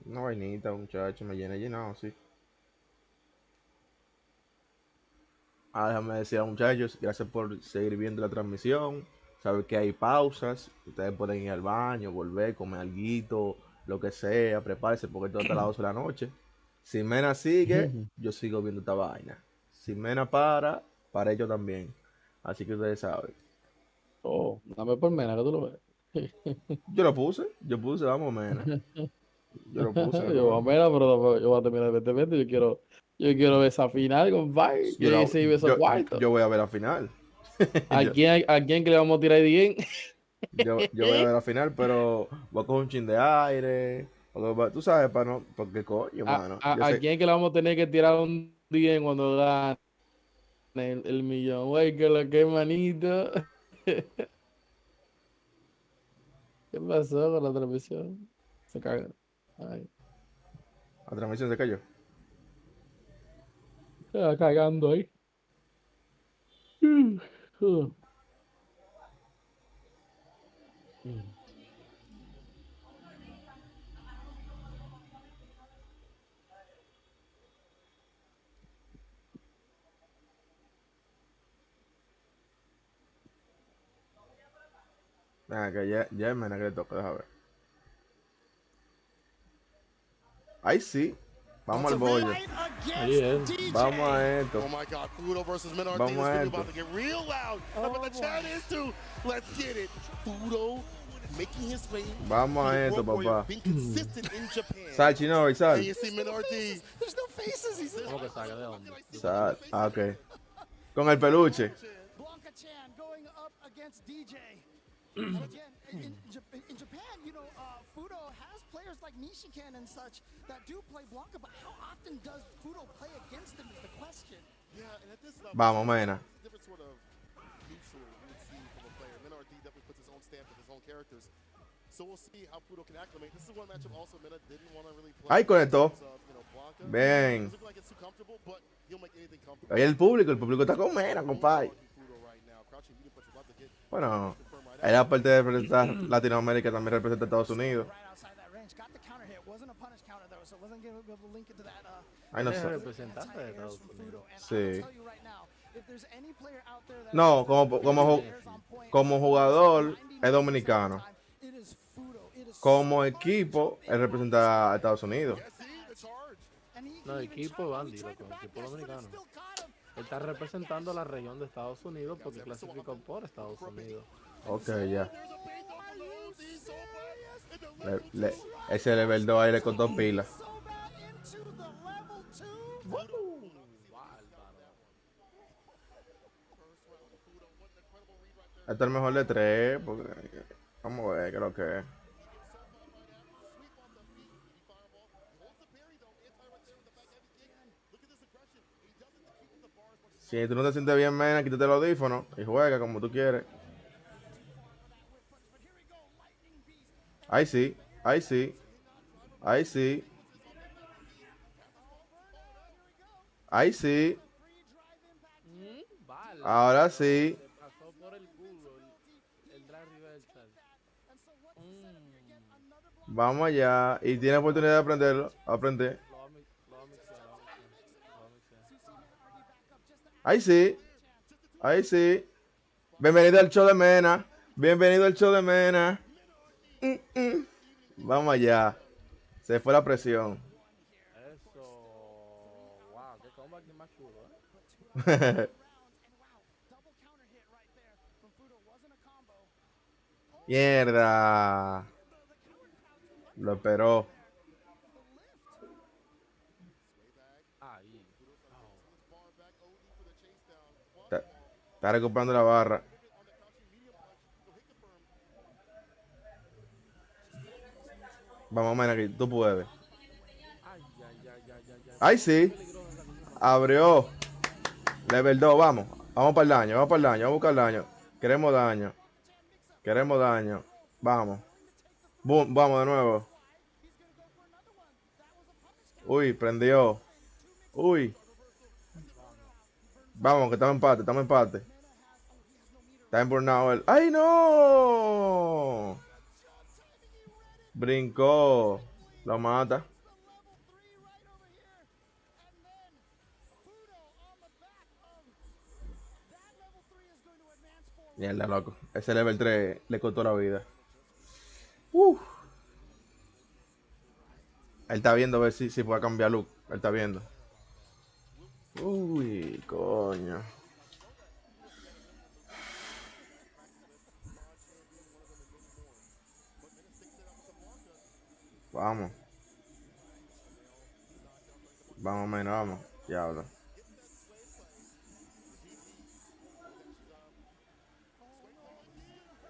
Una vainita, muchacho, me llenado, sí. Déjame decir a muchachos, gracias por seguir viendo la transmisión. Saben que hay pausas, ustedes pueden ir al baño, volver, comer alguito, lo que sea, prepárense porque esto hasta las 12 de la noche. Si Mena sigue, yo sigo viendo esta vaina. Si Mena para yo también. Así que ustedes saben. Oh, dame por Mena, que tú lo ves. Yo puse, vamos Mena. Yo lo puse. Yo, Mena, pero yo voy a terminar de evento. Yo quiero ver esa final, compadre. Yo voy a ver la final. ¿A quién que le vamos a tirar bien? Yo voy a ver la final, pero voy a coger un chin de aire. Tú sabes, para no. Porque coño, mano. ¿A quién que le vamos a tener que tirar un día cuando gane el millón? Güey, que lo que manito. ¿Qué pasó con la transmisión? Se caga. Ay. La transmisión se cayó. Se va cagando ahí. Que ya es Mena que le toca, deja ver. Ahí sí. Vamos al bollo. Vamos a esto. Oh my God, Fudo versus Menard. Vamos a esto. About to get real loud. But the chat is too. Let's get it. Fudo making his way. Vamos a esto, papá. Being consistent in Japan. Sal, Chino, sal. And you see Menard D. There's no faces. He says. Sal. Ok. Con el peluche. Blanca Chan going up against DJ. And again, in Japan, you know, Fudo has players like Nishikan and such that do play Blanca, but how often does Fudo play against him is the question. Yeah, and at this level, Vamos, Mena. different sort of neutral you would see from a player. Menard D definitely puts his own stamp with his own characters. So we'll see how Fudo can acclimate. This is one matchup also Mena didn't want to really play. Ahí conectó. Bien. Ahí el público está con Mena, compadre. Bueno, él aparte de representar Latinoamérica, también representa Estados Unidos. Ay, no sé. Representante de Estados Unidos. Sí. No, como jugador es dominicano. Como equipo, él representa a Estados Unidos. No, equipo Bandy, loco, equipo dominicano. Él está representando a la región de Estados Unidos porque clasificó por Estados Unidos. Ok, ya. Ese level 2 ahí le costó pilas. Este es el mejor de 3, porque vamos a ver qué es lo que es. Si tú no te sientes bien, Mena, quítate el audífono y juega como tú quieres. Ahí sí, ahí sí, ahí sí. Ahí sí. Ahora sí. Pasó por el culo el drive reversal. Vamos allá. Y tiene oportunidad de aprenderlo. Aprender. Ahí sí. Ahí sí. Bienvenido al show de Mena. Bienvenido al show de Mena. Vamos allá. Se fue la presión. Eso. Wow, qué comeback más chulo, Mierda. Lo esperó. Está recuperando la barra. Vamos, Mena, aquí. Tú puedes. Ay, sí. Abrió. Level 2, vamos. Vamos para el daño, vamos para el daño, vamos a buscar el daño. Queremos daño. Queremos daño. Vamos. Boom, vamos de nuevo. Uy, prendió. Uy. Vamos, que estamos empate, estamos empate. Está embornado él. ¡Ay, no! Brincó. Lo mata. Mierda, loco. Ese level 3 le costó la vida. Él está viendo a ver si puede cambiar look. Él está viendo. Uy, coño. Vamos. Vamos, Mena, vamos. Diablo.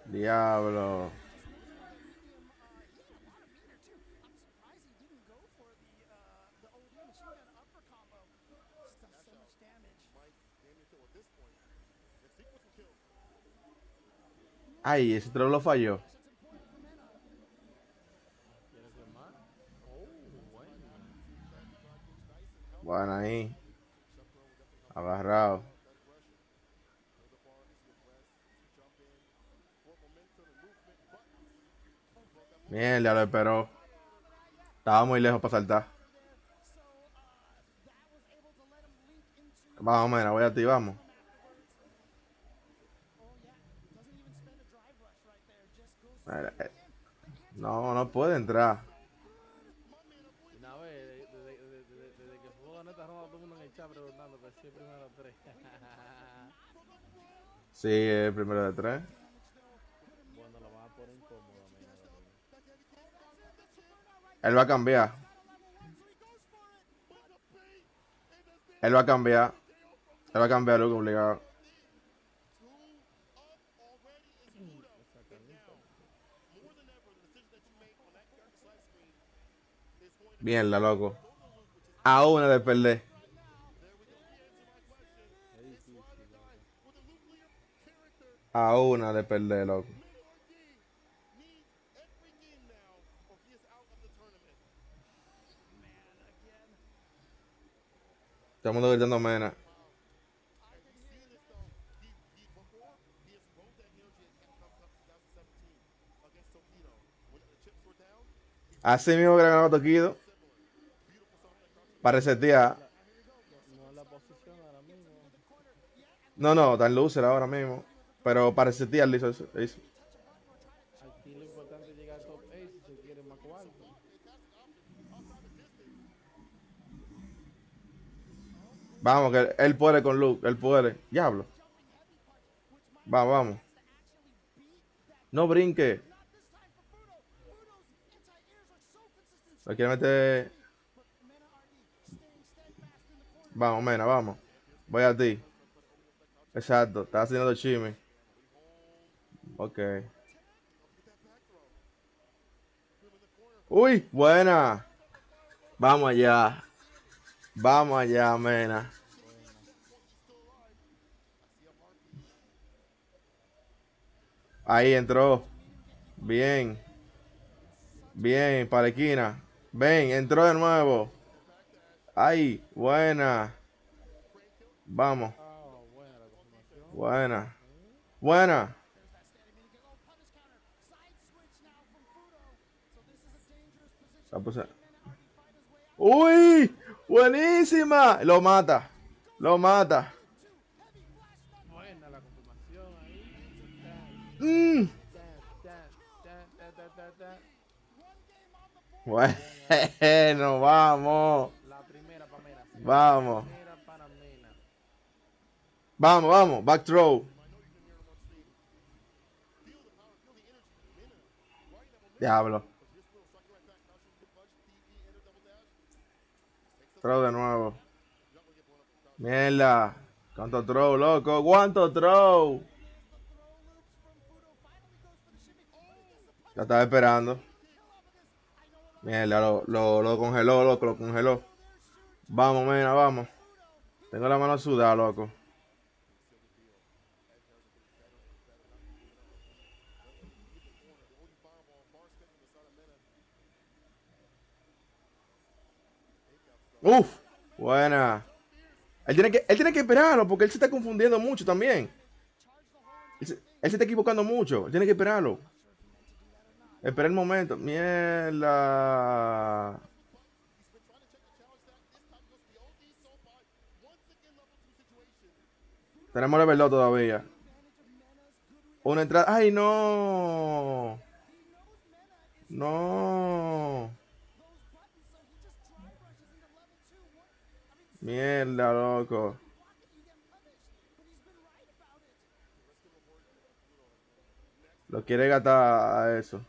Diablo. Ay, ese troll lo falló. Bueno, ahí. Agarrado. Mierda, lo esperó. Estaba muy lejos para saltar. Vamos, Mena, voy a ti, vamos. No, no puede entrar. Una vez, desde que fue en esta ronda, todo el mundo en el chat preguntando que si es primero 3. Sí, el primero de 3. Bueno, lo van a poner incómodo, mira. Él va a cambiar. Él va a cambiar. Él va a cambiar, loco, obligado. Bien, la loco. A una de perder. A una de perder, loco. Todo el mundo gritando Mena. Así mismo que le ganaba Toquido. Para resetear. No, está en loser ahora mismo. Pero para resetear le hizo eso. Aquí lo importante es llegar al top 8 si se quiere más cuarto. Vamos, que él puede con Luke. Él puede. Diablo. Vamos. No brinque. Lo quiere meter. Vamos, Mena, vamos. Voy a ti. Exacto, está haciendo chime. Ok. Uy, buena. Vamos allá. Vamos allá, Mena. Ahí entró. Bien. Bien, para la esquina. Ven, entró de nuevo. Ay, buena. Vamos. Buena. Buena. La puse. ¡Uy! ¡Buenísima! Lo mata. Lo mata. Buena la confirmación ahí. Mm. Bueno, vamos. La primera para Mena. Vamos. La primera para Mena. Vamos, vamos. Back throw. Diablo. Throw de nuevo. Mierda. ¿Cuánto throw, loco? ¿Cuánto throw? La estaba esperando. Mierda, lo congeló, loco, lo congeló. Vamos, Mena, vamos. Tengo la mano sudada, loco. Uf, buena. Él tiene que esperarlo porque él se está confundiendo mucho también. Él se está equivocando mucho. Él tiene que esperarlo. Espera el momento. Mierda. Tenemos level 2 todavía. Una entrada. ¡Ay, no! No. Mierda, loco. Lo quiere gastar a eso.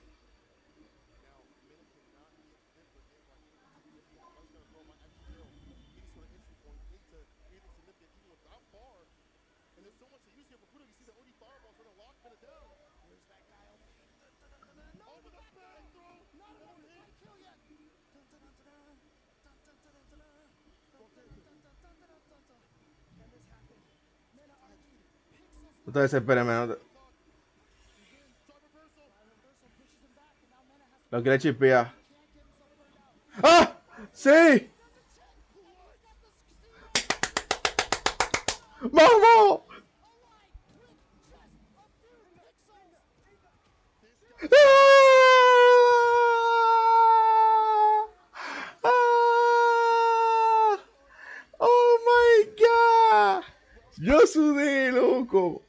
No te desesperes, menos. Lo quiere chipear. ¡Ah! ¡Sí! ¡Vamos! ¡Ah! ¡Oh my God! Yo sudé, loco.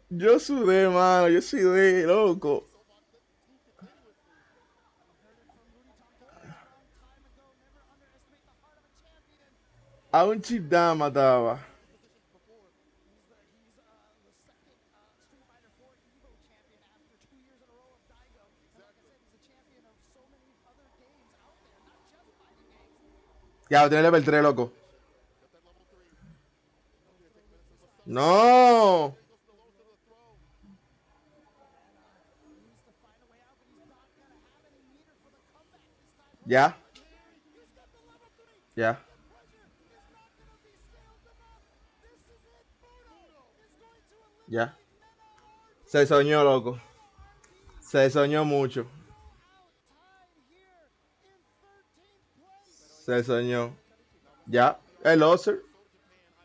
Yo sudé, mano. Yo sudé, loco. A un chip down mataba. Ya, tiene level 3, loco. No. Ya. Ya. Ya. Se soñó, loco. Se soñó mucho. Se soñó. Ya. El loser.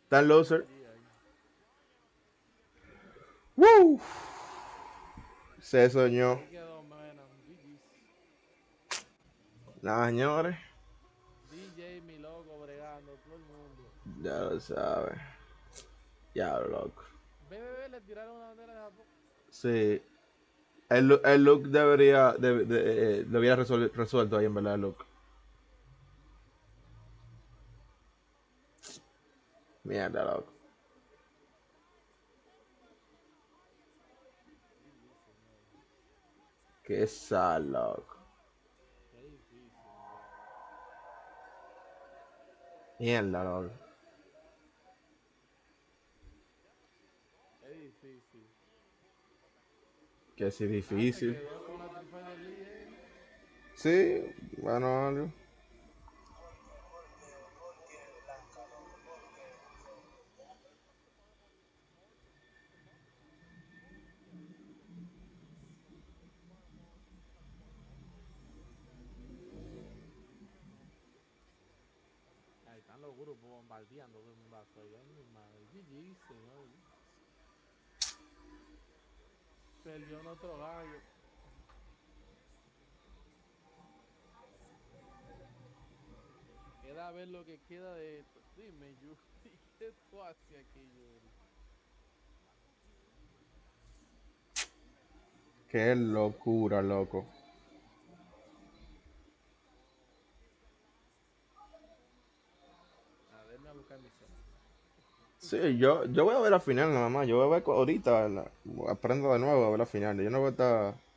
Está el loser. ¡Woo! Se soñó. Nada, señores. DJ, mi loco, bregando, todo el mundo. Ya lo sabe. Ya lo loco. Bebé, le tiraron una bandera de Japón. Sí. El look debería. Lo hubiera resuelto ahí, en verdad, el look. Mierda, loco. Qué sal, loco. Mierda, loco. Es difícil. Que sí, difícil. Se quedó con la Streetfighter League, ¿no? Sí, bueno, algo. Ahí están los grupos bombardeando todo el mundo afuera. Ay, mi madre. GG, señor. Perdió nuestro gallo. Queda a ver lo que queda de esto. Dime, Yuri, ¿qué tú haces aquí, Yuri? Qué locura, loco. A verme a buscar mi zona. Sí, yo voy a ver la final nada más. Yo voy a ver ahorita, aprendo de nuevo a ver la final. Yo no voy a estar.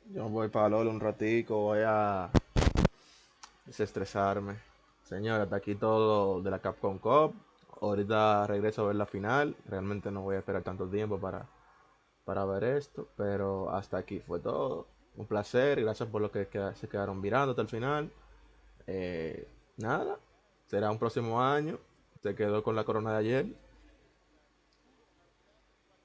Yo voy para LOL un ratico, voy a desestresarme. Señora, hasta aquí todo de la Capcom Cup. Ahorita regreso a ver la final. Realmente no voy a esperar tanto tiempo para ver esto, pero hasta aquí fue todo. Un placer, gracias por lo que se quedaron mirando hasta el final. Nada, será un próximo año. Se quedó con la corona de ayer.